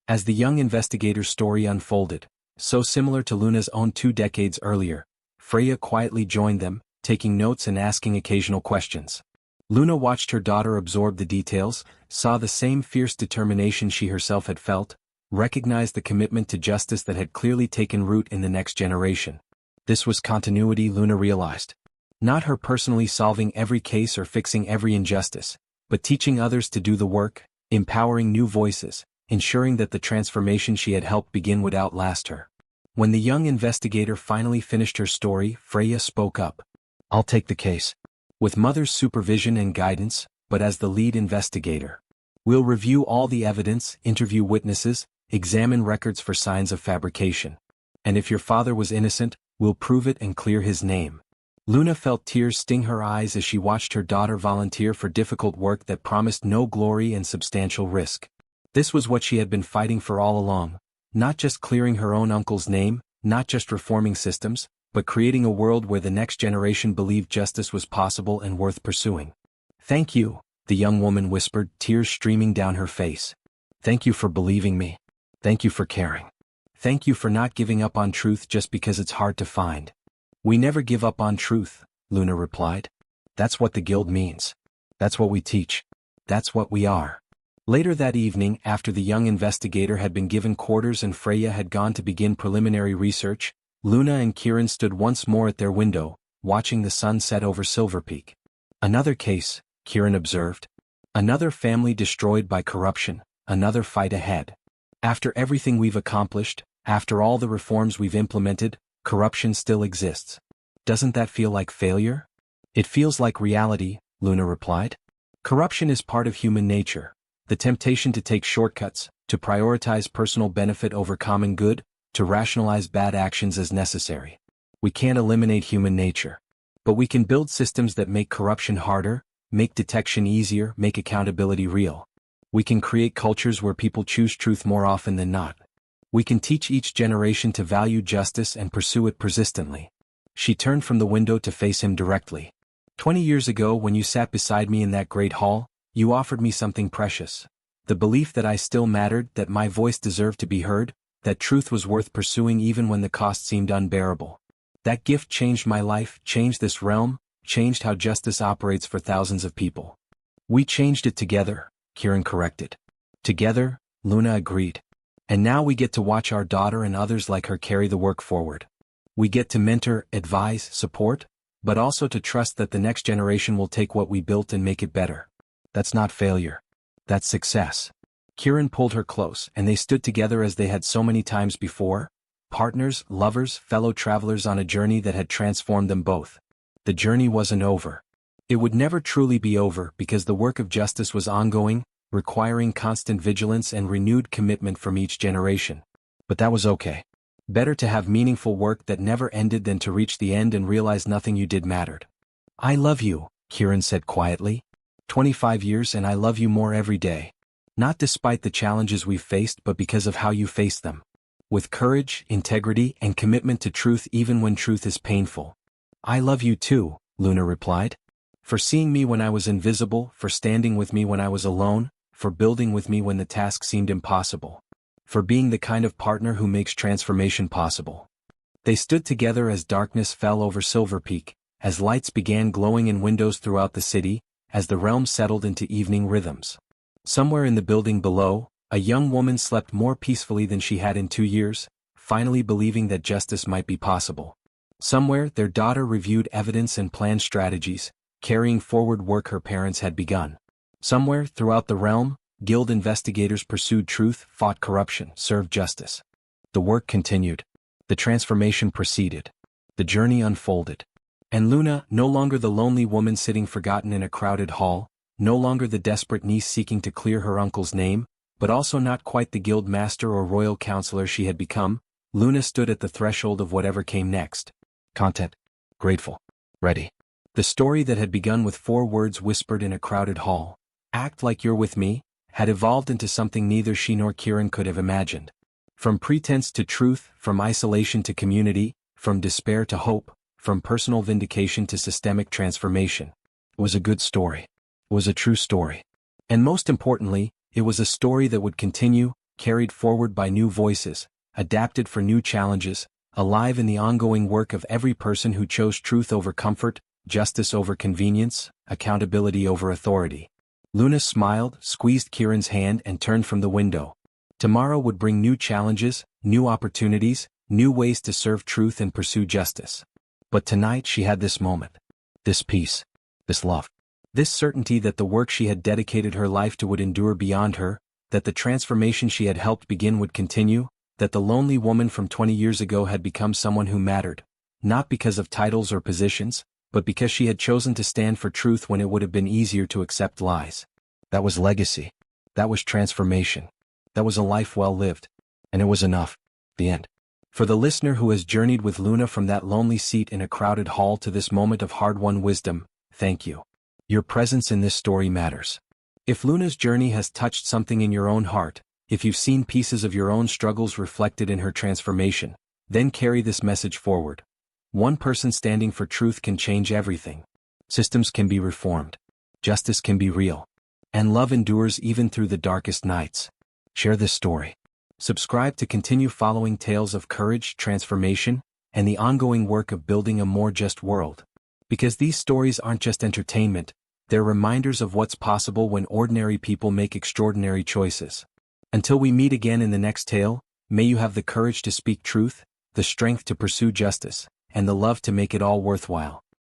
As the young investigator's story unfolded, so similar to Luna's own 2 decades earlier, Freya quietly joined them, taking notes and asking occasional questions. Luna watched her daughter absorb the details, saw the same fierce determination she herself had felt, recognized the commitment to justice that had clearly taken root in the next generation. This was continuity, Luna realized. Not her personally solving every case or fixing every injustice, but teaching others to do the work, empowering new voices, ensuring that the transformation she had helped begin would outlast her. When the young investigator finally finished her story, Freya spoke up. "I'll take the case. With Mother's supervision and guidance, but as the lead investigator. We'll review all the evidence, interview witnesses, examine records for signs of fabrication. And if your father was innocent, we'll prove it and clear his name." Luna felt tears sting her eyes as she watched her daughter volunteer for difficult work that promised no glory and substantial risk. This was what she had been fighting for all along, not just clearing her own uncle's name, not just reforming systems, but creating a world where the next generation believed justice was possible and worth pursuing. "Thank you," the young woman whispered, tears streaming down her face. "Thank you for believing me. Thank you for caring. Thank you for not giving up on truth just because it's hard to find." "We never give up on truth," Luna replied. "That's what the guild means. That's what we teach. That's what we are." Later that evening, after the young investigator had been given quarters and Freya had gone to begin preliminary research, Luna and Kieran stood once more at their window, watching the sun set over Silver Peak. "Another case," Kieran observed. "Another family destroyed by corruption, another fight ahead. After everything we've accomplished, after all the reforms we've implemented, corruption still exists. Doesn't that feel like failure?" "It feels like reality," Luna replied. "Corruption is part of human nature. The temptation to take shortcuts, to prioritize personal benefit over common good, to rationalize bad actions as necessary. We can't eliminate human nature. But we can build systems that make corruption harder, make detection easier, make accountability real. We can create cultures where people choose truth more often than not. We can teach each generation to value justice and pursue it persistently. She turned from the window to face him directly. 20 years ago, when you sat beside me in that great hall, you offered me something precious. The belief that I still mattered, that my voice deserved to be heard, that truth was worth pursuing even when the cost seemed unbearable. That gift changed my life, changed this realm, changed how justice operates for thousands of people. We changed it together, Kieran corrected. Together, Luna agreed. And now we get to watch our daughter and others like her carry the work forward. We get to mentor, advise, support, but also to trust that the next generation will take what we built and make it better. That's not failure. That's success. Kieran pulled her close, and they stood together as they had so many times before, partners, lovers, fellow travelers on a journey that had transformed them both. The journey wasn't over. It would never truly be over because the work of justice was ongoing, requiring constant vigilance and renewed commitment from each generation. But that was okay. Better to have meaningful work that never ended than to reach the end and realize nothing you did mattered. I love you, Kieran said quietly. 25 years and I love you more every day. Not despite the challenges we've faced but because of how you face them. With courage, integrity, and commitment to truth even when truth is painful. I love you too, Luna replied. For seeing me when I was invisible, for standing with me when I was alone, for building with me when the task seemed impossible. For being the kind of partner who makes transformation possible. They stood together as darkness fell over Silver Peak, as lights began glowing in windows throughout the city, as the realm settled into evening rhythms. Somewhere in the building below, a young woman slept more peacefully than she had in 2 years, finally believing that justice might be possible. Somewhere, their daughter reviewed evidence and planned strategies, carrying forward work her parents had begun. Somewhere, throughout the realm, guild investigators pursued truth, fought corruption, served justice. The work continued. The transformation proceeded. The journey unfolded. And Luna, no longer the lonely woman sitting forgotten in a crowded hall, no longer the desperate niece seeking to clear her uncle's name, but also not quite the guild master or royal counselor she had become, Luna stood at the threshold of whatever came next. Content. Grateful. Ready. The story that had begun with 4 words whispered in a crowded hall, "Act like you're with me," had evolved into something neither she nor Kieran could have imagined. From pretense to truth, from isolation to community, from despair to hope, from personal vindication to systemic transformation. It was a good story. It was a true story. And most importantly, it was a story that would continue, carried forward by new voices, adapted for new challenges, alive in the ongoing work of every person who chose truth over comfort, justice over convenience, accountability over authority. Luna smiled, squeezed Kieran's hand and turned from the window. Tomorrow would bring new challenges, new opportunities, new ways to serve truth and pursue justice. But tonight she had this moment. This peace. This love. This certainty that the work she had dedicated her life to would endure beyond her, that the transformation she had helped begin would continue, that the lonely woman from 20 years ago had become someone who mattered, not because of titles or positions, but because she had chosen to stand for truth when it would have been easier to accept lies. That was legacy. That was transformation. That was a life well lived. And it was enough. The end. For the listener who has journeyed with Luna from that lonely seat in a crowded hall to this moment of hard-won wisdom, thank you. Your presence in this story matters. If Luna's journey has touched something in your own heart, if you've seen pieces of your own struggles reflected in her transformation, then carry this message forward. One person standing for truth can change everything. Systems can be reformed. Justice can be real. And love endures even through the darkest nights. Share this story. Subscribe to continue following tales of courage, transformation, and the ongoing work of building a more just world. Because these stories aren't just entertainment, they're reminders of what's possible when ordinary people make extraordinary choices. Until we meet again in the next tale, may you have the courage to speak truth, the strength to pursue justice, and the love to make it all worthwhile.